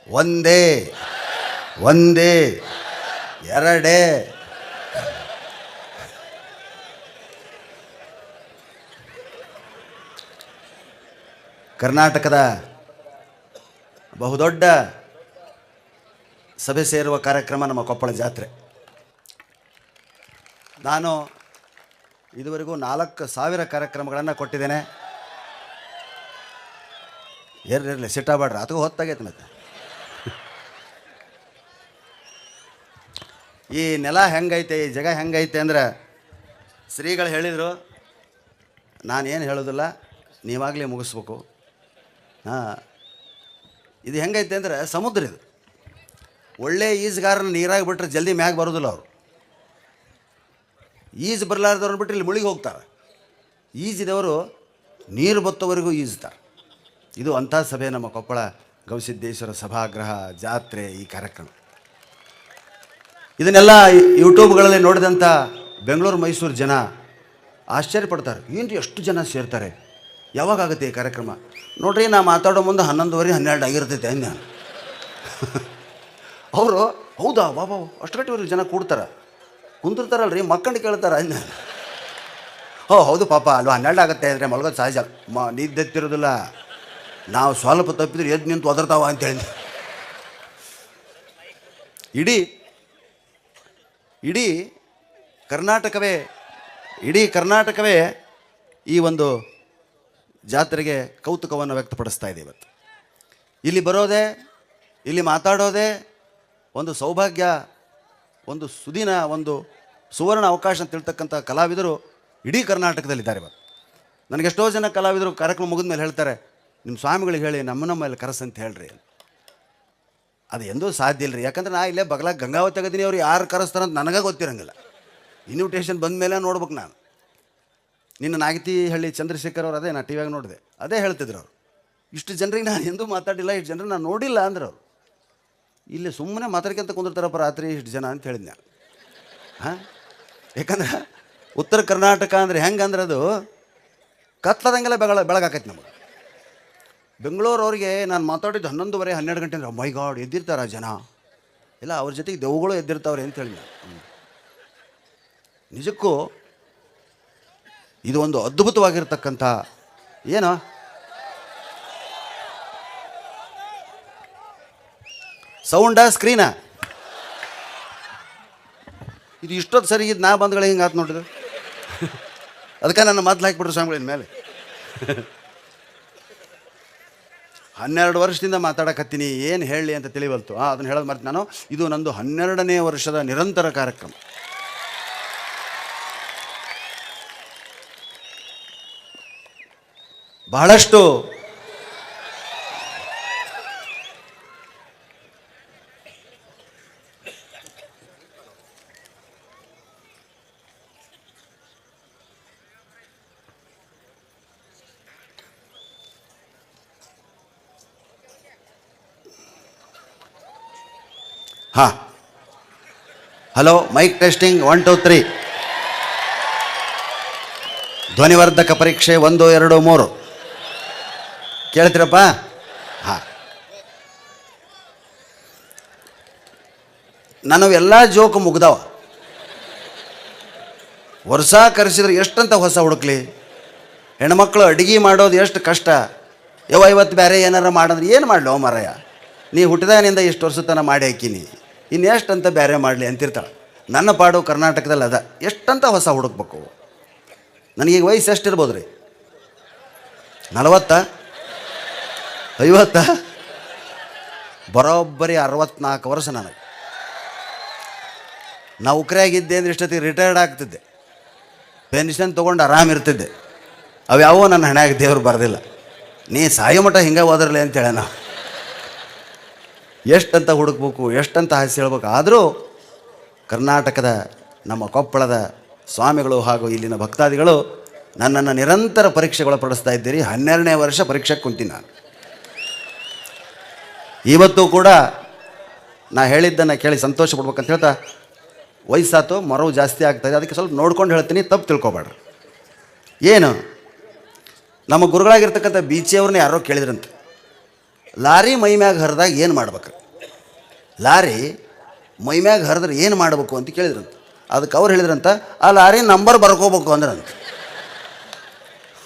ಒಂದೇ ಒಂದೇ ಎರಡೇ ಕರ್ನಾಟಕದ ಬಹುದೊಡ್ಡ ಸಭೆ ಸೇರುವ ಕಾರ್ಯಕ್ರಮ ನಮ್ಮ ಕೊಪ್ಪಳ ಜಾತ್ರೆ. ನಾನು ಇದುವರೆಗೂ 4,000 ಕಾರ್ಯಕ್ರಮಗಳನ್ನು ಕೊಟ್ಟಿದ್ದೇನೆ. ಇರಲಿ ಸಿಟ್ಟಾಬೇಡ್ರಿ, ಅದಕ್ಕೂ ಹೊತ್ತಾಗೈತೆ. ಮತ್ತೆ ಈ ನೆಲ ಹೆಂಗೈತೆ, ಈ ಜಾಗ ಹೆಂಗೈತೆ ಅಂದ್ರೆ ಶ್ರೀಗಳು ಹೇಳಿದರು, ನಾನೇನು ಹೇಳೋದಿಲ್ಲ, ನೀವಾಗಲೇ ಮುಗಿಸ್ಬೇಕು. ಇದು ಹೆಂಗೈತೆ ಅಂದರೆ ಸಮುದ್ರ. ಇದು ಒಳ್ಳೆ ಈಜುಗಾರನ ನೀರಾಗಿ ಬಿಟ್ಟರೆ ಜಲ್ದಿ ಮ್ಯಾಗ ಬರೋದಿಲ್ಲ. ಅವರು ಈಜು ಬರಲಾರ್ದವ್ರನ್ನ ಬಿಟ್ಟರೆ ಇಲ್ಲಿ ಮುಳುಗಿ ಹೋಗ್ತಾರೆ. ಈಜಿದವರು ನೀರು ಬತ್ತವರೆಗೂ ಈಜ್ತಾರೆ. ಇದು ಅಂಥ ಸಭೆ ನಮ್ಮ ಕೊಪ್ಪಳ ಗವಿಸಿದ್ದೇಶ್ವರ ಸಭಾಗೃಹ ಜಾತ್ರೆ. ಈ ಕಾರ್ಯಕ್ರಮ ಇದನ್ನೆಲ್ಲ ಯೂಟ್ಯೂಬ್ಗಳಲ್ಲಿ ನೋಡಿದಂಥ ಬೆಂಗಳೂರು ಮೈಸೂರು ಜನ ಆಶ್ಚರ್ಯಪಡ್ತಾರೆ. ಏನು ಎಷ್ಟು ಜನ ಸೇರ್ತಾರೆ, ಯಾವಾಗುತ್ತೆ ಈ ಕಾರ್ಯಕ್ರಮ? ನೋಡ್ರಿ, ನಾ ಮಾತಾಡೋ ಮುಂದೆ 11:30 12 ಆಗಿರ್ತೈತೆ ಅಂದ. ಅವರು ಹೌದಾ ಬಾಬಾ ಅಷ್ಟು ಗಂಟೆವರೆಗೆ ಜನ ಕೂಡ್ತಾರೆ, ಕುಂತಿರ್ತಾರಲ್ರಿ, ಮಕ್ಕಂಡು ಕೇಳ್ತಾರೆ ಅಂದ. ಹೌದು ಪಾಪ ಅಲ್ವಾ, 12 ಆಗುತ್ತೆ ಅಂದರೆ ಮಲ್ಗೋದು ಸಹಜ, ನಿದ್ದೆತ್ತಿರೋದಿಲ್ಲ. ನಾವು ಸ್ವಲ್ಪ ತಪ್ಪಿದ್ರೆ ಎದ್ದು ನಿಂತು ಒದರ್ತಾವ ಅಂತೇಳಿ. ಇಡೀ ಕರ್ನಾಟಕವೇ ಈ ಒಂದು ಜಾತ್ರೆಗೆ ಕೌತುಕವನ್ನು ವ್ಯಕ್ತಪಡಿಸ್ತಾ ಇದೆ. ಇವತ್ತು ಇಲ್ಲಿ ಬರೋದೇ, ಇಲ್ಲಿ ಮಾತಾಡೋದೇ ಒಂದು ಸೌಭಾಗ್ಯ, ಒಂದು ಸುದಿನ, ಒಂದು ಸುವರ್ಣ ಅವಕಾಶ ಅಂತ ತಿಳ್ತಕ್ಕಂಥ ಕಲಾವಿದರು ಇಡೀ ಕರ್ನಾಟಕದಲ್ಲಿದ್ದಾರೆ. ಇವತ್ತು ನನಗೆಷ್ಟೋ ಜನ ಕಲಾವಿದರು ಕಾರ್ಯಕ್ರಮ ಮುಗಿದ ಮೇಲೆ ಹೇಳ್ತಾರೆ, ನಿಮ್ಮ ಸ್ವಾಮಿಗಳಿಗೆ ಹೇಳಿ ನಮ್ಮಲ್ಲಿ ಕರೆಸಂತ ಹೇಳ್ರಿ. ಅದು ಎಂದೂ ಸಾಧ್ಯ ಇಲ್ಲರಿ. ಯಾಕಂದ್ರೆ ನಾ ಇಲ್ಲೇ ಬಗಲಾಗ ಗಂಗಾವತಿ ಆಗದೀನಿ, ಅವ್ರು ಯಾರು ಕರೆಸ್ತಾರಂತ ನನಗೆ ಗೊತ್ತಿರಂಗಿಲ್ಲ. ಇನ್ವಿಟೇಷನ್ ಬಂದ ಮೇಲೆ ನೋಡ್ಬೇಕು. ನಾನು ನಿನ್ನ ನಾಗತಿಹಳ್ಳಿ ಚಂದ್ರಶೇಖರ್ ಅವರು, ಅದೇ ನಾ ಟಿ ವಿಯಾಗ ನೋಡಿದೆ, ಅದೇ ಹೇಳ್ತಿದ್ರು ಅವರು. ಇಷ್ಟು ಜನರಿಗೆ ನಾನು ಎಂದೂ ಮಾತಾಡಿಲ್ಲ, ಇಷ್ಟು ಜನರಿಗೆ ನಾನು ನೋಡಿಲ್ಲ ಅಂದ್ರೆ ಅವರು ಇಲ್ಲಿ ಸುಮ್ಮನೆ ಮಾತಾಡ್ಕೊಂತ ಕುಂದಿರ್ತಾರಪ್ಪ ರಾತ್ರಿ ಇಷ್ಟು ಜನ ಅಂತ ಹೇಳಿದ್ದೆ ನಾನು. ಯಾಕಂದ್ರೆ ಉತ್ತರ ಕರ್ನಾಟಕ ಅಂದರೆ ಹೆಂಗೆ ಅಂದ್ರೆ ಅದು ಕತ್ತದಂಗೆಲ್ಲ ಬೆಳಗಾಕೈತಿ ನಮಗೆ. ಬೆಂಗಳೂರವ್ರಿಗೆ ನಾನು ಮಾತಾಡಿದ್ದು 11:30 12 ಗಂಟೆ ಅಂದ್ರೆ ಮೈ ಗಾಡ್ ಎದ್ದಿರ್ತಾರ ಜನ ಇಲ್ಲ, ಅವ್ರ ಜೊತೆಗೆ ದೆವ್ಗಳು ಎದ್ದಿರ್ತಾವ್ರೆ ಅಂತ ಹೇಳಿ. ನಿಜಕ್ಕೂ ಇದು ಒಂದು ಅದ್ಭುತವಾಗಿರ್ತಕ್ಕಂಥ ಏನು ಸೌಂಡ ಸ್ಕ್ರೀನ ಇದು ಇಷ್ಟೊತ್ತು ಸರಿ ಇದು ನಾ ಬಂದ್ಗಳಿಗೆ ಹಿಂಗೆ ಆತು ನೋಡಿದ್ರು. ಅದಕ್ಕೆ ನನ್ನ ಮಾತು ಹಾಕಿಬಿಟ್ರು ಸ್ವಾಮಿಗಳಿನ ಮೇಲೆ. 12 ವರ್ಷದಿಂದ ಮಾತಾಡಕತ್ತೀನಿ, ಏನು ಹೇಳಲಿ ಅಂತ ತಿಳಿವಲ್ತು. ಅದನ್ನು ಹೇಳೋದು ಮರ್ತು ನಾನು. ಇದು ನಂದು 12ನೇ ವರ್ಷದ ನಿರಂತರ ಕಾರ್ಯಕ್ರಮ. ಬಹಳಷ್ಟು ಹಲೋ, ಮೈಕ್ ಟೆಸ್ಟಿಂಗ್ 1 2 3. ಧ್ವನಿವರ್ಧಕ ಪರೀಕ್ಷೆ 1 2 3. ಕೇಳ್ತೀರಪ್ಪ? ನನವೆಲ್ಲ ಜೋಕು ಮುಗ್ದವ. ವರ್ಷ ಕರೆಸಿದ್ರೆ ಎಷ್ಟಂತ ಹೊಸ ಹುಡುಕ್ಲಿ. ಹೆಣ್ಮಕ್ಳು ಅಡುಗೆ ಮಾಡೋದು ಎಷ್ಟು ಕಷ್ಟ. ಇವತ್ತು ಬೇರೆ ಏನಾರ ಮಾಡಂದ್ರೆ ಏನು ಮಾಡಲಿ ಮಾರಾಯ, ನೀ ಹುಟ್ಟಿದಾಗಿನಿಂದ ಇಷ್ಟು ವರ್ಷ ತನಕ ಮಾಡಿ ಹಾಕಿನಿ, ಇನ್ನೆಷ್ಟಂತ ಬೇರೆ ಮಾಡಲಿ ಅಂತಿರ್ತಾಳೆ. ನನ್ನ ಪಾಡು ಕರ್ನಾಟಕದಲ್ಲಿ ಅದ, ಎಷ್ಟಂತ ಹೊಸ ಹುಡುಕ್ಬೇಕು. ನನಗೀಗ ವಯಸ್ಸು ಎಷ್ಟಿರ್ಬೋದು ರೀ? 40 50 ಬರೋಬ್ಬರಿ 64 ವರ್ಷ ನನಗೆ. ನಾವು ಉಕ್ರೆಯಾಗಿದ್ದೆ ಅಂದರೆ ಇಷ್ಟೊತ್ತಿಗೆ ರಿಟೈರ್ಡ್ ಆಗ್ತಿದ್ದೆ, ಪೆನ್ಷನ್ ತೊಗೊಂಡು ಆರಾಮಿರ್ತಿದ್ದೆ. ಅವ್ಯಾವೋ ನನ್ನ ಹಣೆಯಾಗ ದೇವ್ರು ಬರೋದಿಲ್ಲ. ನೀ ಸಾಯೋ ಮಟ್ಟ ಹಿಂಗೆ ಹೋದ್ರಲೆ ಅಂತೇಳ. ನಾವು ಎಷ್ಟಂತ ಹುಡುಕ್ಬೇಕು, ಎಷ್ಟಂತ ಹಾಸಿ ಹೇಳ್ಬೇಕು. ಆದರೂ ಕರ್ನಾಟಕದ ನಮ್ಮ ಕೊಪ್ಪಳದ ಸ್ವಾಮಿಗಳು ಹಾಗೂ ಇಲ್ಲಿನ ಭಕ್ತಾದಿಗಳು ನನ್ನನ್ನು ನಿರಂತರ ಪರೀಕ್ಷೆಗೊಳಪಡಿಸ್ತಾ ಇದ್ದೀರಿ. 12ನೇ ವರ್ಷ ಪರೀಕ್ಷೆಗೆ ಕುಂತೀನಿ ನಾನು. ಇವತ್ತು ಕೂಡ ನಾ ಹೇಳಿದ್ದನ್ನು ಕೇಳಿ ಸಂತೋಷ ಪಡ್ಬೇಕಂತ ಹೇಳ್ತಾ, ವಯಸ್ಸಾತು ಮರವು ಜಾಸ್ತಿ ಆಗ್ತಾಯಿದೆ, ಅದಕ್ಕೆ ಸ್ವಲ್ಪ ನೋಡ್ಕೊಂಡು ಹೇಳ್ತೀನಿ, ತಪ್ಪು ತಿಳ್ಕೊಬೇಡ್ರಿ. ಏನು, ನಮ್ಮ ಗುರುಗಳಾಗಿರ್ತಕ್ಕಂಥ ಬೀಚಿಯವ್ರನ್ನ ಯಾರೋ ಕೇಳಿದ್ರಂತೆ, ಲಾರಿ ಮೈ ಮ್ಯಾಗ ಹರಿದಾಗ ಏನು ಮಾಡ್ಬೇಕು? ಲಾರಿ ಮೈಮ್ಯಾಗ ಹರಿದ್ರೆ ಏನು ಮಾಡಬೇಕು ಅಂತ ಕೇಳಿದ್ರಂತ. ಅದಕ್ಕೆ ಅವ್ರು ಹೇಳಿದ್ರಂತ, ಆ ಲಾರಿ ನಂಬರ್ ಬರ್ಕೋಬೇಕು ಅಂದ್ರಂತ.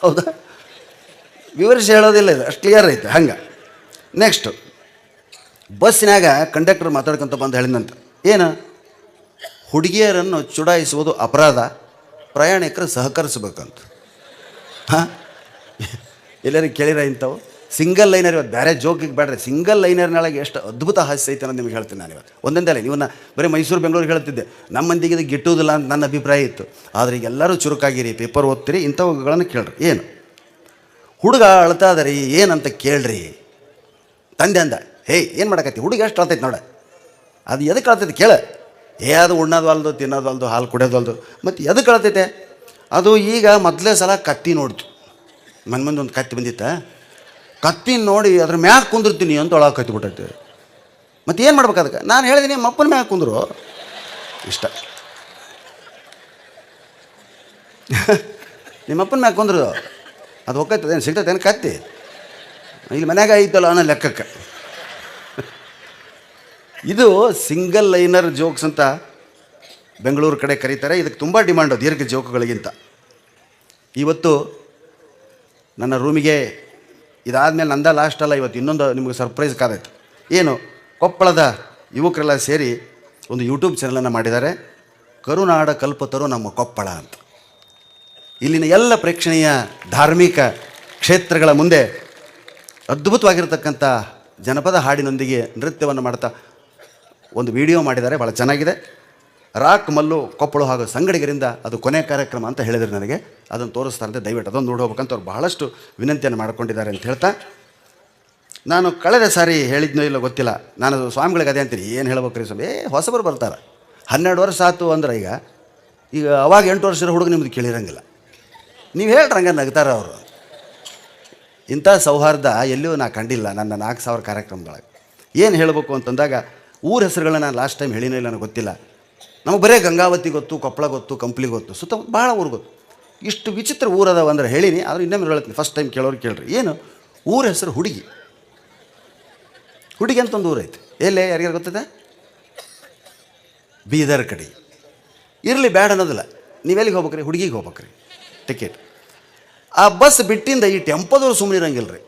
ಹೌದಾ? ವಿವರಿಸಿ ಹೇಳೋದಿಲ್ಲ, ಇದು ಅಷ್ಟು ಕ್ಲಿಯರ್ ಐತೆ. ಹಂಗೆ ನೆಕ್ಸ್ಟು ಬಸ್ಸಿನಾಗ ಕಂಡಕ್ಟರ್ ಮಾತಾಡ್ಕೊಂತ ಬಂದು ಹೇಳಿದಂತ, ಏನು ಹುಡುಗಿಯರನ್ನು ಚುಡಾಯಿಸುವುದು ಅಪರಾಧ, ಪ್ರಯಾಣಿಕರು ಸಹಕರಿಸ್ಬೇಕಂತ. ಹಾಂ, ಎಲ್ಲರೂ ಕೇಳಿರ ಇಂಥವು ಸಿಂಗಲ್ ಲೈನರ್? ಇವತ್ತು ಬೇರೆ ಜೋಕಿಗೆ ಬೇಡ್ರಿ, ಸಿಂಗಲ್ ಲೈನರ್ನೊಳಗೆ ಎಷ್ಟು ಅದ್ಭುತ ಹಾಸ್ಯ ಐತೆ ಅನ್ನೋದು ನಿಮ್ಗೆ ಹೇಳ್ತೀನಿ ನಾನು ಇವತ್ತು. ಒಂದೊಂದೇ ಲೈನ್ ಇವನ್ನ ಬರೀ ಮೈಸೂರು ಬೆಂಗಳೂರಿಗೆ ಹೇಳ್ತಿದ್ದೆ, ನಮ್ಮ ಮಂದಿಗೆ ಇದು ಗಿಟ್ಟುವುದಿಲ್ಲ ಅಂತ ನನ್ನ ಅಭಿಪ್ರಾಯ ಇತ್ತು. ಆದರೆ ಈಗ ಎಲ್ಲರೂ ಚುರುಕಾಗಿರಿ, ಪೇಪರ್ ಓದ್ತೀರಿ, ಇಂಥವುಗಳನ್ನು ಕೇಳ್ರಿ. ಏನು ಹುಡುಗ ಅಳ್ತಾ ಅದರಿ, ಏನಂತ ಕೇಳ್ರಿ. ತಂದೆ ಅಂದ, ಹೇಯ್ ಏನು ಮಾಡಕತ್ತಿ, ಹುಡುಗ ಎಷ್ಟು ಅಳ್ತೈತೆ ನೋಡ, ಅದು ಎದಕ್ಕೆ ಅಳ್ತೈತೆ ಕೇಳ. ಅದು ಉಣ್ಣೋದು ಅಲ್ದು, ತಿನ್ನೋದು ಅಲ್ದು, ಹಾಲು ಕುಡಿಯೋದು ಅಲ್ದು, ಮತ್ತು ಎದಕ್ಕೆ ಅಳ್ತೈತೆ? ಅದು ಈಗ ಮೊದಲೇ ಸಲ ಕತ್ತಿ ನೋಡ್ತು, ಮುಂದೆ ಒಂದು ಕತ್ತಿ ಬಂದಿತ್ತ, ಕತ್ತಿ ನೋಡಿ ಅದ್ರ ಮ್ಯಾಗ ಕುಂದಿರ್ತೀನಿ ಅಂತ ಒಳಗೆ ಕತ್ತಿ ಬಿಟ್ಟೈತೆ. ಮತ್ತು ಏನು ಮಾಡ್ಬೇಕು ಅದಕ್ಕೆ? ನಾನು ಹೇಳಿದ್ದೀನಿ ನಿಮ್ಮ ಅಪ್ಪನ ಮ್ಯಾಗ ಕುಂದ್ರು ಇಷ್ಟ. ನಿಮ್ಮ ಅಪ್ಪನ ಮ್ಯಾಗ ಕುಂದ್ರು ಅದು ಹೋಗ್ತೈತೆ, ಏನು ಸಿಗ್ತೈತೆ ಏನು ಕತ್ತಿ? ಇಲ್ಲಿ ಮನ್ಯಾಗ ಐತಲ್ಲ ಅನ್ನೋ ಲೆಕ್ಕಕ್ಕೆ. ಇದು ಸಿಂಗಲ್ ಲೈನರ್ ಜೋಕ್ಸ್ ಅಂತ ಬೆಂಗಳೂರು ಕಡೆ ಕರೀತಾರೆ. ಇದಕ್ಕೆ ತುಂಬ ಡಿಮಾಂಡು ದೀರ್ಘ ಜೋಕುಗಳಿಗಿಂತ. ಇವತ್ತು ನನ್ನ ರೂಮಿಗೆ ಇದಾದಮೇಲೆ ನಂದ ಲಾಸ್ಟ್ ಅಲ್ಲ, ಇವತ್ತು ಇನ್ನೊಂದು ನಿಮಗೆ ಸರ್ಪ್ರೈಸ್ ಕಾದೈತೆ. ಏನು, ಕೊಪ್ಪಳದ ಯುವಕರೆಲ್ಲ ಸೇರಿ ಒಂದು ಯೂಟ್ಯೂಬ್ ಚಾನಲನ್ನು ಮಾಡಿದ್ದಾರೆ, ಕರುನಾಡ ಕಲ್ಪತರು ನಮ್ಮ ಕೊಪ್ಪಳ ಅಂತ. ಇಲ್ಲಿನ ಎಲ್ಲ ಪ್ರೇಕ್ಷಣೀಯ ಧಾರ್ಮಿಕ ಕ್ಷೇತ್ರಗಳ ಮುಂದೆ ಅದ್ಭುತವಾಗಿರ್ತಕ್ಕಂಥ ಜನಪದ ಹಾಡಿನೊಂದಿಗೆ ನೃತ್ಯವನ್ನು ಮಾಡ್ತಾ ಒಂದು ವಿಡಿಯೋ ಮಾಡಿದ್ದಾರೆ, ಭಾಳ ಚೆನ್ನಾಗಿದೆ. ರಾಕ್ ಮಲ್ಲು ಕೊಪ್ಪಳು ಹಾಗೂ ಸಂಗಡಿಗರಿಂದ ಅದು ಕೊನೆ ಕಾರ್ಯಕ್ರಮ ಅಂತ ಹೇಳಿದರು ನನಗೆ. ಅದನ್ನು ತೋರಿಸ್ತಾರಂತೆ, ದಯವಿಟ್ಟು ಅದೊಂದು ನೋಡಿ ಹೋಗ್ಬೇಕಂತ ಅವ್ರು ಬಹಳಷ್ಟು ವಿನಂತಿಯನ್ನು ಮಾಡ್ಕೊಂಡಿದ್ದಾರೆ ಅಂತ ಹೇಳ್ತಾ, ನಾನು ಕಳೆದ ಸಾರಿ ಹೇಳಿದ್ನೋ ಇಲ್ಲೋ ಗೊತ್ತಿಲ್ಲ, ನಾನು ಸ್ವಾಮಿಗಳಿಗೆ ಅದೇ ಅಂತೀನಿ, ಏನು ಹೇಳ್ಬೇಕ್ರಿ ಸ್ವಾಮಿ, ಹೊಸಬರು ಬರ್ತಾರೆ, 12 ವರ್ಷ ಆಯ್ತು ಅಂದ್ರೆ ಈಗ ಅವಾಗ 8 ವರ್ಷದ ಹುಡುಗ ನಿಮ್ಮದು ಕೇಳಿರಂಗಿಲ್ಲ, ನೀವು ಹೇಳ್ರಿ ಹಂಗೆ ನಗ್ತಾರ ಅವರು. ಇಂಥ ಸೌಹಾರ್ದ ಎಲ್ಲಿಯೂ ನಾ ಕಂಡಿಲ್ಲ ನನ್ನ 4000 ಕಾರ್ಯಕ್ರಮದೊಳಗೆ. ಏನು ಹೇಳಬೇಕು ಅಂತಂದಾಗ ಊರ ಹೆಸರುಗಳನ್ನ ನಾನು ಲಾಸ್ಟ್ ಟೈಮ್ ಹೇಳಿನೋ ಇಲ್ಲ ನನಗೆ ಗೊತ್ತಿಲ್ಲ. ನಮಗೆ ಬರೀ ಗಂಗಾವತಿ ಗೊತ್ತು, ಕೊಪ್ಪಳ ಗೊತ್ತು, ಕಂಪ್ಲಿ ಗೊತ್ತು, ಸುತ್ತಮುತ್ತ ಭಾಳ ಊರು ಗೊತ್ತು. ಇಷ್ಟು ವಿಚಿತ್ರ ಊರದವ ಅಂದ್ರೆ ಹೇಳೀನಿ, ಆದರೂ ಇನ್ನೊಮ್ಮೆ ಹೇಳ್ತೀನಿ, ಫಸ್ಟ್ ಟೈಮ್ ಕೇಳೋರು ಕೇಳ್ರಿ. ಏನು ಊರ ಹೆಸರು ಹುಡುಗಿ. ಹುಡುಗಿ ಅಂತ ಒಂದು ಊರು ಐತೆ, ಎಲ್ಲೇ ಯಾರಿಗಾರು ಗೊತ್ತದೆ? ಬೀದರ್ ಕಡೆ. ಇರಲಿ, ಬ್ಯಾಡ ಅನ್ನೋದಿಲ್ಲ, ನೀವೆಲ್ಲಿಗೆ ಹೋಗ್ಬೇಕ್ರಿ? ಹುಡುಗಿಗೆ ಹೋಗ್ಬೇಕ್ರಿ, ಟಿಕೆಟ್. ಆ ಬಸ್ ಬಿಟ್ಟಿಂದ ಈ ಟೆಂಪೋದವ್ರು ಸುಮ್ಮನೆ ಇರಂಗಿಲ್ಲ ರೀ,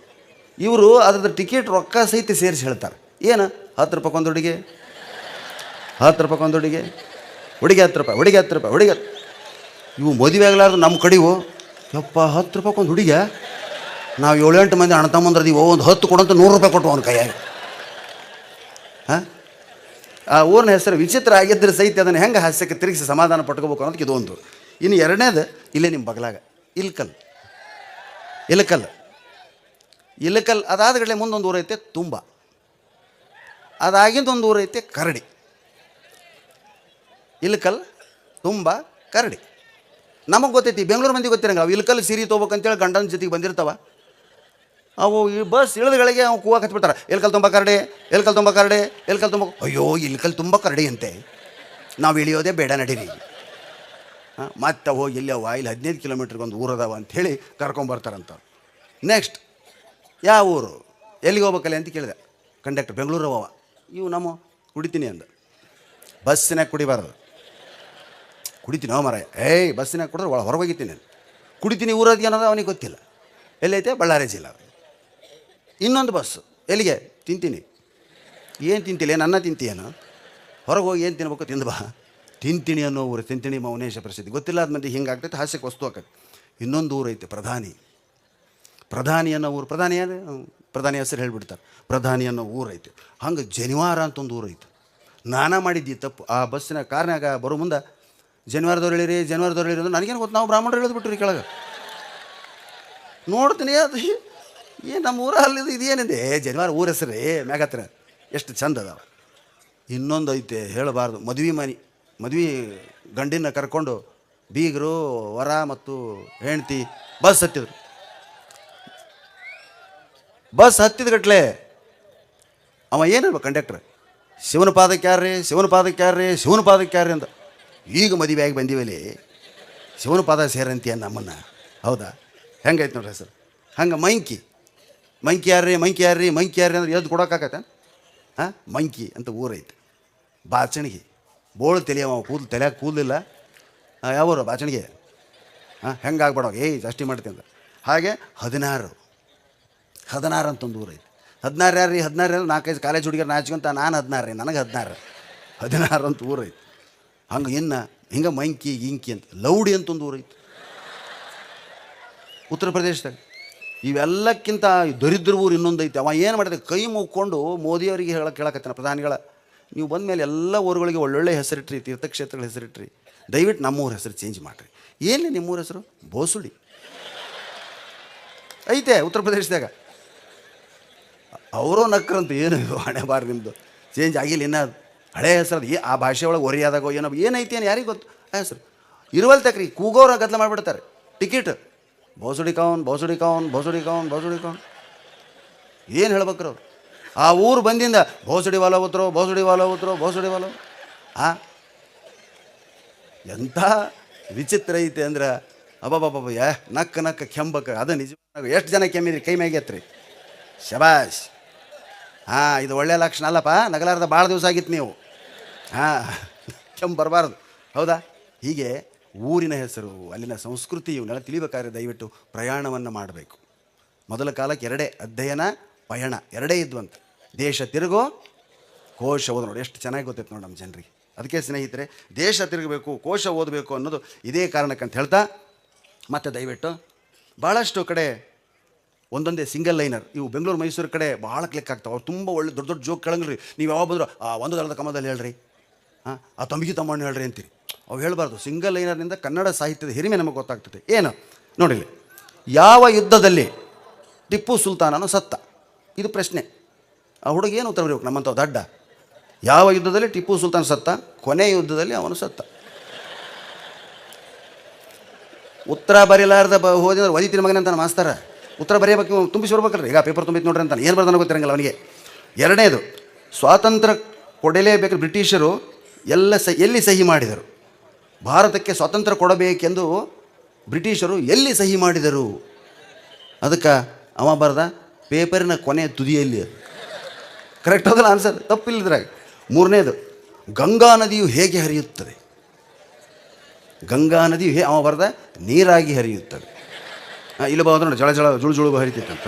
ಇವರು ಅದ್ರದ್ದು ಟಿಕೆಟ್ ರೊಕ್ಕ ಸಹಿತ ಸೇರಿಸಿ ಹೇಳ್ತಾರೆ. ಏನು 10 ರೂಪಾಯಿ ಹುಡುಗಿ, 10 ರೂಪಾಯಿ ಹುಡುಗಿ, ಹುಡುಗಿ 10 ರೂಪಾಯಿ, ಹುಡುಗಿ 10 ರೂಪಾಯಿ, ಹುಡುಗಿ. ಇವು ಮದುವೆ ಆಗಲಾರ್ದು ನಮ್ಮ ಕಡೆವು, ಯಪ್ಪ 10 ರೂಪಾಯಿ ಹುಡುಗಿ, ನಾವು 7-8 ಮಂದಿ ಅಣ್ಣ ತಮ್ಮಂದ್ರದೀವೋ, ಒಂದು 10 ಕೊಡಂತ 100 ರೂಪಾಯಿ ಕೊಟ್ಟು ಅವ್ನ ಕೈಯಾಗ. ಹಾಂ, ಆ ಊರಿನ ಹೆಸರು ವಿಚಿತ್ರ ಆಗಿದ್ದರೆ ಸಹಿತ ಅದನ್ನು ಹೆಂಗೆ ಹಾಸ್ಯಕ್ಕೆ ತಿರುಗಿಸಿ ಸಮಾಧಾನ ಪಟ್ಕೋಬೇಕು ಅನ್ನೋದಕ್ಕೆ ಇದೊಂದು. ಇನ್ನು ಎರಡನೇದು ಇಲ್ಲೇ ನಿಮ್ಮ ಬಗಲಾಗ ಇಲ್ಕಲ್. ಅದಾದ ಕಡೆ ಮುಂದೊಂದು ಊರು ಐತೆ ತುಂಬ, ಅದಾಗಿಂದ ಒಂದು ಊರು ಐತೆ ಕರಡಿ. ಇಲ್ಕಲ್, ತುಂಬ, ಕರಡಿ. ನಮಗೆ ಗೊತ್ತೈತಿ, ಬೆಂಗಳೂರು ಮಂದಿ ಗೊತ್ತಿರಂಗ. ಅವು ಇಲ್ಕಲ್ ಸೀರೆ ತೊಗೋಬೇಕಂತೇಳಿ ಗಂಡನ ಜೊತೆಗೆ ಬಂದಿರ್ತಾವ. ಅವು ಈ ಬಸ್ ಇಳಿದಗಳಿಗೆ ಅವು ಕೂಗ ಹಚ್ಬಿಡ್ತಾರೆ, ಎಲ್ಕಲ್ ತುಂಬ ಕರಡಿ, ಎಲ್ಕಲ್ ತುಂಬ ಕರಡಿ, ಎಲ್ಕಲ್ ತುಂಬ. ಅಯ್ಯೋ, ಇಲ್ಕಲ್ ತುಂಬ ಕರಡಿ ಅಂತೆ, ನಾವು ಇಳಿಯೋದೇ ಬೇಡ ನಡೀರಿ. ಹಾಂ, ಮತ್ತೆ ಹೋಗಿ ಇಲ್ಲವ, ಇಲ್ಲಿ 15 ಕಿಲೋಮೀಟ್ರಿಗೆ ಒಂದು ಊರದವ ಅಂಥೇಳಿ ಕರ್ಕೊಂಬರ್ತಾರಂತ. ನೆಕ್ಸ್ಟ್ ಯಾವ ಊರು, ಎಲ್ಲಿಗೆ ಹೋಗ್ಬೇಕಲ್ಲ ಅಂತ ಕೇಳಿದೆ. ಕಂಡಕ್ಟರ್ ಬೆಂಗಳೂರು ಅವ. ಇವು ನಮ್ಮ ಕುಡಿತೀನಿ ಅಂದ. ಬಸ್ಸಿನಾಗ ಕುಡಿಬಾರ್ದು. ಕುಡಿತೀನಿ ಮರ, ಏಯ್ ಬಸ್ಸಿನಾಗ ಕುಡಿದ್ರೆ ಹೊರಗೋಗಿತೀನಿ. ಕುಡಿತೀನಿ ಊರದ್ದು ಏನದ ಅವನಿಗೆ ಗೊತ್ತಿಲ್ಲ. ಎಲ್ಲೈತೆ? ಬಳ್ಳಾರಿ ಜಿಲ್ಲಾ. ಇನ್ನೊಂದು ಬಸ್ಸು ಎಲ್ಲಿಗೆ? ತಿಂತೀನಿ. ಏನು ತಿಂತಿಲ್ಲ, ಏನು ಅನ್ನ ತಿಂತೀಯೇನು? ಹೊರಗೆ ಹೋಗಿ ಏನು ತಿನ್ಬೇಕು, ತಿಂದು ಬಾ. ತಿಂತೀನಿ ಅನ್ನೋ ಊರು, ತಿಂತೀನಿ ಮೌನೇಶ ಪ್ರಸಿದ್ಧಿ. ಗೊತ್ತಿಲ್ಲ ಅದು ಮಂದಿ ಹಿಂಗೆ ಆಗ್ತೈತೆ, ಹಾಸ್ಯಕ್ಕೆ ವಸ್ತು ಆಕೈತೆ. ಇನ್ನೊಂದು ಊರು ಐತೆ ಪ್ರಧಾನಿ ಅನ್ನೋ ಊರು. ಪ್ರಧಾನಿ ಯಾರು? ಪ್ರಧಾನಿ ಹೆಸರು ಹೇಳಿಬಿಡ್ತಾರೆ. ಪ್ರಧಾನಿ ಅನ್ನೋ ಊರು ಐತೆ. ಹಂಗೆ ಜನಿವಾರ ಅಂತ ಒಂದು ಊರು ಐತೆ. ನಾನಾ ಮಾಡಿದ್ದಿ ತಪ್ಪು. ಆ ಬಸ್ಸಿನ ಕಾರ್ನಾಗ ಬರೋ ಮುಂದೆ ಜನಿವಾರದವ್ರು ಹೇಳಿರಿ ಅಂದ್ರೆ ನನಗೇನು ಗೊತ್ತು, ನಾವು ಬ್ರಾಹ್ಮಣರು ಹೇಳಿದ್ಬಿಟ್ರಿ ಕೆಳಗೆ. ನೋಡ್ತೀನಿ ಅದು ನಮ್ಮ ಊರ ಅಲ್ಲಿದು ಇದೇನಿದೆ ಜನಿವಾರ ಊರ ಹೆಸರೇ ಮ್ಯಾಗ ಹತ್ರ ಎಷ್ಟು ಚಂದ ಅದಾವ. ಇನ್ನೊಂದು ಐತೆ ಹೇಳಬಾರ್ದು, ಮದುವೆ ಗಂಡಿನ ಕರ್ಕೊಂಡು ಬೀಗರು ವರ ಮತ್ತು ಹೆಂಡ್ತಿ ಬಸ್ ಹತ್ತಿದ ಗಟ್ಲೆ ಅವ ಏನಿರ್ಬೇಕು ಕಂಡಕ್ಟ್ರ್, ಶಿವನ ಪಾದಕ್ಕೆ ಯಾರ್ರಿ ಅಂತ. ಈಗ ಮದುವೆ ಆಗಿ ಬಂದೀವಲ್ಲಿ ಶಿವನ ಪಾದ ಸೇರಂತೀಯ ನಮ್ಮನ್ನು, ಹೌದಾ? ಹೆಂಗೈತೆ ನೋಡ್ರಿ ಹೆಸರು. ಹಂಗೆ ಮಂಕಿ ಯಾರ್ರಿ ಅಂದ್ರೆ ಎದ್ದು ಕೊಡೋಕ್ಕಾಗತ್ತೆ? ಹಾಂ, ಮಂಕಿ ಅಂತ ಊರೈತೆ. ಬಾಚಣಿಗೆ ಬೋಳು ತೆಲಿಯವ, ಕೂದಲು ತಲೆಯಾಗ ಕೂದಲಿಲ್ಲ. ಯಾವೂರು ಬಾಚಣಿಗೆ? ಹಾಂ, ಹೆಂಗಾಗ್ಬೇಡ ಜಾಸ್ತಿ ಮಾಡ್ತೀನಿ ಅಂತ. ಹಾಗೆ 16 ಅಂತೊಂದು ಊರೈತೆ. 16 ಯಾರು ರೀ? 16 4-5 ಕಾಲೇಜ್ ಹುಡುಗಿಯರು ನಾಚ್ಕೊಂತ ನಾನು 16 ರೀ, ನನಗೆ 16 ಅಂತ ಊರೈತೆ. ಹಂಗೆ ಇನ್ನು ಹಿಂಗೆ ಮಂಕಿ ಗಿಂಕಿ ಅಂತ ಲೌಡಿ ಅಂತ ಒಂದು ಊರೈತೆ ಉತ್ತರ ಪ್ರದೇಶದಾಗ. ಇವೆಲ್ಲಕ್ಕಿಂತ ದರಿದ್ರ ಊರು ಇನ್ನೊಂದೈತೆ. ಅವ ಏನು ಮಾಡಿದೆ, ಕೈ ಮುಕ್ಕೊಂಡು ಮೋದಿಯವರಿಗೆ ಕೇಳಕತ್ತಾನ, ಪ್ರಧಾನಿಗಳ ನೀವು ಬಂದ ಮೇಲೆ ಎಲ್ಲ ಊರುಗಳಿಗೆ ಒಳ್ಳೊಳ್ಳೆ ಹೆಸರಿಟ್ರಿ, ತೀರ್ಥಕ್ಷೇತ್ರಗಳ ಹೆಸರಿಟ್ರಿ, ದಯವಿಟ್ಟು ನಮ್ಮೂರ ಹೆಸರು ಚೇಂಜ್ ಮಾಡಿರಿ. ಏನು ನಿಮ್ಮೂರ ಹೆಸರು? ಬೋಸುಡಿ ಐತೆ ಉತ್ತರ ಪ್ರದೇಶದಾಗ. ಅವರೂ ನಕ್ರಂತ ಏನು ಹಣೆ ಬಾರ್ ನಿಮ್ಮದು ಚೇಂಜ್ ಆಗಿಲ್ಲ ಇನ್ನೂ, ಹಳೆ ಹೆಸರು ಅದು. ಆ ಭಾಷೆ ಒಳಗೆ ಒರಿಯಾದಾಗೋ ಏನೋ ಏನೈತಿ ಏನು ಯಾರಿಗೆ ಗೊತ್ತು ಆ ಹೆಸರು. ಇರುವಲ್ತಕ್ರಿ ಕೂಗೋರ ಗದ್ದಲ ಮಾಡಿಬಿಡ್ತಾರೆ. ಟಿಕೆಟ್ ಬೋಸುಡಿ ಕೌನ್ ಏನು ಹೇಳ್ಬೇಕ್ರಿ ಅವ್ರು. ಆ ಊರು ಬಂದಿಂದ ಬೋಸುಡಿ ವಾಲ ಉತ್ತರೋ. ಎಂಥ ವಿಚಿತ್ರ ಐತೆ ಅಂದ್ರೆ ಅಬ್ಬಬ್ಬಬ್ಬ ನಕ್ಕ ಕೆಂಬಕ್ಕೆ. ಅದು ನಿಜ. ಎಷ್ಟು ಜನ ಕೆಮ್ಮಿದ್ರಿ? ಕೈ ಮ್ಯಾಗೆತ್ರಿ. ಶಬಾಷ್. ಹಾಂ, ಇದು ಒಳ್ಳೆಯ ಲಕ್ಷಣ ಅಲ್ಲಪ್ಪ. ನಗಲಾರ್ದ ಭಾಳ ದಿವಸ ಆಗಿತ್ತು ನೀವು. ಹಾಂ, ಕೆಮ್ಮು ಬರಬಾರ್ದು. ಹೌದಾ? ಹೀಗೆ ಊರಿನ ಹೆಸರು, ಅಲ್ಲಿನ ಸಂಸ್ಕೃತಿ ಇವನ್ನೆಲ್ಲ ತಿಳಿಬೇಕಾದ್ರೆ ದಯವಿಟ್ಟು ಪ್ರಯಾಣವನ್ನು ಮಾಡಬೇಕು. ಮೊದಲ ಕಾಲಕ್ಕೆ 2 ಅಧ್ಯಯನ ಪಯಣ 2 ಇದ್ವಂತ. ದೇಶ ತಿರುಗೋ ಕೋಶ ಓದು. ನೋಡಿ ಎಷ್ಟು ಚೆನ್ನಾಗಿ ಗೊತ್ತೈತೆ ನೋಡಿ ನಮ್ಮ ಜನರಿಗೆ. ಅದಕ್ಕೆ ಸ್ನೇಹಿತರೆ, ದೇಶ ತಿರುಗಬೇಕು, ಕೋಶ ಓದಬೇಕು ಅನ್ನೋದು ಇದೇ ಕಾರಣಕ್ಕಂತ ಹೇಳ್ತಾ, ಮತ್ತು ದಯವಿಟ್ಟು ಭಾಳಷ್ಟು ಕಡೆ ಒಂದೊಂದೇ ಸಿಂಗಲ್ ಲೈನರ್ ಇವು ಬೆಂಗಳೂರು ಮೈಸೂರು ಕಡೆ ಭಾಳ ಕ್ಲಿಕ್ ಆಗ್ತಾವೆ. ಅವ್ರು ತುಂಬ ಒಳ್ಳೆ ದೊಡ್ಡ ಜೋಕ್ ಕೇಳಂಗ್ರಿ. ನೀವು ಯಾವಾಗ ಬಂದರೂ ಒಂದು ದಳದ ಕಮದಲ್ಲಿ ಹೇಳ್ರಿ, ಹಾಂ, ಆ ತಂಬಿಗೆ ತಮ್ಮಣ್ಣು ಹೇಳ್ರಿ ಅಂತೀರಿ. ಅವು ಹೇಳಬಾರ್ದು. ಸಿಂಗಲ್ ಲೈನರ್ನಿಂದ ಕನ್ನಡ ಸಾಹಿತ್ಯದ ಹಿರಿಮೆ ನಮಗೆ ಗೊತ್ತಾಗ್ತದೆ. ಏನು ನೋಡಿಲಿ, ಯಾವ ಯುದ್ಧದಲ್ಲಿ ಟಿಪ್ಪು ಸುಲ್ತಾನನು ಸತ್ತ? ಇದು ಪ್ರಶ್ನೆ. ಆ ಹುಡುಗ ಏನು ಉತ್ತರ ಬರಬೇಕು? ನಮ್ಮಂಥವು ದಡ್ಡ. ಯಾವ ಯುದ್ಧದಲ್ಲಿ ಟಿಪ್ಪು ಸುಲ್ತಾನ್ ಸತ್ತ? ಕೊನೆ ಯುದ್ಧದಲ್ಲಿ ಅವನು ಸತ್ತ. ಉತ್ತರ ಬರೀಲಾರ್ದ ಹೋದ್ರೆ ಒದಿತಿನ ಮಗನ ಅಂತಾನೆ ಮಾಸ್ತರ. ಉತ್ತರ ಬರೆಯಬೇಕು, ತುಂಬಿಸಿ ಬರ್ಬೇಕಲ್ರಿ. ಈಗ ಪೇಪರ್ ತುಂಬಿತ್ತು ನೋಡ್ರಿ ಅಂತಾನೆ. ಏನು ಬರ್ದಾನ ಗೊತ್ತಿರಂಗಿಲ್ಲ ಅವನಿಗೆ. 2ನೇದು, ಸ್ವಾತಂತ್ರ್ಯ ಕೊಡಲೇಬೇಕು ಬ್ರಿಟಿಷರು ಎಲ್ಲಿ ಸಹಿ ಮಾಡಿದರು? ಭಾರತಕ್ಕೆ ಸ್ವಾತಂತ್ರ್ಯ ಕೊಡಬೇಕೆಂದು ಬ್ರಿಟಿಷರು ಎಲ್ಲಿ ಸಹಿ ಮಾಡಿದರು? ಅದಕ್ಕೆ ಅವ ಬರ್ದ ಪೇಪರಿನ ಕೊನೆಯ ತುದಿಯಲ್ಲಿ. ಕರೆಕ್ಟ್ ಹೋಗಲ್ಲ ಆನ್ಸರ್, ತಪ್ಪಿಲ್ಲದ್ರಾಗ. 3ನೇದು, ಗಂಗಾ ನದಿಯು ಹೇಗೆ ಹರಿಯುತ್ತದೆ? ಗಂಗಾ ನದಿಯು ಅವ ಬರ್ದ ನೀರಾಗಿ ಹರಿಯುತ್ತದೆ. ಇಲ್ಲಿ ಬಂದ್ರೆ ನೋಡಿ, ಜುಳು ಹರಿತಿತ್ತಂತ.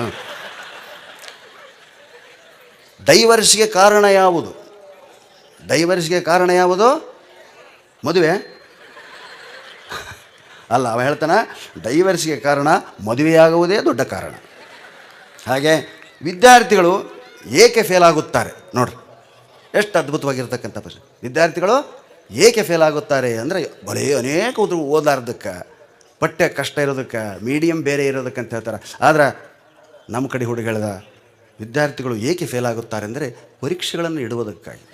ಡೈವರ್ಸ್ಗೆ ಕಾರಣ ಯಾವುದು? ಮದುವೆ ಅಲ್ಲ. ಅವ ಹೇಳ್ತಾನೆ ಡೈವರ್ಸ್ಗೆ ಕಾರಣ ಮದುವೆಯಾಗುವುದೇ ದೊಡ್ಡ ಕಾರಣ. ಹಾಗೆ ವಿದ್ಯಾರ್ಥಿಗಳು ಏಕೆ ಫೇಲ್ ಆಗುತ್ತಾರೆ? ನೋಡ್ರಿ ಎಷ್ಟು ಅದ್ಭುತವಾಗಿರ್ತಕ್ಕಂಥ ಪ್ರಶ್ನೆ. ವಿದ್ಯಾರ್ಥಿಗಳು ಏಕೆ ಫೇಲ್ ಆಗುತ್ತಾರೆ ಅಂದರೆ, ಬರೀ ಅನೇಕ ಓದಲಾರ್ದಕ್ಕೆ, ಪಠ್ಯ ಕಷ್ಟ ಇರೋದಕ್ಕೆ, ಮೀಡಿಯಮ್ ಬೇರೆ ಇರೋದಕ್ಕೆ ಅಂತ ಹೇಳ್ತಾರೆ. ಆದರೆ ನಮ್ಮ ಕಡೆ ಹುಡುಗ ಹೇಳ್ದ, ವಿದ್ಯಾರ್ಥಿಗಳು ಏಕೆ ಫೇಲ್ ಆಗುತ್ತಾರೆ ಅಂದರೆ ಪರೀಕ್ಷೆಗಳನ್ನು ಇಡುವುದಕ್ಕಾಗಿ.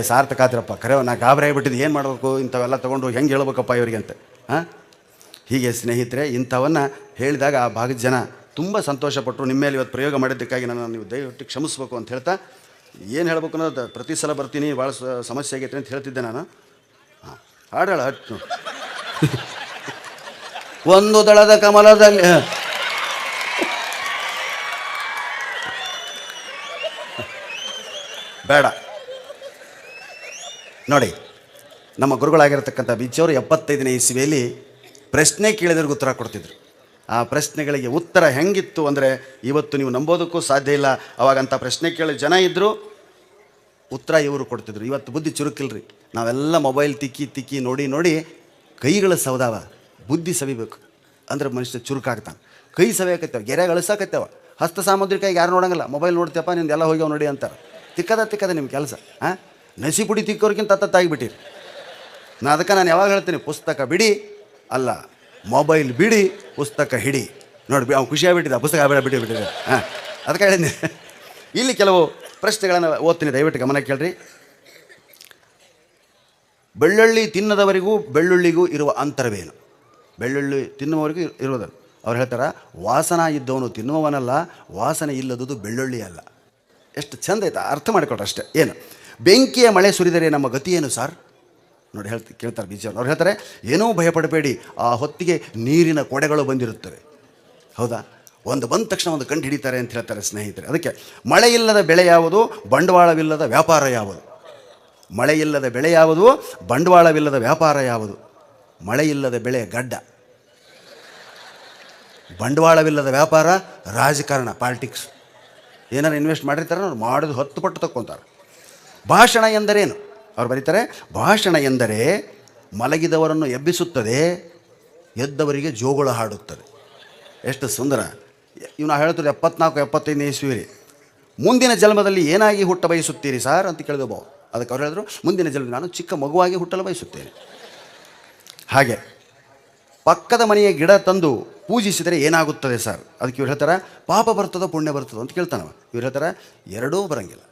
ಸಾರ್ಥಕ ಆತಿರಪ್ಪ, ಕರೆ ನಾ ಗಾಬರಿ ಆಗಿಬಿಟ್ಟಿದ್ದು, ಏನು ಮಾಡಬೇಕು ಇಂಥವೆಲ್ಲ ತೊಗೊಂಡು ಹೆಂಗೆ ಹೇಳ್ಬೇಕಪ್ಪ ಇವರಿಗೆ ಅಂತ. ಹೀಗೆ ಸ್ನೇಹಿತರೆ, ಇಂಥವನ್ನು ಹೇಳಿದಾಗ ಆ ಭಾಗದ ಜನ ತುಂಬ ಸಂತೋಷಪಟ್ಟರು. ನಿಮ್ಮ ಮೇಲೆ ಇವತ್ತು ಪ್ರಯೋಗ ಮಾಡಿದ್ದಕ್ಕಾಗಿ ನಾನು ನೀವು ದಯವಿಟ್ಟು ಕ್ಷಮಿಸ್ಬೇಕು ಅಂತ ಹೇಳ್ತಾ, ಏನು ಹೇಳ್ಬೇಕು ಅನ್ನೋದು ಪ್ರತಿ ಸಲ ಬರ್ತೀನಿ, ಭಾಳ ಸಮಸ್ಯೆ ಆಗೈತೆ ಅಂತ ಹೇಳ್ತಿದ್ದೆ ನಾನು. ಹಾಡಾಳ ಹಟ್ಟು ಒಂದು ದಳದ ಕಮಲದಲ್ಲಿ ಬೇಡ. ನೋಡಿ, ನಮ್ಮ ಗುರುಗಳಾಗಿರ್ತಕ್ಕಂಥ ಬಿಚ್ಚವರು 75ನೇ ಇಸ್ವಿಯಲ್ಲಿ ಪ್ರಶ್ನೆ ಕೇಳಿದ್ರಿಗೆ ಉತ್ತರ ಕೊಡ್ತಿದ್ರು. ಆ ಪ್ರಶ್ನೆಗಳಿಗೆ ಉತ್ತರ ಹೆಂಗಿತ್ತು ಅಂದರೆ ಇವತ್ತು ನೀವು ನಂಬೋದಕ್ಕೂ ಸಾಧ್ಯ ಇಲ್ಲ. ಅವಾಗಂಥ ಪ್ರಶ್ನೆ ಕೇಳಿ ಜನ ಇದ್ದರು, ಉತ್ತರ ಇವರು ಕೊಡ್ತಿದ್ರು. ಇವತ್ತು ಬುದ್ಧಿ ಚುರುಕಿಲ್ರಿ. ನಾವೆಲ್ಲ ಮೊಬೈಲ್ ತಿಕ್ಕಿ ನೋಡಿ ಕೈಗಳ ಸೌದಾವ. ಬುದ್ಧಿ ಸವಿಬೇಕು ಅಂದ್ರೆ ಮನುಷ್ಯ ಚುರುಕಾಗ್ತಾನೆ. ಕೈ ಸವಿಯಾಕತ್ತೇವೆ, ಗೆರೆಗೆ ಅಳಿಸಾಕತ್ತೇವ. ಹಸ್ತ ಸಾಮುದ್ರಿಕಾಗಿ ಯಾರು ನೋಡಂಗಿಲ್ಲ. ಮೊಬೈಲ್ ನೋಡ್ತೀಯಪ್ಪ ನಿಂದೆಲ್ಲ ಹೋಗ್ಯಾವ ನೋಡಿ ಅಂತಾರೆ. ತಿಕ್ಕದ ನಿಮ್ಮ ಕೆಲಸ. ನಸಿ ಪುಡಿ ತಿಕ್ಕೋರ್ಗಿಂತ ತತ್ತಾಗಿಬಿಟ್ಟಿರಿ. ಅದಕ್ಕೆ ನಾನು ಯಾವಾಗ ಹೇಳ್ತೀನಿ, ಪುಸ್ತಕ ಬಿಡಿ ಅಲ್ಲ, ಮೊಬೈಲ್ ಬಿಡಿ, ಪುಸ್ತಕ ಹಿಡಿ. ನೋಡಿ ಅವ್ನು ಖುಷಿಯಾಗಿಬಿಟ್ಟಿದ್ದ, ಪುಸ್ತಕ ಬಿಟ್ಟಿದ್ದಾರೆ. ಅದಕ್ಕೆ ಹೇಳಿದ್ದೆ. ಇಲ್ಲಿ ಕೆಲವು ಪ್ರಶ್ನೆಗಳನ್ನು ಓದ್ತೀನಿ, ದಯವಿಟ್ಟು ಗಮನ ಕೇಳ್ರಿ. ಬೆಳ್ಳುಳ್ಳಿ ತಿನ್ನದವರಿಗೂ ಬೆಳ್ಳುಳ್ಳಿಗೂ ಇರುವ ಅಂತರವೇನು? ಬೆಳ್ಳುಳ್ಳಿ ತಿನ್ನುವವರಿಗೂ ಇರೋದು. ಅವ್ರು ಹೇಳ್ತಾರೆ, ವಾಸನ ಇದ್ದವನು ತಿನ್ನುವವನಲ್ಲ, ವಾಸನೆ ಇಲ್ಲದುದು ಬೆಳ್ಳುಳ್ಳಿ ಅಲ್ಲ. ಎಷ್ಟು ಚಂದ ಆಯ್ತಾ, ಅರ್ಥ ಮಾಡಿಕೊಟ್ರೆ ಅಷ್ಟೇ. ಏನು, ಬೆಂಕಿಯ ಮಳೆ ಸುರಿದರೆ ನಮ್ಮ ಗತಿ ಏನು ಸಾರ್? ನೋಡಿ ಕೇಳ್ತಾರೆ ಬೀಚರ್. ಅವ್ರು ಹೇಳ್ತಾರೆ, ಏನೂ ಭಯಪಡಬೇಡಿ, ಆ ಹೊತ್ತಿಗೆ ನೀರಿನ ಕೊಡೆಗಳು ಬಂದಿರುತ್ತವೆ. ಹೌದಾ? ಒಂದು ಬಂದ ತಕ್ಷಣ ಒಂದು ಕಂಡು ಹಿಡಿತಾರೆ ಅಂತ ಹೇಳ್ತಾರೆ ಸ್ನೇಹಿತರೆ. ಅದಕ್ಕೆ ಮಳೆ ಇಲ್ಲದ ಬೆಳೆ ಯಾವುದು, ಬಂಡವಾಳವಿಲ್ಲದ ವ್ಯಾಪಾರ ಯಾವುದು? ಮಳೆ ಇಲ್ಲದ ಬೆಳೆ ಯಾವುದು, ಬಂಡವಾಳವಿಲ್ಲದ ವ್ಯಾಪಾರ ಯಾವುದು? ಮಳೆ ಇಲ್ಲದ ಬೆಳೆ ಗಡ್ಡ, ಬಂಡವಾಳವಿಲ್ಲದ ವ್ಯಾಪಾರ ರಾಜಕಾರಣ, ಪಾಲಿಟಿಕ್ಸ್. ಏನಾರು ಇನ್ವೆಸ್ಟ್ ಮಾಡಿರ್ತಾರೆ ಅವ್ರು ಮಾಡೋದು 10 ಪಟ್ಟು ತಕ್ಕೊತಾರೆ. ಭಾಷಣ ಎಂದರೇನು? ಅವ್ರು ಬರೀತಾರೆ, ಭಾಷಣ ಎಂದರೆ ಮಲಗಿದವರನ್ನು ಎಬ್ಬಿಸುತ್ತದೆ, ಎದ್ದವರಿಗೆ ಜೋಗುಳ ಹಾಡುತ್ತದೆ. ಎಷ್ಟು ಸುಂದರ. ಇವ್ನು ಹೇಳ್ತಾರೆ 74-75 ಇಸ್ವಿ. ಮುಂದಿನ ಜನ್ಮದಲ್ಲಿ ಏನಾಗಿ ಹುಟ್ಟ ಬಯಸುತ್ತೀರಿ ಸಾರ್ ಅಂತ ಕೇಳಿದ ಬಾವು. ಅದಕ್ಕೆ ಅವ್ರು ಹೇಳಿದ್ರು, ಮುಂದಿನ ಜನ್ಮದಲ್ಲಿ ನಾನು ಚಿಕ್ಕ ಮಗುವಾಗಿ ಹುಟ್ಟಲು ಬಯಸುತ್ತೇನೆ. ಹಾಗೆ ಪಕ್ಕದ ಮನೆಯ ಗಿಡ ತಂದು ಪೂಜಿಸಿದರೆ ಏನಾಗುತ್ತದೆ ಸರ್? ಅದಕ್ಕೆ ಇವ್ರು ಹೇಳ್ತಾರೆ, ಪಾಪ ಬರ್ತದೋ ಪುಣ್ಯ ಬರ್ತದೋ ಅಂತ ಕೇಳ್ತಾನವ. ಇವ್ರು ಹೇಳ್ತಾರೆ, ಎರಡೂ ಬರೋಂಗಿಲ್ಲ.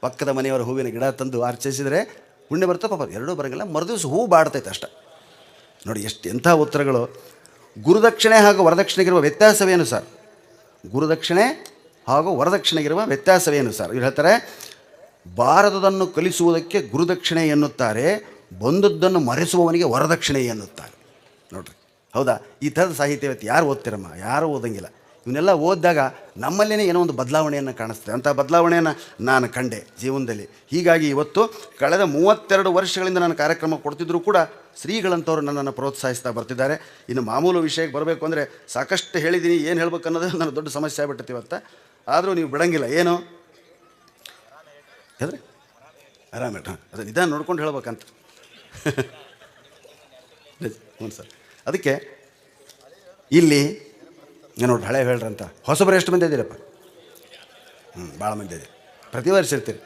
ಪಕ್ಕದ ಮನೆಯವರ ಹೂವಿನ ಗಿಡ ತಂದು ಅರ್ಚಿಸಿದರೆ ಪುಣ್ಯ ಬರ್ತೋ ಪಾಪ, ಎರಡೂ ಬರೋಂಗಿಲ್ಲ. ಮರುದಿವ್ಸ ಹೂ ಬಾಡ್ತೈತೆ ಅಷ್ಟೆ. ನೋಡಿ ಎಂಥ ಉತ್ತರಗಳು. ಗುರುದಕ್ಷಿಣೆ ಹಾಗೂ ವರದಕ್ಷಿಣೆಗಿರುವ ವ್ಯತ್ಯಾಸವೇನು ಸರ್? ಗುರುದಕ್ಷಿಣೆ ಹಾಗೂ ವರದಕ್ಷಿಣೆಗಿರುವ ವ್ಯತ್ಯಾಸವೇನು ಸರ್? ಇವ್ರು ಹೇಳ್ತಾರೆ, ಬಾರದುದನ್ನು ಕಲಿಸುವುದಕ್ಕೆ ಗುರುದಕ್ಷಿಣೆ ಎನ್ನುತ್ತಾರೆ, ಬಂದದ್ದನ್ನು ಮರೆಸುವವನಿಗೆ ವರದಕ್ಷಿಣೆ ಎನ್ನುತ್ತಾರೆ. ನೋಡ್ರಿ, ಹೌದಾ? ಈ ಥರದ ಸಾಹಿತ್ಯ ಇವತ್ತು ಯಾರು ಓದ್ತಿರಮ್ಮ? ಯಾರೂ ಓದಂಗಿಲ್ಲ. ಇವನ್ನೆಲ್ಲ ಓದಿದಾಗ ನಮ್ಮಲ್ಲೇ ಏನೋ ಒಂದು ಬದಲಾವಣೆಯನ್ನು ಕಾಣಿಸ್ತದೆ. ಅಂಥ ಬದಲಾವಣೆಯನ್ನು ನಾನು ಕಂಡೆ ಜೀವನದಲ್ಲಿ. ಹೀಗಾಗಿ ಇವತ್ತು ಕಳೆದ 32 ವರ್ಷಗಳಿಂದ ನಾನು ಕಾರ್ಯಕ್ರಮ ಕೊಡ್ತಿದ್ದರೂ ಕೂಡ ಶ್ರೀಗಳಂಥವ್ರು ನನ್ನನ್ನು ಪ್ರೋತ್ಸಾಹಿಸ್ತಾ ಬರ್ತಿದ್ದಾರೆ. ಇನ್ನು ಮಾಮೂಲು ವಿಷಯಕ್ಕೆ ಬರಬೇಕು ಅಂದರೆ ಸಾಕಷ್ಟು ಹೇಳಿದ್ದೀನಿ. ಏನು ಹೇಳ್ಬೇಕು ಅನ್ನೋದು ನನ್ನ ದೊಡ್ಡ ಸಮಸ್ಯೆ ಆಗ್ಬಿಟ್ಟೈತಿ ಇವತ್ತು. ಆದರೂ ನೀವು ಬಿಡಂಗಿಲ್ಲ. ಏನು ಹೇಳಿದ್ರೆ ಆರಾಮೇಟ, ಅದು ನಿಧಾನ ನೋಡ್ಕೊಂಡು ಹೇಳ್ಬೇಕಂತ. ಹ್ಞೂ ಸರ್. ಅದಕ್ಕೆ ಇಲ್ಲಿ ನೋಡ್ರಿ, ಹಳೆ ಹೇಳ್ರಂತ ಹೊಸಬರು ಎಷ್ಟು ಮಂದಿ ಇದ್ದೀರಪ್ಪ? ಭಾಳ ಮಂದಿ ಇದೆ. ಪ್ರತಿ ವರ್ಷ ಇರ್ತೀರಿ.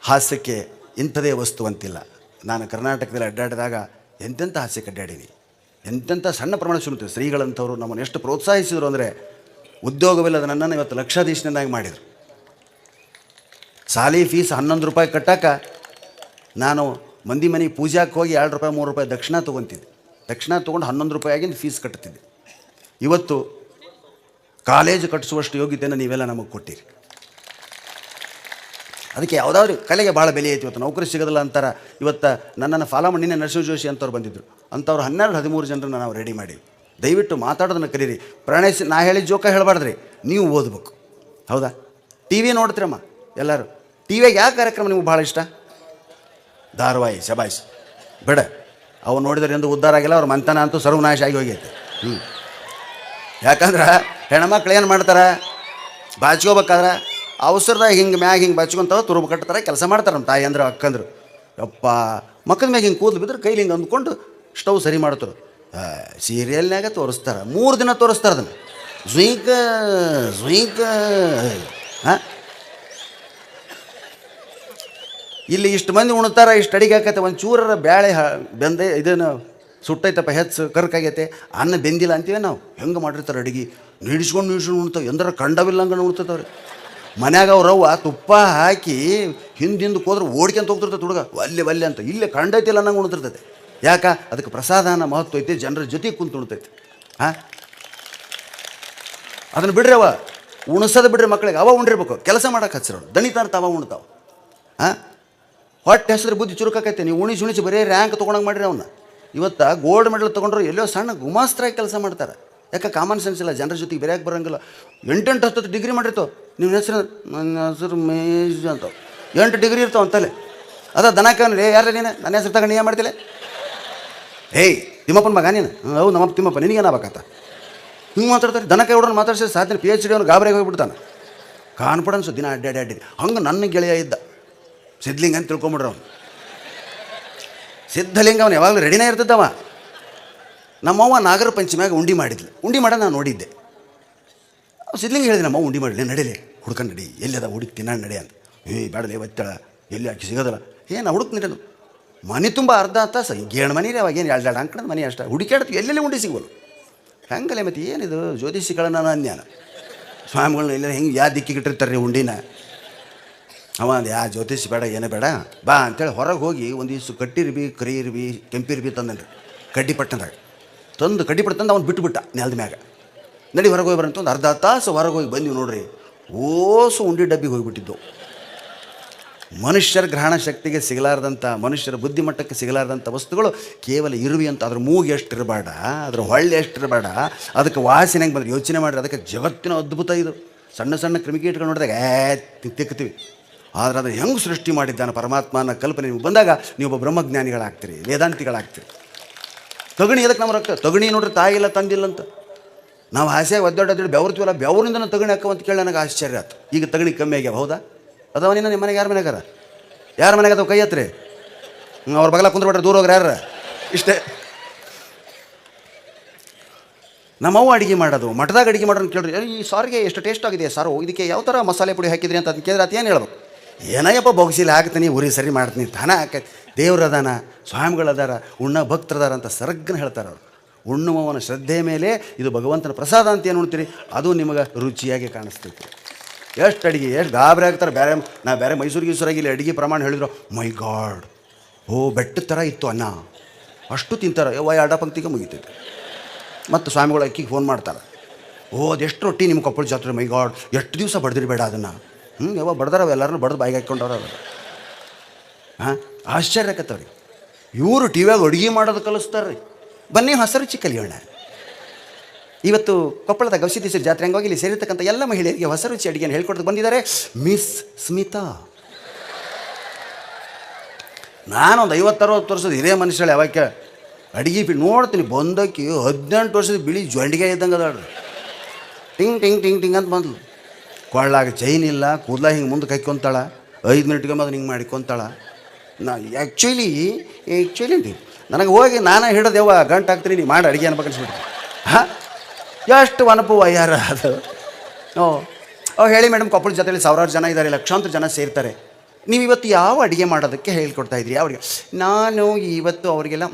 ಹಾಸ್ಯಕ್ಕೆ ಇಂಥದೇ ವಸ್ತು ಅಂತಿಲ್ಲ. ನಾನು ಕರ್ನಾಟಕದಲ್ಲಿ ಅಡ್ಡಾಡಿದಾಗ ಎಂತೆಂಥ ಹಾಸ್ಯಕ್ಕೆ ಅಡ್ಡಾಡೀನಿ. ಎಂತೆಂಥ ಸಣ್ಣ ಪ್ರಮಾಣ ಸುನ್ತೀವಿ. ಶ್ರೀಗಳಂಥವ್ರು ನಮ್ಮನ್ನು ಎಷ್ಟು ಪ್ರೋತ್ಸಾಹಿಸಿದರು ಅಂದರೆ, ಉದ್ಯೋಗವಿಲ್ಲದ ನನ್ನನ್ನು ಇವತ್ತು ಲಕ್ಷಾಧೀಶನನ್ನಾಗಿ ಮಾಡಿದರು. ಸಾಲಿ ಫೀಸ್ 11 ರೂಪಾಯಿ ಕಟ್ಟಾಕ ನಾನು ಮಂದಿ ಮನೆಗೆ ಪೂಜಾಕ್ಕೆ ಹೋಗಿ 2 ರೂಪಾಯಿ 3 ರೂಪಾಯಿ ದಕ್ಷಿಣ ತೊಗೊತಿದ್ದೆ. ದಕ್ಷಿಣ ತೊಗೊಂಡು 11 ರೂಪಾಯಿ ಆಗಿಂದ ಫೀಸ್ ಕಟ್ತಿದ್ದೆ. ಇವತ್ತು ಕಾಲೇಜು ಕಟ್ಟಿಸುವಷ್ಟು ಯೋಗ್ಯತೆಯನ್ನು ನೀವೆಲ್ಲ ನಮಗೆ ಕೊಟ್ಟಿರಿ. ಅದಕ್ಕೆ ಯಾವುದಾದ್ರು ಕಲೆಗೆ ಭಾಳ ಬೆಲೆ ಐತಿ. ಇವತ್ತು ನೌಕರಿ ಸಿಗೋದಿಲ್ಲ ಅಂತಾರೆ. ಇವತ್ತು ನನ್ನನ್ನು ಫಾಲೋ ಮಾಡಿ ನಿನ್ನೆ ನರಸಿಂಹ ಜೋಶಿ ಅಂತವ್ರು ಬಂದಿದ್ದರು. ಅಂಥವ್ರು 12-13 ಜನರನ್ನು ನಾವು ರೆಡಿ ಮಾಡಿ, ದಯವಿಟ್ಟು ಮಾತಾಡೋದನ್ನು ಕರೀರಿ. ಪ್ರಾಣೇಶ್, ನಾ ಹೇಳಿದ ಜೋಕ ಹೇಳಬಾರ್ದ್ರಿ, ನೀವು ಓದಬೇಕು. ಹೌದಾ? ಟಿ ವಿ ನೋಡ್ತೀರಮ್ಮ ಎಲ್ಲರೂ. ಟಿ ವಿಯಾಗ ಯಾವ ಕಾರ್ಯಕ್ರಮ ನಿಮ್ಗೆ ಭಾಳ ಇಷ್ಟ? ಧಾರಾವಾಹಿ. ಶಬಾಷ್. ಬೇಡ, ಅವು ನೋಡಿದ್ರೆ ಎಂದು ಉದ್ಧಾರ ಆಗಿಲ್ಲ. ಅವ್ರ ಮಂತನ ಅಂತೂ ಸರ್ವನಾಶ ಆಗಿ ಹೋಗೈತೆ. ಯಾಕಂದ್ರೆ ಹೆಣ್ಮಕ್ಳು ಏನು ಮಾಡ್ತಾರೆ, ಬಾಚ್ಕೋಬೇಕಾದ್ರೆ ಅವಸರದಾಗ ಹಿಂಗೆ ಮ್ಯಾಗ ಹಿಂಗೆ ಬಾಚ್ಕೊಂತಾವ, ತುರುಬು ಕಟ್ತಾರೆ, ಕೆಲಸ ಮಾಡ್ತಾರೆ. ನಮ್ಮ ತಾಯಿ ಅಂದ್ರೆ ಅಕ್ಕಂದ್ರು. ಯಪ್ಪ, ಮಕ್ಕದ ಮ್ಯಾಗ ಹಿಂಗೆ ಕೂದಲು ಬಿದ್ದರೆ ಕೈಲಿ ಹಿಂಗೆ ಅಂದ್ಕೊಂಡು ಸ್ಟವ್ ಸರಿ ಮಾಡ್ತಾರೆ. ಸೀರಿಯಲ್ನಾಗ ತೋರಿಸ್ತಾರೆ, 3 ದಿನ ತೋರಿಸ್ತಾರೆ ಅದನ್ನು. ಝುಯ್ಕ ಝುಯ್ಕ. ಹಾಂ, ಇಲ್ಲಿ ಇಷ್ಟು ಮಂದಿ ಉಣ್ತಾರೆ, ಇಷ್ಟು ಅಡಿಗೆ ಹಾಕತ್ತೆ. ಒಂದು ಚೂರರ ಬ್ಯಾಳೆ ಬೆಂದೆ ಇದನ್ನು ಸುಟ್ಟೈತಪ್ಪ, ಹೆಚ್ಚು ಕರ್ಕಾಗೈತೆ, ಅನ್ನ ಬೆಂದಿಲ್ಲ ಅಂತೀವಿ ನಾವು. ಹೆಂಗೆ ಮಾಡಿರ್ತಾರೆ ಅಡುಗೆ, ನಿಡಿಸ್ಕೊಂಡು ಉಣ್ತಾವೆ. ಎಂದ್ರೆ ಕಂಡವಿಲ್ಲಂಗೆ ಉಣ್ತವ್ರಿ. ಮನ್ಯಾಗ ಅವ್ರವ್ವ ತುಪ್ಪ ಹಾಕಿ ಹಿಂದಿಂದಕ್ಕೆ ಹೋದ್ರೆ ಓಡ್ಕೊಂತ ಹೋಗ್ತಿರ್ತೈತೆ ಹುಡುಗ, ಒಲ್ಲೆ ಅಂತ. ಇಲ್ಲೇ ಕಂಡೈತಿಲ್ಲ ಅನ್ನಂಗೆ ಉಣ್ತಿರ್ತೈತೆ. ಯಾಕೆ? ಅದಕ್ಕೆ ಪ್ರಸಾದನ ಮಹತ್ವ ಐತಿ, ಜನರ ಜೊತೆಗೆ ಕುಂತು ಉಣ್ತೈತೆ. ಹಾಂ, ಅದನ್ನು ಬಿಡ್ರಿ, ಅವ ಉಣಿಸೋದು ಬಿಡ್ರಿ. ಮಕ್ಕಳಿಗೆ ಅವ ಉಂಡಿರ್ಬೇಕು, ಕೆಲಸ ಮಾಡೋಕೆ ಹಚ್ಚಿರೋರು ದಣಿತಾರ ತಾವ ಉಣ್ತಾವೆ. ಹಾಂ, ಹೊಟ್ಟೆ ಹೆಸರು ಬುದ್ಧಿ ಚುರುಕಾಕೈತೆ. ನೀವು ಉಣಿಸಿ ಬರೀ ರ್ಯಾಂಕ್ ತೊಗೊಂಡಂಗೆ ಮಾಡಿರಿ ಅವನ್ನ. ಇವತ್ತು ಗೋಲ್ಡ್ ಮೆಡಲ್ ತೊಗೊಂಡ್ರು ಎಲ್ಲೋ ಸಣ್ಣ ಗುಮಾಸ್ತರಾಗಿ ಕೆಲಸ ಮಾಡ್ತಾರೆ. ಯಾಕೆ? ಕಾಮನ್ ಸೆನ್ಸ್ ಇಲ್ಲ, ಜನರ ಜೊತೆಗೆ ಬೆರೆಯಕ್ಕೆ ಬರೋಂಗಿಲ್ಲ. 8-10 ಡಿಗ್ರಿ ಮಾಡಿರ್ತಾವೆ. ನಿಮ್ಮ ಹೆಸರು? ನನ್ನ ಹೆಸರು ಮೇಜ್ ಅಂತ. 8 ಡಿಗ್ರಿ ಇರ್ತಾವೆ ಅಂತಲೇ. ಅದ ದನಕೇ ಯಾರ ನೀನು? ನನ್ನ ಹೆಸರು ತಗೊಂಡು ನೀನು ಮಾಡ್ತಿಲ್ಲ? ಏಯ್ ತಿಮ್ಮಪ್ಪನ ಮಗ ನೀನು? ಹೌದು, ನಮ್ಮಪ್ಪ ತಿಮ್ಮಪ್ಪ, ನಿನಗೇನಾಗಬೇಕಂತ ಹಿಂಗೆ ಮಾತಾಡ್ತಾರೆ. ದನಕ ಹುಡುಗನ ಮಾತಾಡ್ಸಿ ಸಾಧ್ಯ PhD ಅವನು ಗಾಬರಿಗೆ ಹೋಗಿಬಿಡ್ತಾನೆ. ಕಾನ್ಫಿಡೆನ್ಸು ದಿನ ಅಡ್ಡಾಡಿ. ಹಂಗೆ ನನ್ನ ಗೆಳೆಯ ಇದ್ದ ಸಿದ್ಧಲಿಂಗ ಅಂತ ತಿಳ್ಕೊಂಬಿಡ್ರ ಅವನು. ಸಿದ್ಧಲಿಂಗ ಅವನು ಯಾವಾಗಲೂ ರೆಡಿನೇ ಇರ್ತದ್ದವ. ನಮ್ಮವ್ವ ನಾಗರ ಪಂಚಮಿಯಾಗ ಉಂಡಿ ಮಾಡಿದ್ಲು. ಉಂಡಿ ಮಾಡ ನಾನು ನೋಡಿದ್ದೆ. ಸಿದ್ಧಲಿಂಗ ಹೇಳಿದೆ, ನಮ್ಮವ್ವ ಉಂಡಿ ಮಾಡಲಿ, ನಡೀಲಿ ಹುಡ್ಕೊಂಡು ನಡಿ, ಎಲ್ಲಿದ ಹುಡುಕಿ ತಿನ್ನ ನಡೆ ಅಂತ. ಬೇಡಲೇ ಒತ್ತಳ, ಎಲ್ಲಿ ಆಕಿ ಸಿಗೋದಲ್ಲ. ನಾ ಹುಡುಕ್ನಿರಲು ಮನೆ ತುಂಬ ಅರ್ಧ ತಾಸು ಗೇಣು ಮನೆ ರೀ. ಅವಾಗೇನು 2 ಅಂಕಣದ ಮನೆ ಅಷ್ಟೇ. ಹುಡುಕಾಡ್ತೀವಿ, ಎಲ್ಲೆಲ್ಲಿ ಉಂಡಿ ಸಿಗೋಲ್ಲ. ಹೆಂಗಲ್ಲೇ ಮತ್ತು ಏನಿದು ಜ್ಯೋತಿಷಿಗಳನ್ನ ಅನ್ಯಾನ. ಸ್ವಾಮಿಗಳನ್ನ ಎಲ್ಲ ಹೆಂಗೆ ಯಾವ ದಿಕ್ಕಿಗೆ ಇಟ್ಟಿರ್ತಾರೆ ರೀ ಉಂಡಿನ. ಅವ ಅಂದ, ಯಾ ಜ್ಯೋತಿಷಿ ಬೇಡ, ಏನೇ ಬೇಡ, ಬಾ ಅಂತೇಳಿ ಹೊರಗೆ ಹೋಗಿ ಒಂದಿಷ್ಟು ಕಟ್ಟಿರ್ಬಿ, ಕರಿ ಇರ್ಬಿ, ಕೆಂಪಿರ್ಬಿ ತಂದನ್ರಿ. ಕಡ್ಡಿಪಟ್ಟದಾಗ ತಂದು ಕಡ್ಡಿಪಟ್ಟು ತಂದು ಅವ್ನು ಬಿಟ್ಟುಬಿಟ್ಟ ನೆಲದ ಮ್ಯಾಗ. ನಡಿ ಹೊರಗೆ ಹೋಗಿ ಬರಂತ. ಒಂದು ಅರ್ಧ ತಾಸು ಹೊರಗೆ ಹೋಗಿ ಬಂದೀವಿ ನೋಡ್ರಿ. ಓಸು ಉಂಡಿ ಡಬ್ಬಿಗೆ ಹೋಗಿಬಿಟ್ಟಿದ್ದು. ಮನುಷ್ಯರ ಗ್ರಹಣ ಶಕ್ತಿಗೆ ಸಿಗಲಾರ್ದಂಥ, ಮನುಷ್ಯರ ಬುದ್ಧಿಮಟ್ಟಕ್ಕೆ ಸಿಗಲಾರ್ದಂಥ ವಸ್ತುಗಳು ಕೇವಲ ಇರುವಿ ಅಂತ. ಅದ್ರ ಮೂಗು ಎಷ್ಟಿರಬೇಡ, ಅದ್ರ ಹೊಳ್ಳೆ ಎಷ್ಟಿರಬೇಡ, ಅದಕ್ಕೆ ವಾಸನೆ ಹೆಂಗೆ ಬಂದರೆ ಯೋಚನೆ ಮಾಡಿರಿ. ಅದಕ್ಕೆ ಜಗತ್ತಿನ ಅದ್ಭುತ ಇದು. ಸಣ್ಣ ಸಣ್ಣ ಕ್ರಿಮಿಕೀಟಗಳು ನೋಡಿದಾಗ ತಿಕ್ತೀವಿ. ಆದರೆ ಅದನ್ನು ಹೆಂಗೆ ಸೃಷ್ಟಿ ಮಾಡಿದ್ದಾನೆ ಪರಮಾತ್ಮ ಅನ್ನೋ ಕಲ್ಪನೆ ನಿಮ್ಗೆ ಬಂದಾಗ ನೀವು ಬ್ರಹ್ಮಜ್ಞಾನಿಗಳಾಗ್ತೀರಿ, ವೇದಾಂತಿಗಳಾಗ್ತೀರಿ. ತಗಣಿ ಎದಕ್ಕೆ ನಮ್ಮ ರಕ್ತ? ತಗಣಿ ನೋಡ್ರಿ ತಾಯಿ ಇಲ್ಲ ತಂದಿಲ್ಲ ಅಂತ ನಾವು ಆಸೆಯಾಗಿ ಒದ್ದಾಡೋದು ಬೆವರ್ತೀವಲ್ಲ, ಬೆವರಿಂದ ತಗಣಿ ಹಾಕವಂತ ಕೇಳಿ ನನಗೆ ಆಶ್ಚರ್ಯ ಆಯ್ತು. ಈಗ ತಗಣಿ ಕಮ್ಮಿ ಆಗ್ಯಾವ. ಹೌದಾ? ಅದಾವನಿನ್ನ ನಿಮ್ಮ ಮನೆಗೆ ಯಾರ ಮನೆಗಾರ? ಯಾರ ಮನೆಗೆ ಅದಾವ? ಕೈ ಹತ್ರಿ. ಅವ್ರ ಬಗಲ ಕುಂದ್ರಬಿಟ್ರೆ ದೂರ ಹೋಗ್ರಿ ಯಾರ? ಇಷ್ಟೇ. ನಮ್ಮವ್ವ ಅಡುಗೆ ಮಾಡೋದು, ಮಠದಾಗ ಅಡುಗೆ ಮಾಡೋದು ಕೇಳ್ರಿ, ಈ ಸಾರಿಗೆ ಎಷ್ಟು ಟೇಸ್ಟ್ ಆಗಿದೆ ಸಾರು, ಇದಕ್ಕೆ ಯಾವ ಥರ ಮಸಾಲೆ ಪುಡಿ ಹಾಕಿದ್ರಿ ಅಂತ ಅದನ್ನ ಕೇಳಿದ್ರೆ ಏನು ಹೇಳ್ಬೇಕು? ಏನಯ್ಯಪ್ಪ ಬೊಗಸಿಲಿ ಹಾಕ್ತೀನಿ, ಉರಿ ಸರಿ ಮಾಡ್ತೀನಿ, ತಾನ ಹಾಕೈತಿ, ದೇವ್ರದಾನ, ಸ್ವಾಮಿಗಳದಾರ, ಉಣ್ಣ ಭಕ್ತರದಾರ ಅಂತ ಸರ್ಗನ ಹೇಳ್ತಾರೆ ಅವರು. ಉಣ್ಣುವವನ ಶ್ರದ್ಧೆ ಮೇಲೆ ಇದು ಭಗವಂತನ ಪ್ರಸಾದ ಅಂತ ಏನು ಉಣ್ತೀರಿ, ಅದು ನಿಮಗೆ ರುಚಿಯಾಗಿ ಕಾಣಿಸ್ತೈತಿ. ಎಷ್ಟು ಅಡುಗೆ ಎಷ್ಟು ಗಾಬರಿ ಆಗ್ತಾರೆ. ಬೇರೆ ಮೈಸೂರು ಗೀಸೂರಾಗಿ ಇಲ್ಲಿ ಅಡುಗೆ ಪ್ರಮಾಣ ಹೇಳಿದ್ರು, ಮೈ ಗಾಡ್, ಬೆಟ್ಟದ ಥರ ಇತ್ತು ಅನ್ನ, ಅಷ್ಟು ತಿಂತಾರೆ. ಎರಡು ಪಂಕ್ತಿಗೆ ಮುಗಿತೈತೆ. ಮತ್ತು ಸ್ವಾಮಿಗಳು ಅಕ್ಕಿಗೆ ಫೋನ್ ಮಾಡ್ತಾರೆ, ಅದೆಷ್ಟು ರೊಟ್ಟಿ ನಿಮ್ಮ ಕೊಪ್ಪಳ ಜಾತ್ರೆ, ಮೈ ಗಾಡ್, ಎಷ್ಟು ದಿವಸ ಬಡ್ದಿರಿ ಬೇಡ ಅದನ್ನು. ಯಾವಾಗ ಬಡ್ದಾರವ ಎಲ್ಲರೂ ಬಡ್ದು ಬಾಯಿಗೆ ಹಾಕ್ಕೊಂಡವ್ರು. ಆಶ್ಚರ್ಯ ಆಕತ್ತವ್ರಿ. ಇವರು ಟಿ ವಿಯಾಗ ಅಡುಗೆ ಮಾಡೋದು ಕಲಿಸ್ತಾರೆ ರೀ. ಬನ್ನಿ ಹೊಸ ರುಚಿ ಕಲಿಯೋಣ. ಇವತ್ತು ಕೊಪ್ಪಳದ ಗವಿಸಿದ್ದೇಶ್ವರ ಜಾತ್ರೆ ಹಂಗಾಗಿ ಇಲ್ಲಿ ಸೇರಿರ್ತಕ್ಕಂಥ ಎಲ್ಲ ಮಹಿಳೆಯರಿಗೆ ಹೊಸ ರುಚಿ ಅಡುಗೆಯನ್ನು ಹೇಳ್ಕೊಡ್ತು ಬಂದಿದ್ದಾರೆ ಮಿಸ್ ಸ್ಮಿತಾ. ನಾನೊಂದು 50-60 ವರ್ಷದ ಹಿರಿಯ ಮನುಷ್ಯಳು. ಯಾವಾಗ ಅಡುಗೆ ನೋಡ್ತೀನಿ ಬಂದಕ್ಕೆ 18 ವರ್ಷದ ಬಿಳಿ ಜೊಂಡಿಗೆ ಇದ್ದಂಗೆ ಅದಾಡ್ರಿ. ಟಿಂಗ್ ಟಿಂಗ್ ಟಿಂಗ್ ಟಿಂಗ್ ಅಂತ ಬಂದ್ಲು. ಕೊಳ್ಳಾಗ ಚೈನ್ ಇಲ್ಲ, ಕೂದಲ ಹಿಂಗೆ ಮುಂದಕ್ಕೆ ಹಾಕ್ಕೊಂತಾಳ, 5 ಮಿನಿಟ್ಗೆ ಅದನ್ನ ಹಿಂಗೆ ಮಾಡಿಕೊಂತಾಳ. ಆ್ಯಕ್ಚುಲಿ ನನಗೆ ಹೋಗಿ ನಾನೇ ಹಿಡಿದೇವ ಗಂಟು ಹಾಕ್ತೀನಿ, ನೀ ಮಾಡಿ ಅಡುಗೆ ಅನ್ಬೇಕು ಅನ್ಸ್ಬಿಟ್ಟು. ಎಷ್ಟು ಅನುಭವ ಯಾರ ಅದು. ಹೇಳಿ ಮೇಡಮ್, ಕೊಪ್ಪಳ ಜೊತೆಲಿ 1000 ಜನ ಇದ್ದಾರೆ, ಲಕ್ಷಾಂತರ ಜನ ಸೇರ್ತಾರೆ, ನೀವು ಇವತ್ತು ಯಾವ ಅಡುಗೆ ಮಾಡೋದಕ್ಕೆ ಹೇಳ್ಕೊಡ್ತಾ ಇದ್ರಿ? ಅವ್ರಿಗೆ ನಾನು ಇವತ್ತು ಅವರಿಗೆಲ್ಲ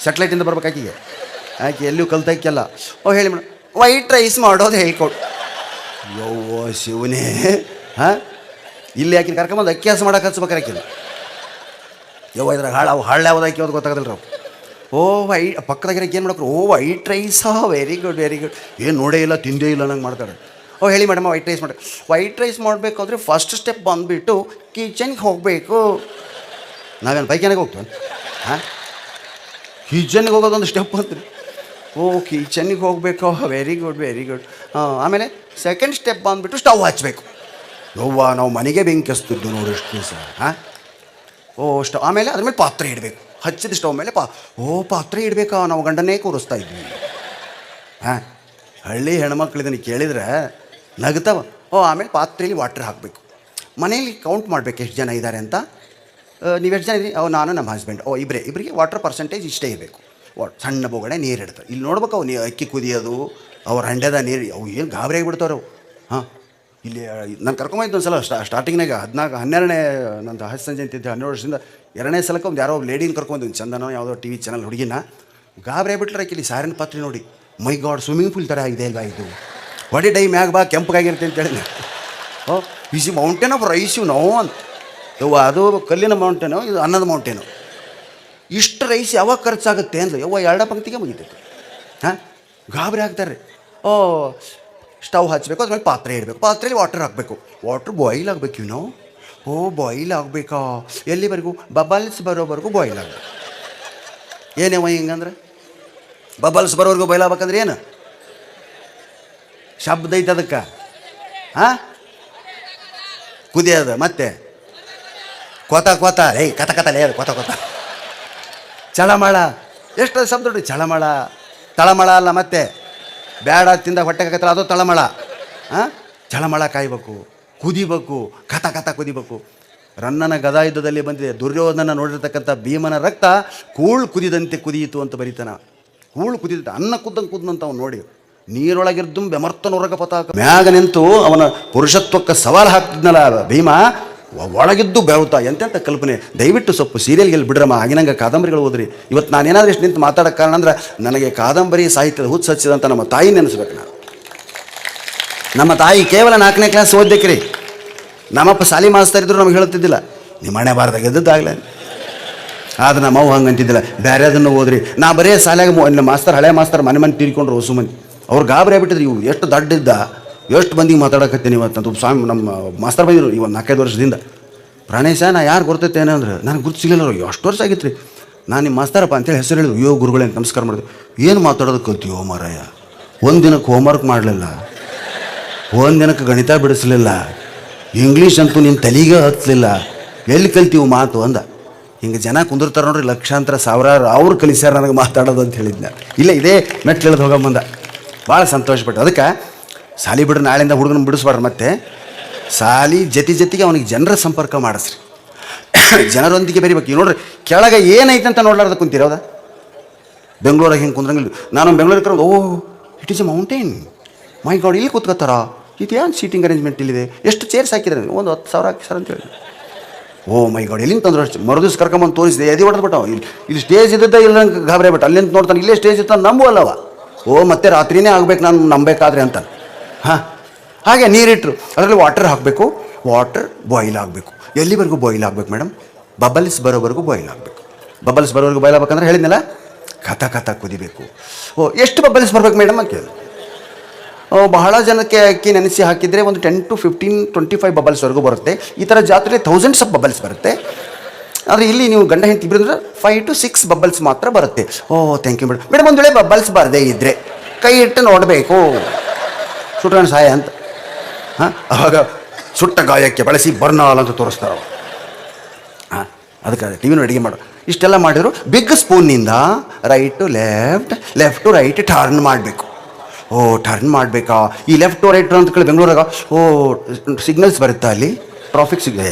ಸೆಟ್ಲೈಟಿಂದ ಬರ್ಬೇಕಾಕಿಗೆ ಆಕೆ ಎಲ್ಲೂ ಕಲ್ತಾಕಿಲ್ಲ. ಹೇಳಿ ಮೇಡಮ್, ವೈಟ್ ರೈಸ್ ಮಾಡೋದು ಹೇಳ್ಕೊಡು. ಯವ್ವ ಶಿವನೇ, ಇಲ್ಲಿ ಯಾಕಿನ ಕರ್ಕೊಂಬಂದು ಅಕ್ಕಿ ಹಾಸು ಮಾಡೋಕೆ ಹಚ್ಬೇಕಾರೆ ಆಕಿಲ್ಲ. ಯವ್ವ ಇದ್ರಾಗ ಹಾಳು ಯಾವ್ದು ಹಾಕಿ ಯಾವ್ದು ಗೊತ್ತಾಗೋದಿಲ್ಲ ನಾವು. ಪಕ್ಕದಾಗಿರೋ ಏನು ಮಾಡೋಕ್ರು? ವೈಟ್ ರೈಸಾ, ವೆರಿ ಗುಡ್ ವೆರಿ ಗುಡ್. ಏನು ನೋಡೇ ಇಲ್ಲ, ತಿಂದೇ ಇಲ್ಲ ನಂಗೆ ಮಾಡ್ತಾರೆ. ಹೇಳಿ ಮೇಡಮ್, ವೈಟ್ ರೈಸ್ ಮಾಡಬೇಕಾದ್ರೆ ಫಸ್ಟ್ ಸ್ಟೆಪ್ ಬಂದುಬಿಟ್ಟು ಕಿಚನ್ಗೆ ಹೋಗಬೇಕು. ನಾವೇನು ಬೈಕ್ಯಾನಾಗ ಹೋಗ್ತೀವಿ? ಕಿಚನ್ಗೆ ಹೋಗೋದೊಂದು ಸ್ಟೆಪ್ ಅಂತ್ರಿ. ಕಿಚನ್ಗೆ ಹೋಗಬೇಕು, ವೆರಿ ಗುಡ್ ವೆರಿ ಗುಡ್. ಆಮೇಲೆ ಸೆಕೆಂಡ್ ಸ್ಟೆಪ್ ಬಂದುಬಿಟ್ಟು ಸ್ಟವ್ ಹಚ್ಚಬೇಕು. ಯವ್ವ ನಾವು ಮನೆಗೆ ಬೆಂಕಿ ಹಚ್ತಿದ್ದು ನೋಡಿ ಎಷ್ಟು ದಿವಸ. ಸ್ಟವ್, ಆಮೇಲೆ ಅದ್ರ ಮೇಲೆ ಪಾತ್ರೆ ಇಡಬೇಕು. ಹಚ್ಚಿದ ಸ್ಟವ್ ಮೇಲೆ ಪಾತ್ರೆ ಇಡಬೇಕಾ? ನಾವು ಗಂಡನೇ ಕೂರಿಸ್ತಾ ಇದ್ವಿ. ಹಳ್ಳಿ ಹೆಣ್ಮಕ್ಳು ಇದನ್ನು ಕೇಳಿದ್ರೆ ನಗ್ತಾವ. ಆಮೇಲೆ ಪಾತ್ರೆಯಲ್ಲಿ ವಾಟ್ರ್ ಹಾಕಬೇಕು. ಮನೇಲಿ ಕೌಂಟ್ ಮಾಡಬೇಕು ಎಷ್ಟು ಜನ ಇದ್ದಾರೆ ಅಂತ. ನೀವು ಎಷ್ಟು ಜನ ಇದ್ರಿ? ನಾನು ನಮ್ಮ ಹಸ್ಬೆಂಡ್, ಇಬ್ಬರಿಗೆ ವಾಟ್ರ್ ಪರ್ಸೆಂಟೇಜ್ ಇಷ್ಟೇ ಇರಬೇಕು. ಸಣ್ಣ ಬೋಗಣೆ ನೀರು ಇಡ್ತಾರೆ. ಇಲ್ಲಿ ನೋಡ್ಬೇಕು ಅವು ಅಕ್ಕಿ ಕುದಿಯೋದು, ಅವ್ರ ಹಂಡೆದ ನೀರು, ಅವು ಏನು ಗಾಬರಿ ಆಗಿಬಿಡ್ತಾವೆ ಅವು. ಇಲ್ಲಿ ನಾನು ಕರ್ಕೊಂಬಂದಿದ್ದು ಒಂದು ಸಲ ಸ್ಟಾರ್ಟಿಂಗ್ನಾಗ 12ನೇ ನಂದು ಹಸ್ತ ಜಯಂತಿ ಅಂತ 12 ವರ್ಷದಿಂದ 2ನೇ ಸಲಕ್ಕೆ ಒಂದು ಯಾರೋ ಲೇಡಿನ ಕರ್ಕೊಂಬಂದು ಚಂದನೋ ಯಾವುದೋ TV ಚಾನಲ್ ಹುಡುಗಿನ. ಗಾಬರಿ ಆಗಿಬಿಟ್ರೆ ಇಲ್ಲಿ ಸಾರಿನ ಪಾತ್ರೆ ನೋಡಿ, ಮೈ ಗಾಡ್ ಸ್ವಿಮ್ಮಿಂಗ್ ಪೂಲ್ ಥರ ಆಗಿದೆ ಅಲ್ವಾ ಇದು, ಹೊಡಿ ಡೈ ಮ್ಯಾಗ ಬಾ ಕೆಂಪಗಾಗಿರುತ್ತೆ ಅಂತೇಳಿ. ಈಸಿ ಮೌಂಟೇನ್ ಆಫ್ ರೈಸ್ ನಾವು ಅಂತ. ಅದು ಕಲ್ಲಿನ ಮೌಂಟೇನು, ಇದು ಅನ್ನದ ಮೌಂಟೇನು. ಇಷ್ಟು ರೈಸ್ ಯಾವಾಗ ಖರ್ಚಾಗುತ್ತೆ ಅಂದ್ರೆ 2 ಪಂಕ್ತಿಗೆ ಮುಗಿತೈತೆ. ಗಾಬರಿ ಆಗ್ತಾರೆ. ಸ್ಟವ್ ಹಚ್ಚಬೇಕು, ಅದ್ಮೇಲೆ ಪಾತ್ರೆ ಇಡಬೇಕು, ಪಾತ್ರೆಯಲ್ಲಿ ವಾಟರ್ ಹಾಕಬೇಕು, ವಾಟ್ರ್ ಬಾಯ್ಲ್ ಆಗಬೇಕು. ಬಾಯ್ಲ್ ಆಗಬೇಕಾ? ಎಲ್ಲಿವರೆಗೂ? ಬಬಲ್ಸ್ ಬರೋವರೆಗೂ ಬಾಯ್ಲ್ ಆಗಬೇಕು. ಏನೇವ ಹಿಂಗಂದ್ರೆ ಬಬಲ್ಸ್ ಬರೋವರೆಗೂ ಬಾಯ್ಲ್ ಆಗ್ಬೇಕಂದ್ರೆ ಏನು ಶಬ್ದ ಐತೆ ಅದಕ್ಕೆ? ಕುದಿಯೋದು, ಮತ್ತೆ ಕೊತ ಕಥ ಕಥಲೇ ಅದು ಕೊತ ಚಳಮಳ. ಎಷ್ಟು ಶಬ್ದ ನೋಡಿ, ಚಳಮಳ, ತಳಮಳ ಅಲ್ಲ, ಮತ್ತೆ ಬೇಡ ತಿಂದ ಹೊಟ್ಟೆಗಾಗತ್ತಲ್ಲ ಅದು ತಳಮಳ. ಚಳಮಳ ಕಾಯ್ಬೇಕು, ಕುದಿಬೇಕು, ಕಥ ಕುದಿಬೇಕು. ರನ್ನನ ಗದಾಯುದ್ಧದಲ್ಲಿ ಬಂದಿದೆ, ದುರ್ಯೋಧನ ನೋಡಿರ್ತಕ್ಕಂಥ ಭೀಮನ ರಕ್ತ ಕೂಳು ಕುದಿದಂತೆ ಕುದಿಯಿತು ಅಂತ ಬರೀತಾನ. ಕೂಳು ಕುದಿದಂತೆ, ಅನ್ನ ಕುದ್ದಂತ ಅವ್ನು ನೋಡಿ, ನೀರೊಳಗಿರ್ದು ಬೆಮರ್ತನೊರಗ ಪತಾಕ ಮ್ಯಾಗ ನಿಂತು ಅವನ ಪುರುಷತ್ವಕ್ಕೆ ಸವಾಲು ಹಾಕ್ತಿದ್ನಲ್ಲ ಭೀಮ, ಒಳಗಿದ್ದು ಬೆವತಾ. ಎಂತೆಂಥ ಕಲ್ಪನೆ. ದಯವಿಟ್ಟು ಸ್ವಲ್ಪ ಸೀರಿಯಲ್ಗೆಲ್ಲಿ ಬಿಡ್ರಮ್ಮ, ಆಗಿನಂಗೆ ಕಾದಂಬರಿಗಳು ಓದ್ರಿ. ಇವತ್ತು ನಾನೇನಾದ್ರೂ ಎಷ್ಟು ನಿಂತು ಮಾತಾಡೋಕ್ಕೆ ಕಾರಣ ಅಂದ್ರೆ ನನಗೆ ಕಾದಂಬರಿ ಸಾಹಿತ್ಯದ ಹುಚ್ಚು ಹಚ್ಚಿದಂಥ ನಮ್ಮ ತಾಯಿ ನೆನೆಸ್ಬೇಕು. ನಮ್ಮ ತಾಯಿ ಕೇವಲ 4ನೇ ಕ್ಲಾಸ್ ಓದ್ಬೇಕ್ರಿ. ನಮ್ಮಪ್ಪ ಸಾಲಿ ಮಾಸ್ತರ್ ಇದ್ರು ನಮ್ಗೆ ಹೇಳ್ತಿದ್ದಿಲ್ಲ, ನಿಮ್ಮ ಮನೆ ಬಾರ್ದಾಗ ಎದ್ದದ್ದಾಗಲೇ. ಆದ್ರೆ ನಮ್ಮವ್ವ ಹಂಗೆ ಅಂತಿದ್ದಿಲ್ಲ, ಬೇರೆ ಅದನ್ನು ಓದ್ರಿ. ನಾ ಬರೇ ಶಾಲೆಯಾಗ ಮಾಸ್ತರ್, ಹಳೆ ಮಾಸ್ತರ್ ಮನೆ ತೀರ್ಕೊಂಡ್ರು ಹೊಸು ಮಂದಿ. ಅವ್ರು ಗಾಬರಿ ಆಗ್ಬಿಟ್ಟಿದ್ರು, ಇವು ಎಷ್ಟು ದಡ್ಡಿದ್ದ, ಎಷ್ಟು ಮಂದಿಗೆ ಮಾತಾಡಕತ್ತೀನಿ ಇವತ್ತು. ಸ್ವಾಮಿ ನಮ್ಮ ಮಾಸ್ತರ್ ಬಂದಿರು ಇವತ್ತು 4-5 ವರ್ಷದಿಂದ. ಪ್ರಾಣೇಶ ನಾ ಯಾರು ಗೊತ್ತೈತೆ ಏನಂದ್ರೆ ನನಗೆ ಗುರ್ತು ಸಿಗಲಿಲ್ಲ ಎಷ್ಟು ವರ್ಷ ಆಗಿತ್ತು ರೀ. ನಾನು ನಿಮ್ಮ ಮಾಸ್ತರಪ್ಪ ಅಂತೇಳಿ ಹೆಸರು ಹೇಳಿದ್ರು. ಅಯ್ಯೋ ಗುರುಗಳೇ ಅಂತ ನಮಸ್ಕಾರ ಮಾಡಿದೆ. ಏನು ಮಾತಾಡೋದು ಕಲ್ತೀವೋ ಮಾರಾಯ, ಒಂದು ದಿನಕ್ಕೆ ಹೋಮ್ವರ್ಕ್ ಮಾಡಲಿಲ್ಲ, ಒಂದು ದಿನಕ್ಕೆ ಗಣಿತ ಬಿಡಿಸ್ಲಿಲ್ಲ, ಇಂಗ್ಲೀಷ್ ಅಂತೂ ನಿನ್ನ ತಲೆಗೆ ಹತ್ತಲಿಲ್ಲ, ಎಲ್ಲಿ ಕಲ್ತೀವಿ ಮಾತು ಅಂದ. ಹಿಂಗೆ ಜನ ಕುಂದಿರ್ತಾರೆ ನೋಡ್ರಿ, ಲಕ್ಷಾಂತರ ಸಾವಿರಾರು, ಅವ್ರು ಕಲಿಸ್ಯಾರ ನನಗೆ ಮಾತಾಡೋದು ಅಂತ ಹೇಳಿದ್ನ. ಇಲ್ಲ ಇದೇ ಮೆಟ್ಲು ಇಳಿದು ಹೋಗಂಬಂದ. ಭಾಳ ಸಂತೋಷಪಟ್ಟು. ಅದಕ್ಕೆ ಸಾಲಿ ಬಿಡ್ರಿ, ನಾಳೆಯಿಂದ ಹುಡುಗನ ಬಿಡಿಸ್ಬಾರ್ರಿ. ಮತ್ತೆ ಸಾಲಿ ಜೊತೆಗೆ ಅವನಿಗೆ ಜನರ ಸಂಪರ್ಕ ಮಾಡಿಸ್ರಿ, ಜನರೊಂದಿಗೆ ಬೆರಿಬೇಕು. ನೋಡ್ರಿ ಕೆಳಗೆ ಏನೈತೆ ಅಂತ ನೋಡ್ಲಾರ್ದ ಕುಂತೀರ. ಹೌದಾ? ಬೆಂಗಳೂರಾಗ ಹಿಂಗೆ ಕುಂದ್ರಂಗಿಲ್ಲ. ನಾನು ಬೆಂಗಳೂರಿಗೆ ಕರೋದು, oh it is a mountain, my god, ಇಲ್ಲಿ ಕೂತ್ಕೋತಾರ, ಇದು ಏನು ಸೀಟಿಂಗ್ ಅರೇಂಜ್ಮೆಂಟ್ ಇಲ್ಲಿದೆ, ಎಷ್ಟು ಚೇರ್ಸ್ ಹಾಕಿದ್ರೆ, ಒಂದು 10,000 ಹಾಕಿ ಸರ್ ಅಂತ ಹೇಳಿ. ಓ ಮೈ ಗಾಡ್, ಎಲ್ಲಿಂದ ತಂದ್ರು ಅಷ್ಟು. ಮರುದಿವ್ಸ ಕರ್ಕೊಂಬಂದು ತೋರಿಸಿದೆ, ಎದೆ ಹೊಡೆದ್ಬಿಟ್ಟು ಇಲ್ಲಿ ಸ್ಟೇಜ್ ಇದ್ದದ್ದ ಇಲ್ಲ ಗಾಬರಿ ಬಿಟ್ಟು ಅಲ್ಲಿಂದ ನೋಡ್ತಾನೆ, ಇಲ್ಲೇ ಸ್ಟೇಜ್ ಇರ್ತಾನೆ, ನಂಬುವಲ್ಲವ. ಓ ಮತ್ತೆ ರಾತ್ರಿನೇ ಆಗ್ಬೇಕು ನಾನು ನಂಬೇಕಾದ್ರೆ ಅಂತ. ಹಾಂ, ಹಾಗೆ ನೀರಿಟ್ಟರು, ಅದರಲ್ಲಿ ವಾಟರ್ ಹಾಕಬೇಕು, ವಾಟರ್ ಬಾಯ್ಲ್ ಆಗಬೇಕು. ಎಲ್ಲಿವರೆಗೂ ಬಾಯ್ಲ್ ಆಗಬೇಕು ಮೇಡಮ್? ಬಬಲ್ಸ್ ಬರೋವರೆಗೂ ಬಾಯ್ಲ್ ಆಗಬೇಕು. ಬಬಲ್ಸ್ ಬರೋವರೆಗೂ ಬಾಯ್ಲ್ ಆಗ್ಬೇಕಂದ್ರೆ ಹೇಳಿದ್ನಲ್ಲ, ಕಥ ಕುದಿಬೇಕು. ಓ ಎಷ್ಟು ಬಬಲ್ಸ್ ಬರ್ಬೇಕು ಮೇಡಮ್ ಅಂತ ಕೇಳಿ. ಬಹಳ ಜನಕ್ಕೆ ಅಕ್ಕಿ ನೆನೆಸಿ ಹಾಕಿದರೆ ಒಂದು 10 to 15, 25 ಬಬಲ್ಸ್ವರೆಗೂ ಬರುತ್ತೆ. ಈ ಥರ ಜಾತ್ರೆ ಥೌಸಂಡ್ಸ್ ಆಫ್ ಬಬಲ್ಸ್ ಬರುತ್ತೆ. ಆದರೆ ಇಲ್ಲಿ ನೀವು ಗಂಡ ಹೆಂಡತಿ ಇಬ್ಬರು ಅಂದರೆ 5 to 6 ಬಬಲ್ಸ್ ಮಾತ್ರ ಬರುತ್ತೆ. ಓ ಥ್ಯಾಂಕ್ ಯು ಮೇಡಮ್ ಒಂದು ವೇಳೆ ಬಬಲ್ಸ್ ಬರದೇ ಇದ್ದರೆ ಕೈ ಇಟ್ಟು ನೋಡಬೇಕು, ಸುಟ್ರಣ ಸಹಾಯ ಅಂತ. ಹಾಂ, ಆವಾಗ ಸುಟ್ಟ ಗಾಯಕ್ಕೆ ಬಳಸಿ ಬರ್ನಾಲ್ ಅಂತ ತೋರಿಸ್ತಾರೆ. ಹಾಂ, ಅದಕ್ಕೆ ಟಿ ವಿನೂ ಅಡುಗೆ ಮಾಡು. ಇಷ್ಟೆಲ್ಲ ಮಾಡಿದ್ರು ಬಿಗ್ ಸ್ಪೂನ್ನಿಂದ right to left, left to right turn ಮಾಡಬೇಕು. ಓ ಟರ್ನ್ ಮಾಡಬೇಕಾ? ಈ ಲೆಫ್ಟ್ ಟು ರೈಟ್ ಅಂತ ಕೇಳಿ ಬೆಂಗಳೂರಾಗ ಓ ಸಿಗ್ನಲ್ಸ್ ಬರುತ್ತಾ ಅಲ್ಲಿ, ಟ್ರಾಫಿಕ್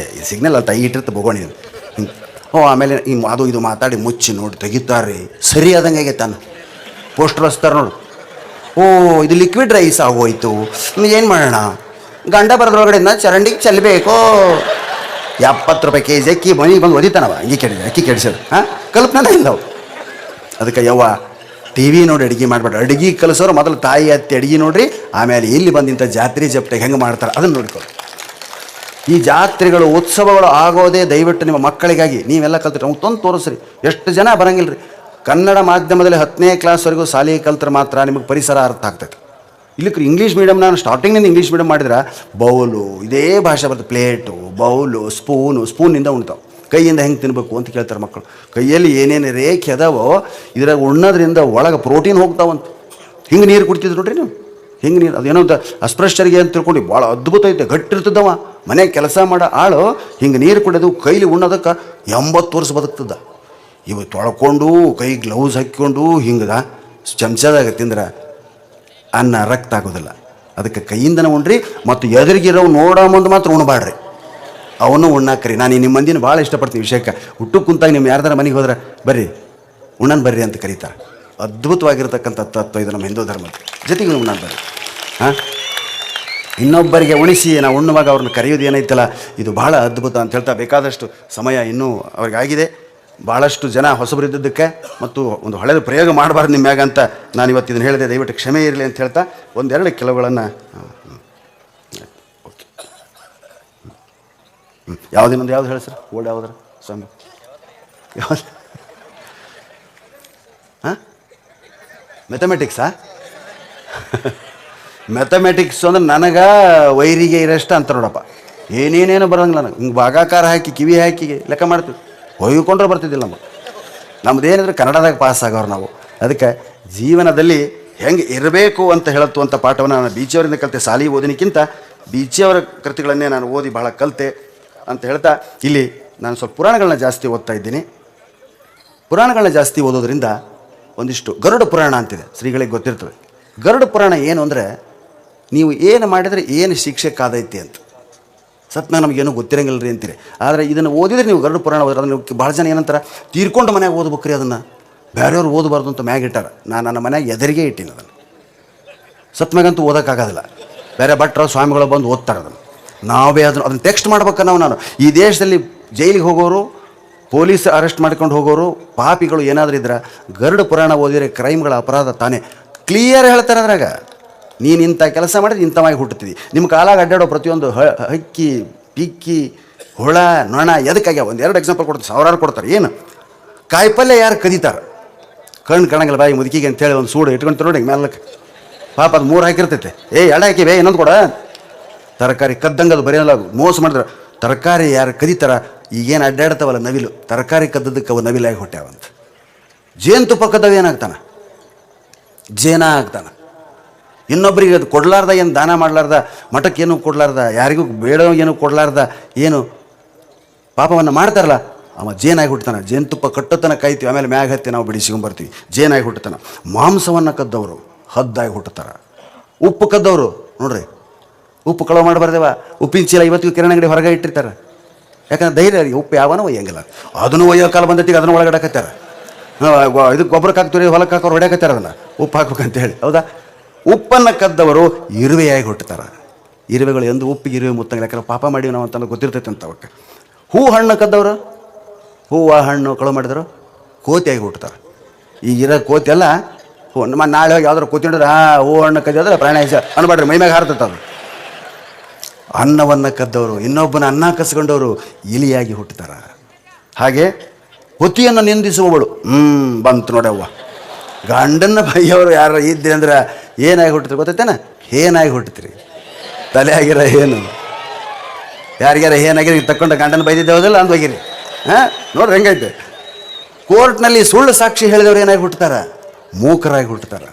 ಸಿಗ್ನಲ್ ಅಂತ ಇಟ್ಟಿರುತ್ತೆ ಬೋಗೋಣಿ. ಓ ಆಮೇಲೆ ಅದು ಇದು ಮಾತಾಡಿ ಮುಚ್ಚಿ ನೋಡಿ ತೆಗಿತಾರೆ. ಸರಿ ಆದಂಗೆ ಆಗೈತೆ ಪೋಸ್ಟರ್ ಹಚ್ತಾರೆ ನೋಡು. ಓ ಇದು ಲಿಕ್ವಿಡ್ ರೈಸ್ ಆಗೋಯ್ತು, ಏನು ಮಾಡೋಣ? ಗಂಡ ಬರೋದ್ರೊಳಗಡೆಯಿಂದ ಚರಂಡಿಗೆ ಚೆಲ್ಲಬೇಕು. 70 ರೂಪಾಯಿ ಕೆಜಿ ಅಕ್ಕಿ ಮನೆಗೆ ಬಂದು ಒದಿತಾನವ, ಅಕ್ಕಿ ಕೆಡಿಸೋದು. ಹಾಂ, ಕಲ್ಪನೆ ಇಲ್ಲ ಅವು. ಅದಕ್ಕೆ ಯವ್ವ ಟಿ ವಿ ನೋಡಿ ಅಡುಗೆ ಮಾಡಬೇಡ್ರಿ. ಅಡುಗೆ ಕಲಿಸೋರು ಮೊದಲು ತಾಯಿ ಅತ್ತೆ ಅಡುಗೆ ನೋಡ್ರಿ, ಆಮೇಲೆ ಇಲ್ಲಿ ಬಂದಿಂಥ ಜಾತ್ರೆ ಜಪ್ಟೆಗೆ ಹೆಂಗೆ ಮಾಡ್ತಾರೆ ಅದನ್ನು ನೋಡ್ಕೊಳ್ಳಿ. ಈ ಜಾತ್ರೆಗಳು ಉತ್ಸವಗಳು ಆಗೋದೇ ದಯವಿಟ್ಟು ನಿಮ್ಮ ಮಕ್ಕಳಿಗಾಗಿ. ನೀವೆಲ್ಲ ಕಲ್ತ್ರಿ ಅವ್ನು ತಂದು ತೋರಿಸ್ರಿ. ಎಷ್ಟು ಜನ ಬರೋಂಗಿಲ್ಲ ರೀ. ಕನ್ನಡ ಮಾಧ್ಯಮದಲ್ಲಿ 10ನೇ ಕ್ಲಾಸ್ವರೆಗೂ ಶಾಲೆ ಕಲ್ತ್ರೆ ಮಾತ್ರ ನಿಮಗೆ ಪರಿಸರ ಅರ್ಥ ಆಗ್ತೈತೆ. ಇಲ್ಲಿಕ್ಕೆ ಇಂಗ್ಲೀಷ್ ಮೀಡಿಯಮ್, ನಾನು ಸ್ಟಾರ್ಟಿಂಗ್ನಿಂದ ಇಂಗ್ಲೀಷ್ ಮೀಡಿಯಮ್ ಮಾಡಿದ್ರೆ ಬೌಲು ಇದೇ ಭಾಷೆ ಬರ್ತದೆ. ಪ್ಲೇಟು, ಬೌಲು, ಸ್ಪೂನಿಂದ ಉಣ್ತಾವೆ. ಕೈಯಿಂದ ಹೆಂಗೆ ತಿನ್ನಬೇಕು ಅಂತ ಕೇಳ್ತಾರೆ ಮಕ್ಕಳು. ಕೈಯಲ್ಲಿ ಏನೇನು ರೇಖೆ ಅದಾವೋ ಇದ್ರಾಗ ಉಣ್ಣೋದ್ರಿಂದ ಒಳಗೆ ಪ್ರೋಟೀನ್ ಹೋಗ್ತಾವಂತ. ಹಿಂಗೆ ನೀರು ಕುಡ್ತಿದ್ರು ನೋಡ್ರಿ ನೀವು, ಹಿಂಗೆ ನೀರು ಅದೇನೋ ಅಂತ ಅಸ್ಪೃಶ್ಯರಿಗೆ ಅಂತ ತಿಳ್ಕೊಂಡು ಭಾಳ ಅದ್ಭುತ ಐತೆ. ಗಟ್ಟಿರ್ತದವ ಮನೆಗೆ ಕೆಲಸ ಮಾಡೋ ಆಳು ಹಿಂಗೆ ನೀರು ಕುಡಿಯೋದು ಕೈಲಿ ಉಣ್ಣೋದಕ್ಕೆ 80 ವರ್ಷ ಬದುಕ್ತದ. ಇವು ತೊಳ್ಕೊಂಡು ಕೈ ಗ್ಲೌಸ್ ಹಾಕ್ಕೊಂಡು ಹಿಂಗದ ಚಮಚದಾಗ ತಿಂದ್ರೆ ಅನ್ನ ರಕ್ತ ಆಗೋದಿಲ್ಲ. ಅದಕ್ಕೆ ಕೈಯಿಂದನೇ ಉಣ್ರಿ. ಮತ್ತು ಎದುರಿಗಿರೋ ನೋಡೋ ಮುಂದೆ ಮಾತ್ರ ಉಣ್ಬಾಡ್ರಿ, ಅವನು ಉಣ್ಣಾಕ್ರಿ. ನಾನು ನಿಮ್ಮ ಮಂದಿನ ಭಾಳ ಇಷ್ಟಪಡ್ತೀನಿ ವಿಷಯಕ್ಕೆ. ಹುಟ್ಟು ಕುಂತಾಗ ನಿಮ್ಮ ಯಾರ್ದಾರ ಮನೆಗೆ ಹೋದ್ರೆ ಬರ್ರಿ ಉಣ್ಣನ್ ಬರ್ರಿ ಅಂತ ಕರೀತಾರೆ. ಅದ್ಭುತವಾಗಿರ್ತಕ್ಕಂಥ ತತ್ವ ಇದು ನಮ್ಮ ಹಿಂದೂ ಧರ್ಮದ. ಜೊತೆಗೆ ಉಣ್ಣನ್ ಬರ್ರಿ. ಹಾಂ, ಇನ್ನೊಬ್ಬರಿಗೆ ಉಣಿಸಿ ನಾವು ಉಣ್ಣುವಾಗ ಅವ್ರನ್ನ ಕರೆಯೋದು ಏನೈತಲ್ಲ, ಇದು ಭಾಳ ಅದ್ಭುತ ಅಂತ ಹೇಳ್ತಾ ಬೇಕಾದಷ್ಟು ಸಮಯ ಇನ್ನೂ ಅವ್ರಿಗಾಗಿದೆ. ಭಾಳಷ್ಟು ಜನ ಹೊಸಬರಿದ್ದಕ್ಕೆ ಮತ್ತು ಒಂದು ಹಳೆಯ ಪ್ರಯೋಗ ಮಾಡಬಾರ್ದು ನಿಮ್ಮ ಮ್ಯಾಗ ಅಂತ ನಾನು ಇವತ್ತು ಇದನ್ನು ಹೇಳಿದೆ. ದಯವಿಟ್ಟು ಕ್ಷಮೆ ಇರಲಿ ಅಂತ ಹೇಳ್ತಾ ಒಂದೆರಡು ಕೆಲವುಗಳನ್ನು ಓಕೆ. ಯಾವುದಿನೊಂದು ಯಾವ್ದು ಹೇಳಿ ಸರ್? ಓಲ್ಡ್ ಯಾವುದ್ರ ಸ್ವಾಮಿ ಯಾವ್ದು? ಹಾಂ, ಮೆಥಮೆಟಿಕ್ಸಾ? ಮೆಥಮೆಟಿಕ್ಸ್ ಅಂದ್ರೆ ನನಗೆ ವೈರಿಗೆ ಇರೋಷ್ಟು ಅಂತ ನೋಡಪ್ಪ. ಏನೇನೇನು ಬರೋಂಗಿಲ್ಲ ನನಗೆ. ಹಿಂಗೆ ಭಾಗಾಕಾರ ಹಾಕಿ ಕಿವಿ ಹಾಕಿ ಲೆಕ್ಕ ಮಾಡ್ತೀವಿ, ಹೊಯ್ಕೊಂಡ್ರೆ ಬರ್ತಿದ್ದಿಲ್ಲ ನಮ್ಮದೇನಿದ್ರೆ ಕನ್ನಡದಾಗ ಪಾಸ್ ಆಗೋರು ನಾವು. ಅದಕ್ಕೆ ಜೀವನದಲ್ಲಿ ಹೆಂಗೆ ಇರಬೇಕು ಅಂತ ಹೇಳತ್ತು ಅಂತ ಪಾಠವನ್ನು ನಾನು ಬೀಚಿಯವರಿಂದ ಕಲಿತೆ. ಸಾಲಿ ಓದಿನಕ್ಕಿಂತ ಬೀಚಿಯವರ ಕೃತಿಗಳನ್ನೇ ನಾನು ಓದಿ ಭಾಳ ಕಲಿತೆ ಅಂತ ಹೇಳ್ತಾ ಇಲ್ಲಿ ನಾನು ಸ್ವಲ್ಪ ಪುರಾಣಗಳನ್ನ ಜಾಸ್ತಿ ಓದ್ತಾ ಇದ್ದೀನಿ. ಪುರಾಣಗಳನ್ನ ಜಾಸ್ತಿ ಓದೋದ್ರಿಂದ ಒಂದಿಷ್ಟು ಗರುಡ ಪುರಾಣ ಅಂತಿದೆ, ಶ್ರೀಗಳಿಗೆ ಗೊತ್ತಿರ್ತದೆ. ಗರುಡ ಪುರಾಣ ಏನು ಅಂದರೆ ನೀವು ಏನು ಮಾಡಿದರೆ ಏನು ಶಿಕ್ಷೆ ಕಾದೈತಿ ಅಂತ. ಸತ್ನಾಗ ನಮಗೇನು ಗೊತ್ತಿರಂಗಿಲ್ಲ ರೀ ಅಂತೀರಿ. ಆದರೆ ಇದನ್ನು ಓದಿದರೆ ನೀವು ಗರುಡ ಪುರಾಣ ಓದಿದ್ರೆ ಅದನ್ನು ಭಾಳ ಜನ ಏನಂತಾರೆ, ತೀರ್ಕೊಂಡು ಮನ್ಯಾಗ ಓದ್ಬೇಕ್ರಿ ಅದನ್ನು, ಬೇರೆಯವ್ರು ಓದಬಾರ್ದು ಅಂತ ಮ್ಯಾಗ ಇಟ್ಟಾರ. ನಾನು ನನ್ನ ಮನ್ಯಾಗ ಎದುರಿಗೆ ಇಟ್ಟೀನಿ ಅದನ್ನು. ಸತ್ಮ್ಯಾಗಂತೂ ಓದೋಕ್ಕಾಗೋದಿಲ್ಲ, ಬೇರೆ ಭಟ್ರು ಸ್ವಾಮಿಗಳು ಬಂದು ಓದ್ತಾರೆ ಅದನ್ನು. ನಾವೇ ಅದನ್ನು ಟೆಕ್ಸ್ಟ್ ಮಾಡ್ಬೇಕು ನಾನು. ಈ ದೇಶದಲ್ಲಿ ಜೈಲಿಗೆ ಹೋಗೋರು, ಪೊಲೀಸ್ ಅರೆಸ್ಟ್ ಮಾಡ್ಕೊಂಡು ಹೋಗೋರು, ಪಾಪಿಗಳು ಏನಾದರೂ ಇದ್ರೆ ಗರುಡ ಪುರಾಣ ಓದಿದರೆ ಕ್ರೈಮ್ಗಳ ಅಪರಾಧ ತಾನೇ ಕ್ಲಿಯರ್ ಹೇಳ್ತಾರೆ. ಅದ್ರಾಗ ನೀನು ಇಂಥ ಕೆಲಸ ಮಾಡಿದ್ರೆ ಇಂಥವಾಗಿ ಹುಟ್ಟುತ್ತೀವಿ. ನಿಮ್ಮ ಕಾಲಾಗ ಅಡ್ಡಾಡೋ ಪ್ರತಿಯೊಂದು ಹಕ್ಕಿ, ಪಿಕ್ಕಿ, ಹುಳ, ನೊಣ ಎದಕ್ಕಾಗ್ಯಾವ? ಒಂದು 2 ಎಕ್ಸಾಂಪಲ್ ಕೊಡ್ತಾರೆ, ಸಾವಿರಾರು ಕೊಡ್ತಾರೆ. ಏನು ಕಾಯಿಪಲ್ಯ ಯಾರು ಕದೀತಾರೆ, ಕಣ್ಣು ಕಾಣಂಗಿಲ್ಲ ಬಾಯಿ ಮುದುಕಿಗೆ ಅಂತೇಳಿ ಒಂದು ಸೂಡು ಇಟ್ಕೊಂಡು ನೋಡಿ ಮೇಲಕ್ಕೆ, ಪಾಪ ಅದು 3 ಹಾಕಿರ್ತೈತೆ. 2 ಹಾಕಿವೆ ಇನ್ನೊಂದು ಕೊಡ. ತರಕಾರಿ ಕದ್ದಂಗೆ ಅದು ಬರೆಯಲ್ಲ, ಮೋಸ ಮಾಡಿದ್ರೆ ತರಕಾರಿ ಯಾರು ಕದೀತಾರ, ಈಗೇನು ಅಡ್ಡಾಡ್ತಾವಲ್ಲ ನವಿಲು, ತರಕಾರಿ ಕದ್ದದಕ್ಕೆ ಅವು ನವಿಲಾಗಿ ಹುಟ್ಟ್ಯಾವಂತ. ಜೇನುತುಪ್ಪ ಕದ್ದವ ಏನಾಗ್ತಾನೆ? ಜೇನ ಆಗ್ತಾನೆ. ಇನ್ನೊಬ್ಬರಿಗೆ ಅದು ಕೊಡಲಾರ್ದ, ಏನು ದಾನ ಮಾಡಲಾರ್ದ, ಮಠಕ್ಕೆ ಏನೂ ಕೊಡಲಾರ್ದ, ಯಾರಿಗೂ ಬೇಡ ಏನೂ ಕೊಡಲಾರ್ದ ಏನು ಪಾಪವನ್ನು ಮಾಡ್ತಾರಲ್ಲ, ಅವ ಜೇನಾಗಿ ಹುಟ್ಟತಾನೆ. ಜೇನುತುಪ್ಪ ಕಟ್ಟತನ ಕಾಯ್ತೀವಿ, ಆಮೇಲೆ ಮ್ಯಾಗ ಹತ್ತಿ ನಾವು ಬಿಡಿಸ್ಕೊಂಬರ್ತೀವಿ. ಜೇನಾಗಿ ಹುಟ್ಟತಾನೆ. ಮಾಂಸವನ್ನು ಕದ್ದವರು ಹದ್ದಾಗಿ ಹುಟ್ಟುತ್ತಾರೆ. ಉಪ್ಪು ಕದ್ದವರು ನೋಡ್ರಿ, ಉಪ್ಪು ಕಳವು ಮಾಡಬಾರ್ದೇವ, ಉಪ್ಪಿನ ಚೀಲ ಇವತ್ತಿಗೂ ಕಿರಾಣಿ ಅಂಗಡಿ ಹೊರಗೆ ಇಟ್ಟಿರ್ತಾರೆ. ಯಾಕಂದ್ರೆ ಧೈರ್ಯ, ಉಪ್ಪು ಯಾವನೂ ಒಯ್ಯಂಗಿಲ್ಲ. ಅದನ್ನು ಒಯ್ಯೋ ಕಾಲ ಬಂದೈತಿಗೆ ಅದನ್ನು ಒಳಗಡೆ ಹಾಕತ್ತಾರೆ. ಇದಕ್ಕೆ ಗೊಬ್ಬರಕ್ಕೆ ಹಾಕ್ತೀವಿ, ಹೊಲಕ್ಕೆ ಹಾಕೋರು ಹೊಡ್ಯಾಕತ್ತಾರೆ ಅದನ್ನು, ಉಪ್ಪು ಹಾಕ್ಬೇಕಂತ ಹೇಳಿ. ಹೌದಾ? ಉಪ್ಪನ್ನು ಕದ್ದವರು ಇರುವೆಯಾಗಿ ಹುಟ್ಟುತ್ತಾರೆ. ಇರುವೆಗಳು ಎಂದು ಉಪ್ಪಿಗೆ ಇರುವೆ ಮುತ್ತಂಗಿಲ್ಲ, ಯಾಕಂದ್ರೆ ಪಾಪ ಮಾಡೀವಿ ನಾವು ಅಂತ ಗೊತ್ತಿರ್ತೈತೆ ಅಂತ ಅವಕ್ಕೆ. ಹೂ ಹಣ್ಣು ಕದ್ದವರು, ಹೂವು ಹಣ್ಣು ಕಳು ಮಾಡಿದ್ರು ಕೋತಿಯಾಗಿ ಹುಟ್ಟುತ್ತಾರೆ. ಈಗಿರೋ ಕೋತಿ ಎಲ್ಲ ನಾಳೆ ಹೋಗಿ ಯಾವ್ದಾರು ಕೋತಿ ಹಿಡಿದ್ರೆ ಹೂ ಹಣ್ಣು ಕದ್ದೋದ್ರೆ ಪ್ರಾಣ ಅನ್ಬೇಡ್ರಿ, ಮೈಮ್ಯಾಗ ಹಾರ್ತೈತೆ ಅದು. ಅನ್ನವನ್ನು ಕದ್ದವರು, ಇನ್ನೊಬ್ಬನ ಅನ್ನ ಕಸ್ಕೊಂಡವರು ಇಲಿಯಾಗಿ ಹುಟ್ಟುತ್ತಾರೆ. ಹಾಗೆ ಹೊತ್ತಿಯನ್ನು ನಿಂದಿಸುವವಳು, ಬಂತು ನೋಡವ್ವ. ಗಂಡನ ಬೈಯವರು ಯಾರು ಇದ್ರಿ ಅಂದ್ರೆ ಏನಾಗಿ ಹುಟ್ಟಿದ್ರಿ ಗೊತ್ತೈತೇನ? ಏನಾಗಿ ಹುಟ್ಟಿದ್ರಿ, ತಲೆ ಆಗಿರ ಏನು. ಯಾರಿಗಾರ ಏನಾಗಿರಿ ತಕ್ಕೊಂಡು ಗಂಡನ ಬೈದಿದ್ದೆ ಹೋದಿಲ್ಲ ಅಂದ್ ಹೋಗಿರಿ. ನೋಡ್ರಿ ಹೆಂಗೈತೆ. ಕೋರ್ಟ್ನಲ್ಲಿ ಸುಳ್ಳು ಸಾಕ್ಷಿ ಹೇಳಿದವ್ರು ಏನಾಗಿ ಹುಟ್ಟುತ್ತಾರೆ? ಮೂಕರಾಗಿ ಹುಟ್ಟುತ್ತಾರೆ.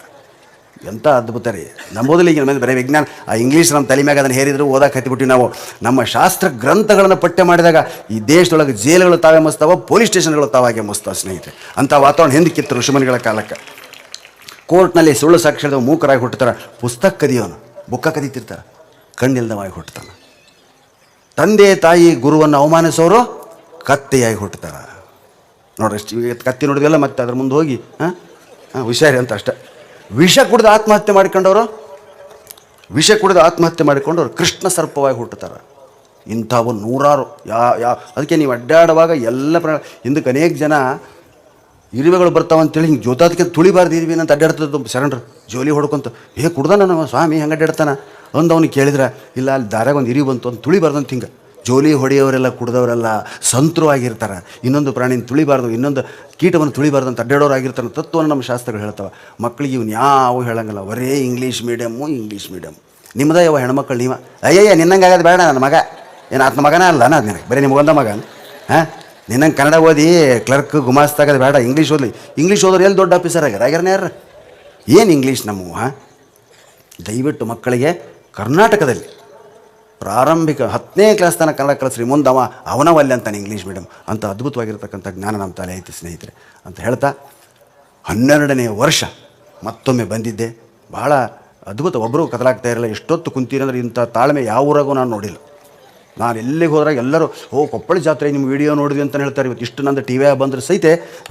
ಎಂಥ ಅದ್ಭುತ ರೀ. ನಂಬೋದಿಲ್ಲ ಈಗ ಮೇಲೆ ಬರೀ ವಿಜ್ಞಾನ, ಆ ಇಂಗ್ಲೀಷ್ ನಮ್ಮ ತಲೆ ಮ್ಯಾಗ ಅದನ್ನು ಹೇರಿದ್ರು ಓದಕ್ಕೆ ಹತ್ತಿಬಿಟ್ಟು ನಾವು. ನಮ್ಮ ಶಾಸ್ತ್ರ ಗ್ರಂಥಗಳನ್ನು ಪಠ್ಯ ಮಾಡಿದಾಗ ಈ ದೇಶದೊಳಗೆ ಜೈಲುಗಳು ತಾವೇ ಮುಸ್ತಾವ, ಪೊಲೀಸ್ ಸ್ಟೇಷನ್ಗಳು ತಾವಾಗೆ ಮುಸ್ತಾವ ಸ್ನೇಹಿತರೆ. ಅಂಥ ವಾತಾವರಣ ಹಿಂದಕ್ಕಿತ್ತು ಋಷಿಮುನಿಗಳ ಕಾಲಕ್ಕೆ. ಕೋರ್ಟ್ನಲ್ಲಿ ಸುಳ್ಳು ಸಾಕ್ಷಿ ಹೇಳಿದವ ಮೂಕರಾಗಿ ಹುಟ್ಟುತ್ತಾರೆ. ಪುಸ್ತಕ ಕದಿಯೋನು ಬುಕ್ಕ ಕದೀತಿರ್ತಾರೆ, ಕಣ್ಣಿಲ್ದವಾಗಿ ಹುಟ್ಟುತ್ತಾನೆ. ತಂದೆ ತಾಯಿ ಗುರುವನ್ನು ಅವಮಾನಿಸೋರು ಕತ್ತೆಯಾಗಿ ಹುಟ್ಟುತ್ತಾರೆ. ನೋಡ್ರಿ, ಕತ್ತಿ ನೋಡಿದ್ವಲ್ಲ, ಮತ್ತೆ ಅದ್ರ ಮುಂದೆ ಹೋಗಿ ಹುಷಾರಿ ಅಂತ ಅಷ್ಟೆ. ವಿಷ ಕುಡಿದು ಆತ್ಮಹತ್ಯೆ ಮಾಡಿಕೊಂಡವರು, ವಿಷ ಕುಡಿದು ಆತ್ಮಹತ್ಯೆ ಮಾಡಿಕೊಂಡವ್ರು ಕೃಷ್ಣ ಸರ್ಪವಾಗಿ ಹುಟ್ಟುತ್ತಾರೆ. ಇಂಥವು ನೂರಾರು. ಅದಕ್ಕೆ ನೀವು ಅಡ್ಡಾಡುವಾಗ ಎಲ್ಲ ಹಿಂದಕ್ಕೆ ಅನೇಕ ಜನ ಇರುವೆಗಳು ಬರ್ತಾವಂತೇಳಿ ಹಿಂಗೆ ಜೋತಾದಕ್ಕೆ ತುಳಿಬಾರ್ದು ಇರುವೆ ಅಂತ ಅಡ್ಡಾಡ್ತದ್ದು ಶರಣರು ಜೋಲಿ ಹೊಡ್ಕೊಂತ. ಕುಡ್ದಾನ ನಮ್ಮ ಸ್ವಾಮಿ ಹೆಂಗೆ ಅಡ್ಡಾಡ್ತಾನ ಅಂದು ಅವ್ನಿಗೆ ಕೇಳಿದ್ರೆ, ಇಲ್ಲ ಅಲ್ಲಿ ದಾರ್ಯಾಗ ಒಂದು ಇರಿ ಬಂತು ಅಂತ ತುಳಿಬಾರ್ದು ಅಂತ. ಹಿಂಗೆ ಜೋಲಿ ಹೊಡೆಯೋರೆಲ್ಲ ಕುಡ್ದವರೆಲ್ಲ ಸಂತರು ಆಗಿರ್ತಾರೆ. ಇನ್ನೊಂದು ಪ್ರಾಣಿನ ತುಳಿಬಾರ್ದು, ಇನ್ನೊಂದು ಕೀಟವನ್ನು ತುಳಿಬಾರ್ದು ಅಂತ ಅಡ್ಡಾಡೋರು ಆಗಿರ್ತಾರೆ. ತತ್ವವನ್ನು ನಮ್ಮ ಶಾಸ್ತ್ರಗಳು ಹೇಳ್ತಾವೆ. ಮಕ್ಕಳಿಗೆ ಇವ್ನು ಯಾವ ಹೇಳಂಗಿಲ್ಲ, ಬರೇ ಇಂಗ್ಲೀಷ್ ಮೀಡಿಯಮ್ಮು ಇಂಗ್ಲೀಷ್ ಮೀಡಿಯಮ್. ನಿಮ್ಮದ ಯಾವ ಹೆಣ್ಮಕ್ಳು ನೀವ ಅಯ್ಯಯ್ಯ ನಿನ್ನಂಗೆ ಆಗೋದು ಬೇಡ, ನನ್ನ ಮಗ ಏನು ಆತ್ನ ಮಗನೇ ಅಲ್ಲ ಅದು ನಿನಗೆ, ಬರೀ ನಿಮಗೊಂದ ಮಗ. ನಿನ್ನಂಗೆ ಕನ್ನಡ ಓದಿ ಕ್ಲರ್ಕ್ ಗುಮಾಸ್ತಾಗೋದು ಬೇಡ, ಇಂಗ್ಲೀಷ್ ಓದಲಿ. ಇಂಗ್ಲೀಷ್ ಓದೋರು ಎಲ್ಲಿ ದೊಡ್ಡ ಆಫೀಸರ್ ಆಗ್ಯಾರನೇ ಯಾರು? ಏನು ಇಂಗ್ಲೀಷ್ ನಮ್ಮ? ದಯವಿಟ್ಟು ಮಕ್ಕಳಿಗೆ ಕರ್ನಾಟಕದಲ್ಲಿ ಪ್ರಾರಂಭಿಕ 10ನೇ ಕ್ಲಾಸ್ ತನಕ ಕನ್ನಡ ಕಲಿಸ್ರಿ, ಮುಂದೆ ಅವನವಲ್ಲಿ ಅಂತಾನೆ ಇಂಗ್ಲೀಷ್ ಮೀಡಿಯಮ್ ಅಂತ. ಅದ್ಭುತವಾಗಿರ್ತಕ್ಕಂಥ ಜ್ಞಾನ ನಮ್ಮ ತಲೆ ಐತಿ ಸ್ನೇಹಿತರೆ ಅಂತ ಹೇಳ್ತಾ, 12ನೇ ವರ್ಷ ಮತ್ತೊಮ್ಮೆ ಬಂದಿದ್ದೆ. ಭಾಳ ಅದ್ಭುತ. ಒಬ್ಬರು ಕದಲಾಗ್ತಾ ಇರಲಿಲ್ಲ. ಎಷ್ಟೊತ್ತು ಕುಂತೀರಂದ್ರೆ ಇಂಥ ತಾಳ್ಮೆ ಯಾವ ಊರಾಗೂ ನಾನು ನೋಡಿಲ್ಲ. ನಾನು ಎಲ್ಲಿಗೆ ಹೋದ್ರಾಗ ಎಲ್ಲರೂ ಕೊಪ್ಪಳ ಜಾತ್ರೆ ನಿಮ್ಮ ವಿಡಿಯೋ ನೋಡಿದ್ವಿ ಅಂತ ಹೇಳ್ತಾರೆ. ಇವತ್ತು ಇಷ್ಟು ನಂದು ಟಿ ವಿಯಾಗ ಬಂದರೆ ಸಹಿತ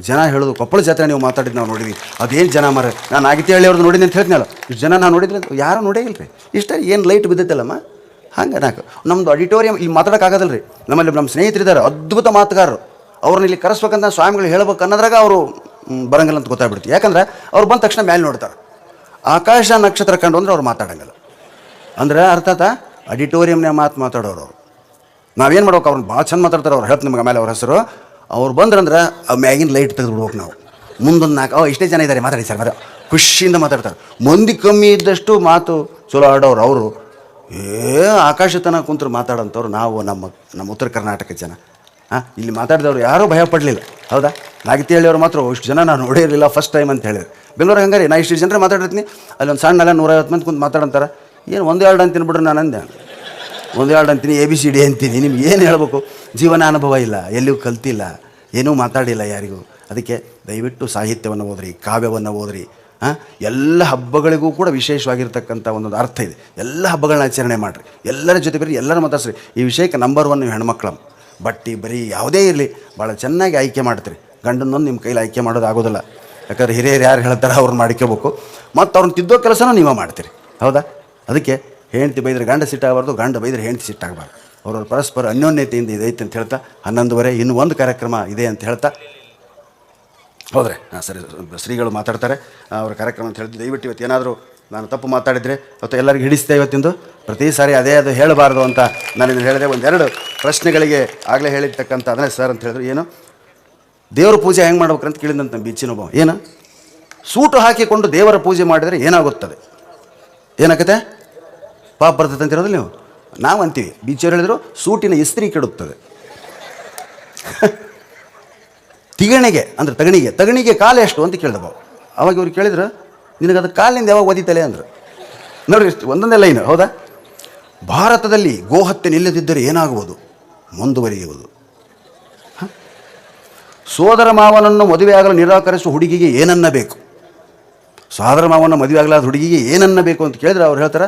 ಜನ ಹೇಳೋದು ಕೊಪ್ಪಳ ಜಾತ್ರೆ ನೀವು ಮಾತಾಡಿದ್ದು ನಾವು ನೋಡಿದ್ವಿ. ಅದೇನು ಜನ ಮರ, ನಾನು ನಾಗತಿಹಳ್ಳಿ ಅವ್ರದ್ದು ನೋಡಿದ್ದೆ ಅಂತ ಹೇಳ್ತೀನಲ್ಲ, ಇಷ್ಟು ಜನ ನಾನು ನೋಡಿದ್ರೆ ಯಾರೂ ನೋಡೇ ಇಲ್ಲ ರೀ. ಇಷ್ಟೇ ಏನು ಲೈಟ್ ಬಿದ್ದೈತಲ್ಲಮ್ಮ ಹಂಗೆ. ನಮ್ಮದು ಆಡಿಟೋರಿಯಂ ಇಲ್ಲಿ ಮಾತಾಡೋಕ್ಕಾಗೋದಿಲ್ಲ ರೀ. ನಮ್ಮಲ್ಲಿ ನಮ್ಮ ಸ್ನೇಹಿತರಿದ್ದಾರೆ ಅದ್ಭುತ ಮಾತುಗಾರರು. ಅವ್ರನ್ನ ಇಲ್ಲಿ ಕರೆಸ್ಬೇಕಂತ ಸ್ವಾಮಿಗಳು ಹೇಳ್ಬೇಕು ಅನ್ನೋದ್ರಾಗ ಅವರು ಬರಂಗಿಲ್ಲ ಅಂತ ಗೊತ್ತಾಗ್ಬಿಡ್ತೀವಿ. ಯಾಕಂದ್ರೆ ಅವ್ರು ಬಂದ ತಕ್ಷಣ ಮೇಲೆ ನೋಡ್ತಾರೆ. ಆಕಾಶ ನಕ್ಷತ್ರ ಕಂಡು ಅಂದ್ರೆ ಅವ್ರು ಮಾತಾಡೋಂಗಿಲ್ಲ. ಅಂದ್ರೆ ಅರ್ಥಾತ್ ಆಡಿಟೋರಿಯಮ್ನೇ ಮಾತಾಡೋರು ಅವರು. ನಾವೇನು ಮಾಡ್ಬೇಕು, ಅವ್ರನ್ನ ಭಾಳ ಚಂದ ಮಾತಾಡ್ತಾರೆ. ಅವ್ರು ಹೇಳ್ತು ನಿಮ್ಗೆ ಮೇಲೆ ಅವ್ರ ಹೆಸರು. ಅವ್ರು ಬಂದ್ರಂದ್ರೆ ಆ ಮ್ಯಾಗಿನ ಲೈಟ್ ತೆಗೆದು ಬಿಡ್ಬೇಕು ನಾವು. ಮುಂದೊಂದು 4 ಇಷ್ಟೇ ಜನ ಇದ್ದಾರೆ ಮಾತಾಡಿ ಸರ್, ಬರೋ ಖುಷಿಯಿಂದ ಮಾತಾಡ್ತಾರೆ. ಮಂದಿ ಕಮ್ಮಿ ಇದ್ದಷ್ಟು ಮಾತು ಚಲೋ ಆಡೋರು ಅವರು. ಆಕಾಶ ತನಕ ಕುಂತರು ಮಾತಾಡೋಂಥವ್ರು ನಾವು ನಮ್ಮ ಉತ್ತರ ಕರ್ನಾಟಕ ಜನ. ಇಲ್ಲಿ ಮಾತಾಡಿದವರು ಯಾರೂ ಭಯ ಪಡಲಿಲ್ಲ. ಹೌದಾ? ನಾಗತಿಹಳ್ಳಿಯವ್ರು ಮಾತ್ರ ಇಷ್ಟು ಜನ ನಾನು ನೋಡೇ ಇರಲಿಲ್ಲ, ಫಸ್ಟ್ ಟೈಮ್ ಅಂತ ಹೇಳಿದ್ರು. ಬೆಂಗಳೂರು ಹಂಗಾರೆ ನಾ ಇಷ್ಟು ಜನರೇ ಮಾತಾಡಿರ್ತೀನಿ. ಅಲ್ಲಿ ಒಂದು ಸಣ್ಣ 150 ಮಂದಿ ಕುಂತು ಮಾತಾಡಂತಾರೆ. ಏನು 1-2 ಅಂತೀನಿ ಬಿಡ್ರಿ, ನಾನು ಅಂದೆ 1-2 ಅಂತೀನಿ, ABCD ಅಂತೀನಿ. ನಿಮ್ಗೆ ಏನು ಹೇಳ್ಬೇಕು? ಜೀವನ ಅನುಭವ ಇಲ್ಲ, ಎಲ್ಲಿಯೂ ಕಲ್ತಿಲ್ಲ, ಏನೂ ಮಾತಾಡಿಲ್ಲ ಯಾರಿಗೂ. ಅದಕ್ಕೆ ದಯವಿಟ್ಟು ಸಾಹಿತ್ಯವನ್ನು ಓದ್ರಿ, ಕಾವ್ಯವನ್ನು ಓದ್ರಿ. ಎಲ್ಲ ಹಬ್ಬಗಳಿಗೂ ಕೂಡ ವಿಶೇಷವಾಗಿರ್ತಕ್ಕಂಥ ಒಂದೊಂದು ಅರ್ಥ ಇದೆ. ಎಲ್ಲ ಹಬ್ಬಗಳನ್ನ ಆಚರಣೆ ಮಾಡಿರಿ, ಎಲ್ಲರ ಜೊತೆ ಬರೀ, ಎಲ್ಲರೂ ಮಾತಾಡ್ಸ್ರಿ. ಈ ವಿಷಯಕ್ಕೆ ನಂಬರ್ 1 ನೀವು ಹೆಣ್ಮಕ್ಳು. ಬಟ್ಟೆ ಬರೀ ಯಾವುದೇ ಇರಲಿ ಭಾಳ ಚೆನ್ನಾಗಿ ಆಯ್ಕೆ ಮಾಡ್ತೀರಿ. ಗಂಡನೊಂದು ನಿಮ್ಮ ಕೈಲಿ ಆಯ್ಕೆ ಮಾಡೋದು ಆಗೋದಿಲ್ಲ. ಯಾಕಂದ್ರೆ ಹಿರಿಯರು ಯಾರು ಹೇಳ್ತಾರೆ ಅವ್ರನ್ನ ಮಾಡ್ಕೋಬೇಕು. ಮತ್ತು ಅವ್ರನ್ನ ತಿದ್ದೋ ಕೆಲಸನೂ ನೀವೇ ಮಾಡ್ತೀರಿ. ಹೌದಾ? ಅದಕ್ಕೆ ಹೆಂಡ್ತಿ ಬೈದ್ರೆ ಗಂಡ ಸಿಟ್ಟಾಗಬಾರ್ದು, ಗಂಡ ಬೈದ್ರೆ ಹೆಂಡ್ತಿ ಸಿಟ್ಟಾಗಬಾರ್ದು. ಅವ್ರವ್ರ ಪರಸ್ಪರ ಅನ್ಯೋನ್ಯತೆಯಿಂದ ಇದೈತೆ ಅಂತ ಹೇಳ್ತಾ 11:30 ಇನ್ನೂ ಒಂದು ಕಾರ್ಯಕ್ರಮ ಇದೆ ಅಂತ ಹೇಳ್ತಾ ಹೋದರೆ ಸರಿ, ಶ್ರೀಗಳು ಮಾತಾಡ್ತಾರೆ ಅವ್ರ ಕಾರ್ಯಕ್ರಮ ಅಂತ ಹೇಳ್ತೀವಿ. ದಯವಿಟ್ಟು ಇವತ್ತು ಏನಾದರೂ ನಾನು ತಪ್ಪು ಮಾತಾಡಿದರೆ ಅಥವಾ ಎಲ್ಲರಿಗೂ ಹಿಡಿಸ್ತೆ ಇವತ್ತಿಂದು ಪ್ರತಿ ಸಾರಿ ಅದೇ ಅದು ಹೇಳಬಾರ್ದು ಅಂತ ನಾನು ಇದನ್ನು ಹೇಳಿದೆ. 1-2 ಪ್ರಶ್ನೆಗಳಿಗೆ ಆಗಲೇ ಹೇಳಿರ್ತಕ್ಕಂಥ ಅದನ್ನೇ ಸರ್ ಅಂತ ಹೇಳಿದ್ರು. ಏನು ದೇವರ ಪೂಜೆ ಹೆಂಗೆ ಮಾಡ್ಬೇಕಂತ ಕೇಳಿದಂತ ಬಿಚ್ಚಿನೊಬ್ಬ, ಏನು ಸೂಟು ಹಾಕಿಕೊಂಡು ದೇವರ ಪೂಜೆ ಮಾಡಿದರೆ ಏನಾಗುತ್ತದೆ? ಏನಾಗುತ್ತೆ? ಪಾಪ ಬರ್ತದೆ ಅಂತ ಹೇಳೋದಿಲ್ಲ ನೀವು. ನಾವು ಅಂತೀವಿ, ಬೀಚವ್ರು ಹೇಳಿದ್ರು ಸೂಟಿನ ಇಸ್ತ್ರಿ ಕೆಡುತ್ತದೆ. ತಿಗಣಿಗೆ ಅಂದರೆ ತಗಣಿಗೆ ಕಾಲು ಎಷ್ಟು ಅಂತ ಕೇಳಿದವ. ಅವಾಗ ಇವ್ರು ಕೇಳಿದ್ರು, ನಿನಗೆ ಅದು ಕಾಲಿನಿಂದ ಯಾವಾಗ ಒದಿತಲೆ ಅಂದರು. ನೋಡ್ರಿ ಇಷ್ಟು ಒಂದೊಂದೇ ಲೈನು, ಹೌದಾ? ಭಾರತದಲ್ಲಿ ಗೋಹತ್ಯೆ ನಿಲ್ಲದಿದ್ದರೆ ಏನಾಗುವುದು? ಮುಂದುವರಿಯುವುದು. ಸೋದರ ಮಾವನನ್ನು ಮದುವೆಯಾಗಲು ನಿರಾಕರಿಸುವ ಹುಡುಗಿಗೆ ಏನನ್ನ ಬೇಕು? ಸೋದರ ಮಾವನ ಮದುವೆ ಆಗಲಾದ ಹುಡುಗಿಗೆ ಏನನ್ನ ಬೇಕು ಅಂತ ಕೇಳಿದ್ರೆ ಅವ್ರು ಹೇಳ್ತಾರೆ,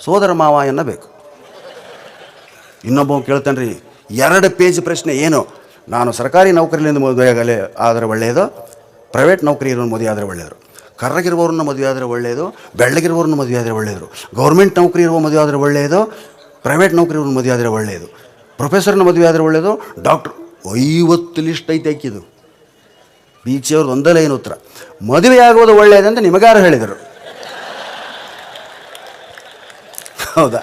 ಸೋದರ ಮಾವ ಎನ್ನಬೇಕು. ಇನ್ನೊಬ್ಬ ಕೇಳ್ತಾನೆ ರೀ, 2 ಪೇಜ್ ಪ್ರಶ್ನೆ. ಏನು? ನಾನು ಸರ್ಕಾರಿ ನೌಕರಿಯಿಂದ ಮದುವೆ ಆಗಲೇ ಆದರೆ ಒಳ್ಳೆಯದು, ಪ್ರೈವೇಟ್ ನೌಕರಿ ಇರೋನು ಮದುವೆ ಆದರೆ ಒಳ್ಳೆಯದು, ಕರ್ರಗಿರುವವ್ರನ್ನ ಮದುವೆ ಆದರೆ ಒಳ್ಳೆಯದು, ಬೆಳ್ಳಗಿರುವವ್ರನ್ನ ಮದುವೆ ಆದರೆ ಒಳ್ಳೆಯದು, ಗೌರ್ಮೆಂಟ್ ನೌಕರಿ ಇರುವ ಮದುವೆ ಆದರೆ ಒಳ್ಳೆಯದು, ಪ್ರೈವೇಟ್ ನೌಕರಿ ಇರೋನು ಮದುವೆ ಆದರೆ ಒಳ್ಳೆಯದು, ಪ್ರೊಫೆಸರ್ನ ಮದುವೆ ಆದರೆ ಒಳ್ಳೆಯದು, ಡಾಕ್ಟ್ರು. 50 ಲಿಸ್ಟ್ ಐತೆ ಹಾಕಿದ್ದು. ಬೀಚಿಯವ್ರದ್ದು ಒಂದಲ್ಲ ಏನು ಉತ್ತರ. ಮದುವೆ ಆಗೋದು ಒಳ್ಳೆಯದಂತ ನಿಮಗಾರು ಹೇಳಿದರು, ಹೌದಾ?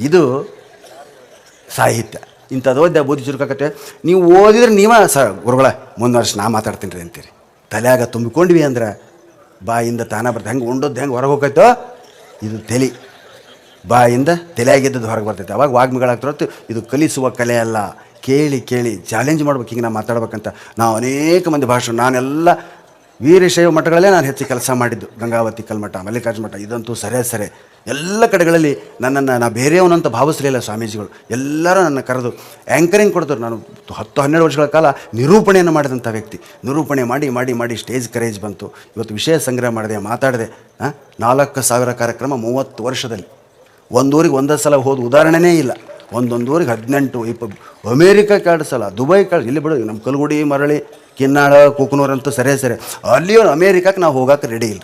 ಇದು ಸಾಹಿತ್ಯ. ಇಂಥದ್ದು ಓದ್ಯ ಬುದ್ಧಿ ಚುರುಕಾಕತ್ತೆ. ನೀವು ಓದಿದ್ರೆ ಗುರುಗಳ ಮುಂದೆ ವರ್ಷ ನಾ ಮಾತಾಡ್ತೀನಿ ರೀ ಅಂತೀರಿ. ತಲೆಯಾಗ ತುಂಬಿಕೊಂಡ್ವಿ ಅಂದ್ರೆ ಬಾಯಿಂದ ತಾನ ಬರ್ತದೆ. ಹೆಂಗೆ ಉಂಡದ್ದು ಹೆಂಗೆ ಹೊರಗೆ ಹೋಗ್ತೈತೋ ಇದು ತಲೆ, ಬಾಯಿಂದ ತಲೆಯಾಗಿದ್ದದ್ದು ಹೊರಗೆ ಬರ್ತೈತೆ. ಅವಾಗ ವಾಗ್ಮಿಗಳಾಗ್ತಿರತ್ತೆ. ಇದು ಕಲಿಸುವ ಕಲೆ ಅಲ್ಲ, ಕೇಳಿ ಚಾಲೆಂಜ್ ಮಾಡ್ಬೇಕು. ಹಿಂಗೆ ನಾವು ಮಾತಾಡ್ಬೇಕಂತ ನಾವು ಅನೇಕ ಮಂದಿ ಭಾಷಣ, ನಾನೆಲ್ಲ ವೀರಶೈವ ಮಠಗಳಲ್ಲೇ ನಾನು ಹೆಚ್ಚು ಕೆಲಸ ಮಾಡಿದ್ದು. ಗಂಗಾವತಿ ಕಲ್ಮಠ, ಮಲ್ಲಿಕಾರ್ಜುನ ಮಠ, ಇದಂತೂ ಸರಿ ಎಲ್ಲ ಕಡೆಗಳಲ್ಲಿ ನನ್ನನ್ನು ನಾ ಬೇರೆಯವನಂತ ಭಾವಿಸಲಿಲ್ಲ ಸ್ವಾಮೀಜಿಗಳು. ಎಲ್ಲರೂ ನನ್ನ ಕರೆದು ಆ್ಯಂಕರಿಂಗ್ ಕೊಡ್ತಾರೆ. ನಾನು 10-12 ವರ್ಷಗಳ ಕಾಲ ನಿರೂಪಣೆಯನ್ನು ಮಾಡಿದಂಥ ವ್ಯಕ್ತಿ. ನಿರೂಪಣೆ ಮಾಡಿ ಸ್ಟೇಜ್ ಕರೇಜ್ ಬಂತು. ಇವತ್ತು ವಿಷಯ ಸಂಗ್ರಹ ಮಾತಾಡಿದೆ. 4,000 ಕಾರ್ಯಕ್ರಮ 30 ವರ್ಷದಲ್ಲಿ. ಒಂದೂರಿಗೆ 1 ಸಲ ಹೋದ ಉದಾಹರಣೆನೇ ಇಲ್ಲ. ಒಂದೊಂದೂರಿಗೆ 18-20, ಅಮೇರಿಕಕ್ಕೆ 2 ಸಲ, ದುಬೈ ಇಲ್ಲಿ ಬಿಡು, ನಮ್ಮ ಕಲ್ಗುಡಿ, ಮರಳಿ, ಕಿನ್ನಾಳ, ಕುಕನೂರಂತೂ ಸರಿ ಅಲ್ಲಿಯೂ ಅಮೇರಿಕಕ್ಕೆ ನಾವು ಹೋಗೋಕೆ ರೆಡಿ ಇಲ್ಲ.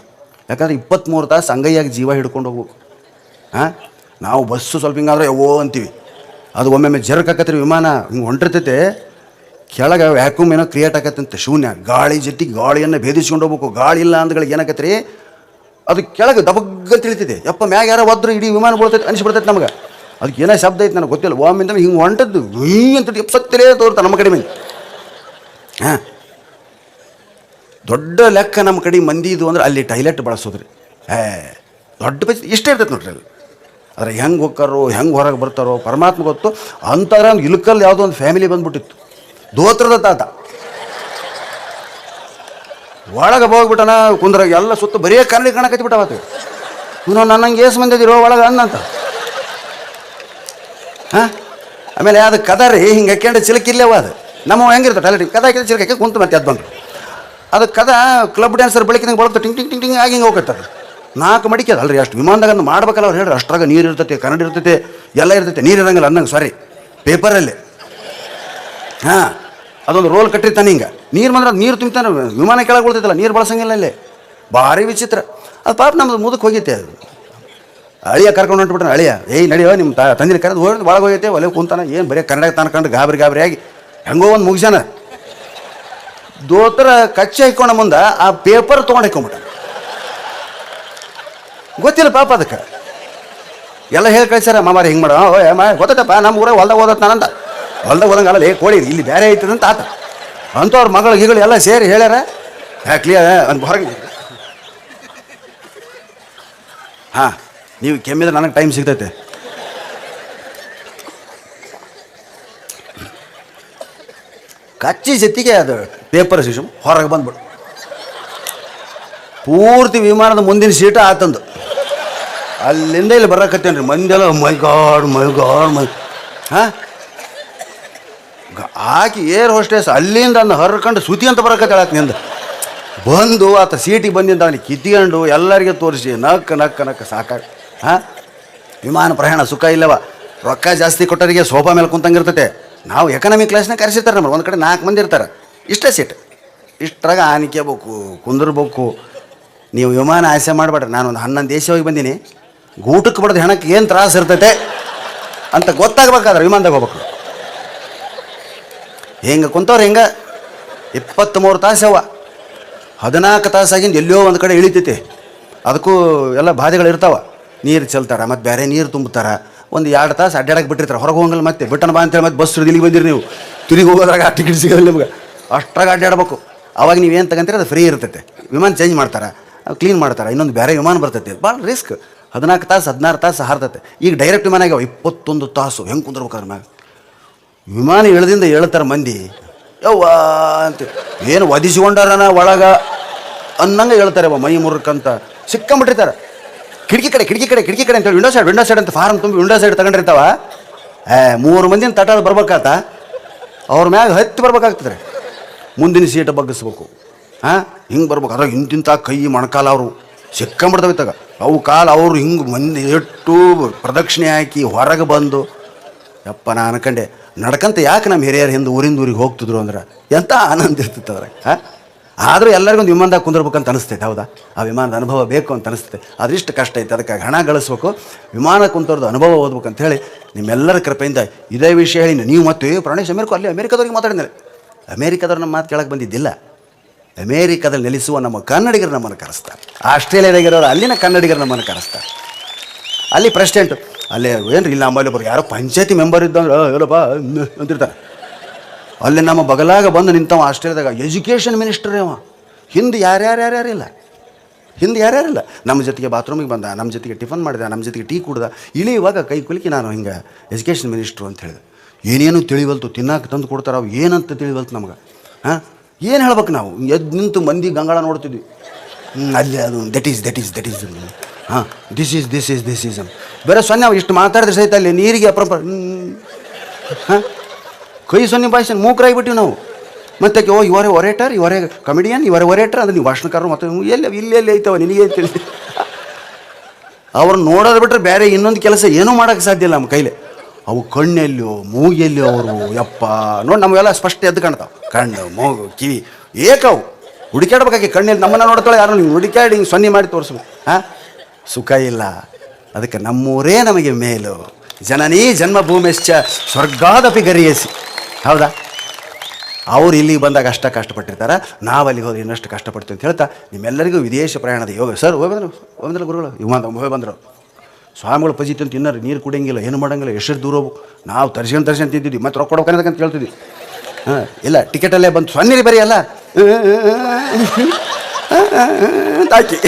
ಯಾಕಂದರೆ 23 ತಾಸು ಅಂಗೈಯಾಗಿ ಜೀವ ಹಿಡ್ಕೊಂಡು ಹೋಗ್ಬೇಕು. ನಾವು ಬಸ್ಸು ಸ್ವಲ್ಪ ಹಿಂಗಾದ್ರೆ ಓ ಅಂತೀವಿ, ಅದು ಒಮ್ಮೊಮ್ಮೆ ಜರ್ಕಾಕತ್ರಿ, ವಿಮಾನ ಹಿಂಗೆ ಹೊಂಟಿರ್ತೈತೆ, ಕೆಳಗೆ ವ್ಯಾಕ್ಯೂಮ್ ಏನೋ ಕ್ರಿಯೇಟ್ ಆಕತ್ತಂತೆ, ಶೂನ್ಯ ಗಾಳಿ ಜೊತೆಗೆ ಗಾಳಿಯನ್ನು ಭೇದಿಸ್ಕೊಂಡು ಹೋಗ್ಬೇಕು. ಗಾಳಿ ಇಲ್ಲ ಅಂದ್ಗಳಿಗೆ ಏನಾಕತ್ರಿ, ಅದು ಕೆಳಗೆ ದಬಗ್ಗ ತಿಳಿತೈತೆ. ಯಪ್ಪ ಮ್ಯಾಗ ಯಾರೋ ಒದ್ರು ಇಡೀ ವಿಮಾನ ಬೀಳ್ತೈತೆ ಅನಿಸ್ಬಿಡ್ತೈತೆ ನಮಗೆ. ಅದಕ್ಕೆ ಏನೋ ಶಬ್ದ ಐತೆ ನನಗೆ ಗೊತ್ತಿಲ್ಲ. ಒಮ್ಮಿಂದ ಹಿಂಗೆ ಹೊಂಟದ್ದು ಅಂತ ಸತ್ತಲೇ ತೋರ್ತಾರೆ ನಮ್ಮ ಕಡೆ ಮಂದಿ. ದೊಡ್ಡ ಲೆಕ್ಕ ನಮ್ಮ ಕಡೆ ಮಂದಿ ಇದು ಅಂದ್ರೆ ಅಲ್ಲಿ ಟೈಲೆಟ್ ಬಳಸೋದ್ರಿ. ದೊಡ್ಡ ಪೈಸೆ ಇಷ್ಟೇ ಇರ್ತೈತೆ ನೋಡ್ರಿ ಅಲ್ಲಿ. ಆದರೆ ಹೆಂಗೆ ಹೋಗ್ತಾರೋ ಹೆಂಗೆ ಹೊರಗೆ ಬರ್ತಾರೋ ಪರಮಾತ್ಮ ಗೊತ್ತು. ಅಂಥವ್ರ ಒಂದು ಇಲ್ಕಲ್ಲಿ ಯಾವುದೋ ಒಂದು ಫ್ಯಾಮಿಲಿ ಬಂದ್ಬಿಟ್ಟಿತ್ತು. ದೋತ್ರದ ತಾತ ಒಳಗೆ ಹೋಗ್ಬಿಟ್ಟನ ಕುಂದ್ರಾಗ ಎಲ್ಲ ಸುತ್ತ ಬರೀ ಕನ್ನಡಿ ಕಾಣಕತ್ತಿಬಿಟ್ಟವತ್ತು. ಇವನು ನನ್ನಂಗೆ ಏಸು ಮಂದಿದಿರೋ ಒಳಗೆ ಅಂದಂತ. ಆಮೇಲೆ ಅದು ಕದ ರೀ ಹಿಂಗೆ ಹಾಕ್ಯಂಡು ಚಿಲಕಿಲ್ಲವ ಅದು ನಮ್ಮ ಹೆಂಗಿರ್ತದೆ ಟೈಲೆಟ್ ಕದ ಹಾಕಿದ್ರೆ ಚಿಲಕ ಹಾಕಿ ಕುಂತು ಮತ್ತೆ ಅದು ಬಂದು ಅದು ಕದ ಕ್ಲಬ್ ಡ್ಯಾನ್ಸರ್ ಬೆಳಕಿದಂಗೆ ಬಳತ್ತೆ ಟಿಂಗ್ ಆಗಿ ಹಿಂಗೆ ಹೋಗ್ತದೆ. 4 ಮಡಿಕೆ ಅಲ್ರಿ ಅಷ್ಟು ವಿಮಾನದಾಗ ಮಾಡ್ಬೇಕಲ್ಲ ಅವ್ರು ಹೇಳ್ರಿ. ಅಷ್ಟ್ರಾಗ ನೀರು ಇರ್ತೈತೆ, ಕನ್ನಡ ಇರ್ತೈತೆ, ಎಲ್ಲ ಇರ್ತೈತೆ. ನೀರು ಇರಂಗಿಲ್ಲ ಅಂದಂಗೆ ಸಾರಿ ಪೇಪರಲ್ಲಿ. ಅದೊಂದು ರೋಲ್ ಕಟ್ಟಿರ್ತಾನೆ ಹಿಂಗೆ. ನೀರು ಬಂದ್ರೆ ಅದು ನೀರು ತುಂಬ್ತಾನೆ, ವಿಮಾನ ಕೆಳಗೆ ಉಳ್ತೈತಲ್ಲ, ನೀರು ಬಳಸಂಗಿಲ್ಲ ಇಲ್ಲಿ. ಭಾರಿ ವಿಚಿತ್ರ ಅದು. ಪಾಪ ನಮ್ಮದು ಮುದಕ್ಕೆ ಹೋಗೈತೆ. ಅದು ಅಳಿಯ ಕರ್ಕೊಂಡು ಹೊಂಟ್ಬಿಟ್ರೆ ಅಳಿಯ ನಡೆಯೋ ನಿಮ್ಮ ತಂದಿನ ಕರೆದು ಹೋಗಿ ಒಳಗೆ ಹೋಗೈತೆ. ಒಲೆ ಕುಂತಾನ ಏನು ಬರೀ ಕನ್ನಡ ತಾನ್ಕೊಂಡು ಗಾಬರಿ ಆಗಿ ಹೆಂಗೋ ಒಂದು ಮುಗಿಸಾನ. ದೋತ್ರ ಕಚ್ಚೆ ಹಾಕ್ಕೊಂಡ ಮುಂದೆ ಆ ಪೇಪರ್ ತೊಗೊಂಡು ಹಾಕೊಂಬಿಟ್ಟ. ಗೊತ್ತಿಲ್ಲ ಪಾಪ ಅದಕ್ಕೆ. ಎಲ್ಲ ಹೇಳಿ ಕಳ್ಸ್ಯಾರ, ಮಾಮಾರಿ ಹಿಂಗೆ ಮಾಡೋ ಗೊತ್ತೈತಪ್ಪ ನಮ್ಮ ಊರಾಗ ಹೊಲ್ದಾಗ ಓದತ್ ನಾನಂತ. ಹೊಲ್ದಾಗ ಓದಂಗಲ್ಲ ಕೋಳಿ ಇಲ್ಲಿ ಬೇರೆ ಐತದಂತ ಆತ. ಅಂಥವ್ರ ಮಗಳು ಗಿಗಳು ಎಲ್ಲ ಸೇರಿ ಹೇಳ್ಯಾರ ಕ್ಲಿಯರ್ ಅಂತ ಹೊರಗೆ. ನೀವು ಕೆಮ್ಮಿದ್ರೆ ನನಗೆ ಟೈಮ್ ಸಿಗ್ತೈತೆ. ಕಚ್ಚಿ ಜೊತೆಗೆ ಅದು ಪೇಪರ್ ಶಿಶು ಹೊರಗೆ ಬಂದ್ಬಿಡು. ಪೂರ್ತಿ ವಿಮಾನದ ಮುಂದಿನ ಸೀಟ ಆತಂದು. ಅಲ್ಲಿಂದ ಇಲ್ಲಿ ಬರಕತ್ತೇನ್ರಿ ಮಂದೆಲ್ಲ ಮೈ ಗಾಡ್ ಹಾಕಿ ಏರ್ ಹೋಸ್ಟೆಸ್ ಅಲ್ಲಿಂದ ಅಂದು ಹರ್ಕೊಂಡು ಸುತಿ ಅಂತ ಬರಕತ್ತಾಳತ್ ನಿಂದ ಬಂದು ಆತ ಸೀಟಿಗೆ ಬಂದಿಂದ ಅವನಿಗೆ ಕಿತ್ಕೊಂಡು ಎಲ್ಲರಿಗೆ ತೋರಿಸಿ ನಕ್ಕ ಸಾಕಾಗ. ವಿಮಾನ ಪ್ರಯಾಣ ಸುಖ ಇಲ್ಲವ. ರೊಕ್ಕ ಜಾಸ್ತಿ ಕೊಟ್ಟರಿಗೆ ಸೋಫಾ ಮೇಲೆ ಕುಂತಂಗಿರ್ತೈತೆ. ನಾವು ಎಕನಾಮಿ ಕ್ಲಾಸ್ನಾಗ ಕರೆಸಿರ್ತಾರೆ ನಮ್ಮಲ್ಲಿ. ಒಂದು ಕಡೆ 4 ಮಂದಿ ಇರ್ತಾರೆ, ಇಷ್ಟೇ ಸೀಟ್. ಇಷ್ಟ್ರಾಗ ಆನಿಕೆಬೇಕು, ಕುಂದಿರ್ಬೇಕು. ನೀವು ವಿಮಾನ ಆಸೆ ಮಾಡಬೇಡ್ರಿ. ನಾನೊಂದು 11 ದೇಶ ಹೋಗಿ ಬಂದೀನಿ. ಊಟಕ್ಕೆ ಬಡ್ದು ಹೆಣಕ್ಕೆ ಏನು ತ್ರಾಸ ಇರ್ತೈತೆ ಅಂತ ಗೊತ್ತಾಗ್ಬೇಕಾದ್ರೆ ವಿಮಾನದಾಗ ಹೋಗ್ಬೇಕು. ಹಿಂಗೆ ಕುಂತವ್ರು ಹಿಂಗೆ 23 ತಾಸು ಅವ. 14 ತಾಸಾಗಿಂದ ಎಲ್ಲೋ ಒಂದು ಕಡೆ ಇಳಿತೈತಿ. ಅದಕ್ಕೂ ಎಲ್ಲ ಬಾಧೆಗಳು ಇರ್ತಾವೆ. ನೀರು ಚೆಲ್ತಾರೆ, ಮತ್ತು ಬೇರೆ ನೀರು ತುಂಬ್ತಾರೆ. ಒಂದು 2 ತಾಸು ಅಡ್ಡಾಡಕ್ಕೆ ಬಿಟ್ಟಿರ್ತಾರೆ. ಹೊರಗೆ ಹೋಗಂಗಿಲ್ಲ. ಮತ್ತೆ ಬಿಟ್ಟನ ಬಾ ಅಂತೇಳಿ ಮತ್ತೆ ಬಸ್ ಇಲ್ಲಿಗೆ ಬಂದಿರಿ ನೀವು. ತಿರುಗಿ ಹೋಗೋದ್ರಾಗ ಆ ಟಿಕೆಟ್ ಸಿಗೋದಿಲ್ಲ ನಿಮ್ಗೆ. ಅಷ್ಟ್ರಾಗ ಅಡ್ಡಾಡ್ಬೇಕು. ಅವಾಗ ನೀವೇನು ತಗೊಂತೀರಿ ಅದು ಫ್ರೀ ಇರ್ತೈತೆ. ವಿಮಾನ ಚೇಂಜ್ ಮಾಡ್ತಾರೆ, ಕ್ಲೀನ್ ಮಾಡ್ತಾರೆ, ಇನ್ನೊಂದು ಬೇರೆ ವಿಮಾನ ಬರ್ತೈತೆ. ಭಾಳ ರಿಸ್ಕ್. 14 ತಾಸು 16 ತಾಸು ಹಾರ್ತೈತೆ. ಈಗ ಡೈರೆಕ್ಟ್ ವಿಮಾನ ಆಗ್ಯಾವ 21 ತಾಸು. ಹೆಂಗೆ ಕುಂದ್ರಬೇಕಾದ್ರೆ ಮ್ಯಾಗ ವಿಮಾನ ಇಳ್ದಿಂದ ಹೇಳ್ತಾರೆ ಮಂದಿ ಯವ್ವ ಅಂತ ಏನು ಒದಿಸ್ಕೊಂಡಾರನ ಒಳಗೆ ಅನ್ನಂಗೆ ಹೇಳ್ತಾರೆ ಮೈ ಮುರುಕಂತ ಸಿಕ್ಕಂಬಿಟ್ಟಿರ್ತಾರೆ. ಕಿಟಕಿ ಕಡೆ ಅಂತೇಳಿ ವಿಂಡೋ ಸೈಡ್ ಅಂತ ಫಾರಮ್ ತುಂಬಿ ವಿಂಡೋ ಸೈಡ್ ತಗೊಂಡಿರ್ತಾವ. 3 ಮಂದಿನ ತಟಾದ ಬರ್ಬೇಕಾತ ಅವ್ರ ಮ್ಯಾಗ ಹತ್ತಿ ಬರ್ಬೇಕಾಗ್ತದೆ. ಮುಂದಿನ ಸೀಟ್ ಬಗ್ಗಿಸ್ಬೇಕು. ಹಿಂಗೆ ಬರ್ಬೇಕು. ಅದ್ರಾಗ ಇಂತಿಂಥ ಕೈ ಮೊಣಕಾಲ ಅವರು ಸಿಕ್ಕಂಬಿಡ್ತಾವೆ ಇತ್ತಾಗ. ಅವು ಕಾಲು ಅವ್ರು ಹಿಂಗೆ ಮಂದಿ ಇಟ್ಟು ಪ್ರದಕ್ಷಿಣೆ ಹಾಕಿ ಹೊರಗೆ ಬಂದು ಯಪ್ಪ ನಾ ಅನ್ಕಂಡೆ ನಡ್ಕಂತ ಯಾಕೆ ನಮ್ಮ ಹಿರಿಯರು ಹಿಂದೆ ಊರಿಗೆ ಹೋಗ್ತಿದ್ರು ಅಂದ್ರೆ ಎಂಥ ಆನಂದ ಇರ್ತಿತ್ತು ಅದ್ರಾಗ. ಆದರೂ ಎಲ್ಲರಿಗೊಂದು ವಿಮಾನದಾಗ ಕುಂದಿರ್ಬೇಕಂತ ಅನಿಸ್ತೈತೆ. ಹೌದಾ? ಆ ವಿಮಾನದ ಅನುಭವ ಬೇಕು ಅಂತ ಅನಿಸ್ತೈತೆ. ಅದರಿಷ್ಟು ಕಷ್ಟ ಐತೆ. ಅದಕ್ಕಾಗಿ ಹಣ ಗಳಿಸ್ಬೇಕು, ವಿಮಾನ ಕುಂತವ್ರದ್ದು ಅನುಭವ ಓದ್ಬೇಕಂತ ಹೇಳಿ ನಿಮ್ಮೆಲ್ಲರ ಕೃಪೆಯಿಂದ ಇದೇ ವಿಷಯ ಹೇಳಿ ನೀವು ಮತ್ತೆ ಪ್ರಾಣೇಶ್ ಅಮೇರಿಕಾದವ್ರಿಗೆ ಮಾತಾಡಿದ್ರೆ ಅಮೇರಿಕಾದವ್ರು ನಮ್ಮ ಮಾತು ಕೇಳಕ್ಕೆ ಬಂದಿದ್ದಿಲ್ಲ. ಅಮೇರಿಕಾದಲ್ಲಿ ನೆಲೆಸುವ ನಮ್ಮ ಕನ್ನಡಿಗರು ನಮ್ಮನ್ನು ಕರೆಸ್ತಾರೆ. ಆಸ್ಟ್ರೇಲಿಯಾದಾಗಿರೋರು ಅಲ್ಲಿನ ಕನ್ನಡಿಗರು ನಮ್ಮನ್ನು ಕರೆಸ್ತಾರೆ. ಅಲ್ಲಿ ಪ್ರೆಸಿಡೆಂಟ್ ಅಲ್ಲೇ ಏನ್ರಿ ಇಲ್ಲ ನಮ್ಮಲ್ಲಿ ಒಬ್ಬರು ಯಾರೋ ಪಂಚಾಯತಿ ಮೆಂಬರ್ ಇದ್ದಂದ್ರೆ ಹೇಳಪ್ಪ ಅಂತಿರ್ತಾರೆ. ಅಲ್ಲಿ ನಮ್ಮ ಬಗಲಾಗ ಬಂದು ನಿಂತವ ಆಸ್ಟ್ರೇಲಿಯಾದಾಗ ಎಜುಕೇಷನ್ ಮಿನಿಸ್ಟರ್ ಅವ. ಹಿಂದೆ ಯಾರ್ಯಾರಿಲ್ಲ. ನಮ್ಮ ಜೊತೆಗೆ ಬಾತ್ರೂಮಿಗೆ ಬಂದ, ನಮ್ಮ ಜೊತೆಗೆ ಟಿಫನ್ ಮಾಡಿದ, ನಮ್ಮ ಜೊತೆಗೆ ಟೀ ಕುಡ್ದ. ಇವಾಗ ಕೈ ಕುಲಿಕಿ ನಾನು ಹಿಂಗೆ ಎಜುಕೇಷನ್ ಮಿನಿಸ್ಟ್ರು ಅಂತ ಹೇಳಿದೆ. ಏನೇನು ತಿಳಿವಲ್ತು, ತಿನ್ನಕ್ಕೆ ತಂದು ಕೊಡ್ತಾರೆ. ಅವು ಏನಂತ ತಿಳಿವಲ್ತು ನಮ್ಗೆ. ಏನು ಹೇಳ್ಬೇಕು ನಾವು? ಎದ್ದು ನಿಂತು ಮಂದಿ ಗಂಗಾಳ ನೋಡ್ತಿದ್ವಿ. ಅಲ್ಲಿ ಅದು ದಟ್ ಈಸ್ ದಿಸ್ ಈಸ್ ಬೇರೆ ಸೊನ್ನೆ ಅವು ಇಷ್ಟು ಮಾತಾಡಿದ್ರೆ ಸಹಿತ ಅಲ್ಲಿ ನೀರಿಗೆ ಅಪ್ರಪರ ಕೈ ಸೊನ್ನೆ ಭಾಷೆ ಮೂಕರಾಗಿಬಿಟ್ಟಿವಿ ನಾವು. ಮತ್ತೆ ಇವರೇ ಒರೇಟರ್, ಇವರೇ ಕಮಿಡಿಯನ್, ಇವರೇ ಒರೇಟರ್ ಅಂದ್ರೆ ನೀವು ಭಾಷಣಕಾರರು. ಮತ್ತು ಇಲ್ಲಿ ಐತವ ನಿನಗೆ ತಿಳಿ ಅವ್ರನ್ನ ನೋಡೋದು ಬಿಟ್ಟರೆ ಬೇರೆ ಇನ್ನೊಂದು ಕೆಲಸ ಏನೂ ಮಾಡೋಕ್ಕೆ ಸಾಧ್ಯ ಇಲ್ಲ ನಮ್ಮ ಕೈಲಿ. ಅವು ಕಣ್ಣೆಲ್ಲೋ ಮೂಗೆಲ್ಲೋ ಅವರು ಯಪ್ಪ ನೋಡಿ ನಮಗೆಲ್ಲ ಸ್ಪಷ್ಟ ಎದ್ದು ಕಾಣ್ತಾವೆ. ಕಣ್ಣು ಮೂಗು ಕಿವಿ ಏಕವು ಹುಡುಕಾಡ್ಬೇಕಾಗಿ ಕಣ್ಣಲ್ಲಿ ನಮ್ಮನ್ನು ನೋಡ್ತಾಳೆ ಯಾರು ನೀವು ಹುಡುಕಾಡಿ ಹಿಂಗೆ ಸೊನ್ನೆ ಮಾಡಿ ತೋರಿಸ್ಬೇಕು. ಸುಖ ಇಲ್ಲ. ಅದಕ್ಕೆ ನಮ್ಮೂರೇ ನಮಗೆ ಮೇಲು. ಜನನೀ ಜನ್ಮಭೂಮಿಶ್ಚ ಸ್ವರ್ಗಾದಪಿ ಗರಿಯಸಿ. ಹೌದಾ? ಅವ್ರು ಇಲ್ಲಿಗೆ ಬಂದಾಗ ಅಷ್ಟ ಕಷ್ಟಪಟ್ಟಿರ್ತಾರೆ, ನಾವು ಅಲ್ಲಿಗೆ ಹೋದ್ರೆ ಇನ್ನಷ್ಟು ಕಷ್ಟಪಡ್ತೀವಿ ಅಂತ ಹೇಳ್ತಾ ನಿಮ್ಮೆಲ್ಲರಿಗೂ ವಿದೇಶ ಪ್ರಯಾಣದ ಯೋಗ. ಸರ್ ಹೋಗಿ ಗುರುಗಳು ಹೋಗಿ ಬಂದರು. ಸ್ವಾಮಿಗಳು ಪಜಿತಿ ಅಂತ ತಿನ್ನೋರು, ನೀರು ಕುಡಿಯಂಗಿಲ್ಲ, ಏನು ಮಾಡೋಂಗಿಲ್ಲ, ಎಷ್ಟು ದೂರ ಹೋಗ್ಬೇಕು. ನಾವು ತರ್ಸ್ಕೊಂಡು ತಿಂತಿದ್ವಿ, ಮತ್ತು ರೊಕ್ಕ ಕೊಡ್ಬೇಕಂತ ಕೇಳ್ತಿದ್ವಿ. ಇಲ್ಲ ಟಿಕೆಟಲ್ಲೇ ಬಂದು ಸೊನ್ನೆ ಬರೀ ಅಲ್ಲ ಹಾಕಿ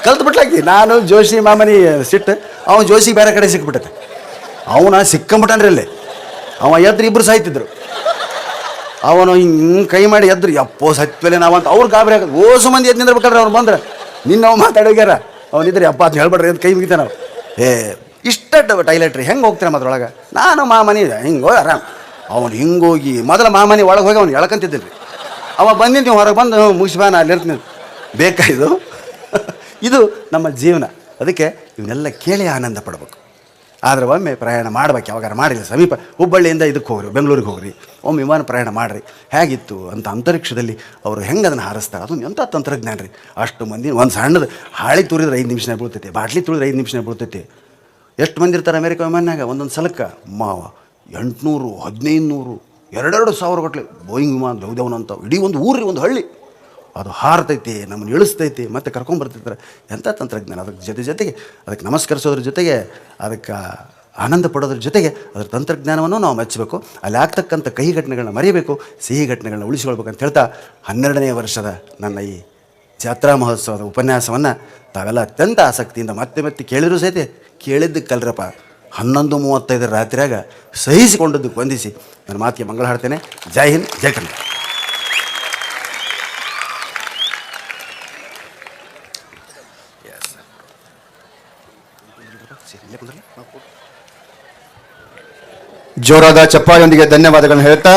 ಕಲ್ತು ಬಿಟ್ಲಾಕಿ. ನಾನು ಜೋಶಿ ಮಾಮನಿ ಸಿಟ್ಟು, ಅವನು ಜೋಶಿಗೆ ಬೇರೆ ಕಡೆ ಸಿಕ್ಬಿಟ್ಟೆ. ಅವನ ಸಿಕ್ಕಂಬಿಟ್ಟನ್ರಿ ಅಲ್ಲಿ. ಅವ ಎದ್ರು ಇಬ್ಬರು ಸಾಯ್ತಿದ್ರು. ಅವನು ಹಿಂಗೆ ಕೈ ಮಾಡಿ ಎದ್ರು ಯಪ್ಪೋ ಸತ್ವಲೆ ನಾವಂತ ಅವ್ರು ಗಾಬರಿ ಆಗೋದು. ಓಸು ಮಂದಿ ಎದ್ದು ನಿಂದಿರ್ಬೇಕಾದ್ರೆ ಅವ್ರು ಬಂದ್ರೆ ನಿನ್ನ ನಾವು ಮಾತಾಡೋಗ್ಯಾರ ಅವನಿದ್ರೆ ಅಪ್ಪ ಅಂತ ಹೇಳ್ಬೇಡ್ರಿ ಅಂತ ಕೈ ಮುಗಿತ ನಾವು. ಇಷ್ಟ ಟೈಲೆಟ್ರಿ ಹೆಂಗೆ ಹೋಗ್ತೀರ ಅದ್ರೊಳಗೆ. ನಾನು ಮಾಮನಿ ಹಿಂಗೆ ಹೋಗಿ ಆರಾಮ್. ಅವನು ಹಿಂಗೋಗಿ ಮೊದಲ ಮಾಮನಿ ಒಳಗೆ ಹೋಗಿ ಅವ್ನು ಎಳ್ಕಂತಿದ್ದಿಲ್ಲ ರೀ. ಅವ ಬಂದಿದ್ದು ನೀವು ಹೊರಗೆ ಬಂದು ಮುಗಿಸ್ಬಾನ ಅಲ್ಲಿರ್ತೀನಿ ಬೇಕಾಯ್ದು. ಇದು ನಮ್ಮ ಜೀವನ. ಅದಕ್ಕೆ ಇವನ್ನೆಲ್ಲ ಕೇಳಿ ಆನಂದ ಪಡ್ಬೇಕು. ಆದರೆ ಒಮ್ಮೆ ಪ್ರಯಾಣ ಮಾಡ್ಬೇಕು. ಯಾವಾಗಾರ ಮಾಡಿಲ್ಲ ಸಮೀಪ ಹುಬ್ಬಳ್ಳಿಯಿಂದ ಇದಕ್ಕೆ ಹೋಗ್ರಿ, ಬೆಂಗಳೂರಿಗೆ ಹೋಗ್ರಿ, ಒಮ್ಮೆ ವಿಮಾನ ಪ್ರಯಾಣ ಮಾಡಿರಿ. ಹೇಗಿತ್ತು ಅಂತ ಅಂತರಿಕ್ಷದಲ್ಲಿ ಅವರು ಹೆಂಗೆ ಅದನ್ನು ಹಾರಿಸ್ತಾರೆ. ಅದೊಂದು ಎಂಥ ತಂತ್ರಜ್ಞಾನ ರೀ. ಅಷ್ಟು ಮಂದಿ ಒಂದು ಸಣ್ಣದು ಹಾಳಿ ತೂರಿದ್ರೆ 5 ನಿಮಿಷನೇ ಬೀಳ್ತೈತಿ, ಬಾಟ್ಲಿ ತುಳಿದ್ರೆ 5 ನಿಮಿಷನೇ ಬೀಳ್ತೈತಿ. ಎಷ್ಟು ಮಂದಿ ಇರ್ತಾರೆ ಅಮೇರಿಕ ವಿಮಾನಾಗ? ಒಂದೊಂದು ಸಲಕ್ಕೆ 800, 1500, 2,000 ಗಟ್ಟಲೆ ಬೋಯಿಂಗ್ ವಿಮಾನ ದೌದವನಂತ ಇಡೀ ಒಂದು ಊರಿ ಒಂದು ಹಳ್ಳಿ ಅದು ಹಾರ್ತೈತಿ, ನಮ್ಮನ್ನು ಇಳಿಸ್ತೈತಿ, ಮತ್ತು ಕರ್ಕೊಂಬರ್ತೈತಾರೆ. ಎಂಥ ತಂತ್ರಜ್ಞಾನ. ಅದಕ್ಕೆ ಜೊತೆಗೆ ಅದಕ್ಕೆ ನಮಸ್ಕರಿಸೋದ್ರ ಜೊತೆಗೆ ಅದಕ್ಕೆ ಆನಂದ ಪಡೋದ್ರ ಜೊತೆಗೆ ಅದರ ತಂತ್ರಜ್ಞಾನವನ್ನು ನಾವು ಮೆಚ್ಚಬೇಕು. ಅಲ್ಲಿ ಆಗ್ತಕ್ಕಂಥ ಕಹಿ ಘಟನೆಗಳನ್ನ ಮರಿಬೇಕು, ಸಿಹಿ ಘಟನೆಗಳನ್ನ ಉಳಿಸ್ಕೊಳ್ಬೇಕಂತ ಹೇಳ್ತಾ 12ನೇ ವರ್ಷದ ನನ್ನ ಈ ಜಾತ್ರಾ ಮಹೋತ್ಸವದ ಉಪನ್ಯಾಸವನ್ನು ತಾವೆಲ್ಲ ಅತ್ಯಂತ ಆಸಕ್ತಿಯಿಂದ ಮತ್ತೆ ಕೇಳಿದ್ರು ಸಹಿತ ಕೇಳಿದ್ದಕ್ಕೆ ಕಲ್ರಪ್ಪ 11:35 ರಾತ್ರಿಯಾಗ ಸಹಿಸಿಕೊಂಡದ್ದಕ್ಕೆ ವಂದಿಸಿ ನನ್ನ ಮಾತಿಗೆ ಮಂಗಳ ಹಾಡ್ತೇನೆ. ಜೈ ಹಿಂದ್, ಜೈ ಕನ್ನಡ. ಜೋರಾದ ಚಪ್ಪಾಳೆಯೊಂದಿಗೆ ಧನ್ಯವಾದಗಳನ್ನು ಹೇಳ್ತಾ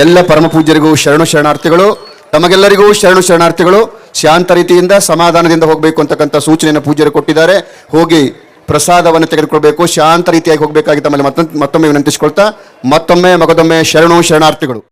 ಎಲ್ಲ ಪರಮ ಪೂಜ್ಯರಿಗೂ ಶರಣಾರ್ಥಿಗಳು. ತಮಗೆಲ್ಲರಿಗೂ ಶರಣಾರ್ಥಿಗಳು. ಶಾಂತ ರೀತಿಯಿಂದ ಸಮಾಧಾನದಿಂದ ಹೋಗಬೇಕು ಅಂತಕ್ಕಂಥ ಸೂಚನೆಯನ್ನು ಪೂಜ್ಯರು ಕೊಟ್ಟಿದ್ದಾರೆ. ಹೋಗಿ ಪ್ರಸಾದವನ್ನು ತೆಗೆದುಕೊಳ್ಬೇಕು, ಶಾಂತ ರೀತಿಯಾಗಿ ಹೋಗಬೇಕಾಗಿ ತಮ್ಮಲ್ಲಿ ಮತ್ತೊಮ್ಮೆ ವಿನಂತಿಸಿಕೊಳ್ತಾ ಮತ್ತೊಮ್ಮೆ ಮಗದೊಮ್ಮೆ ಶರಣಾರ್ಥಿಗಳು.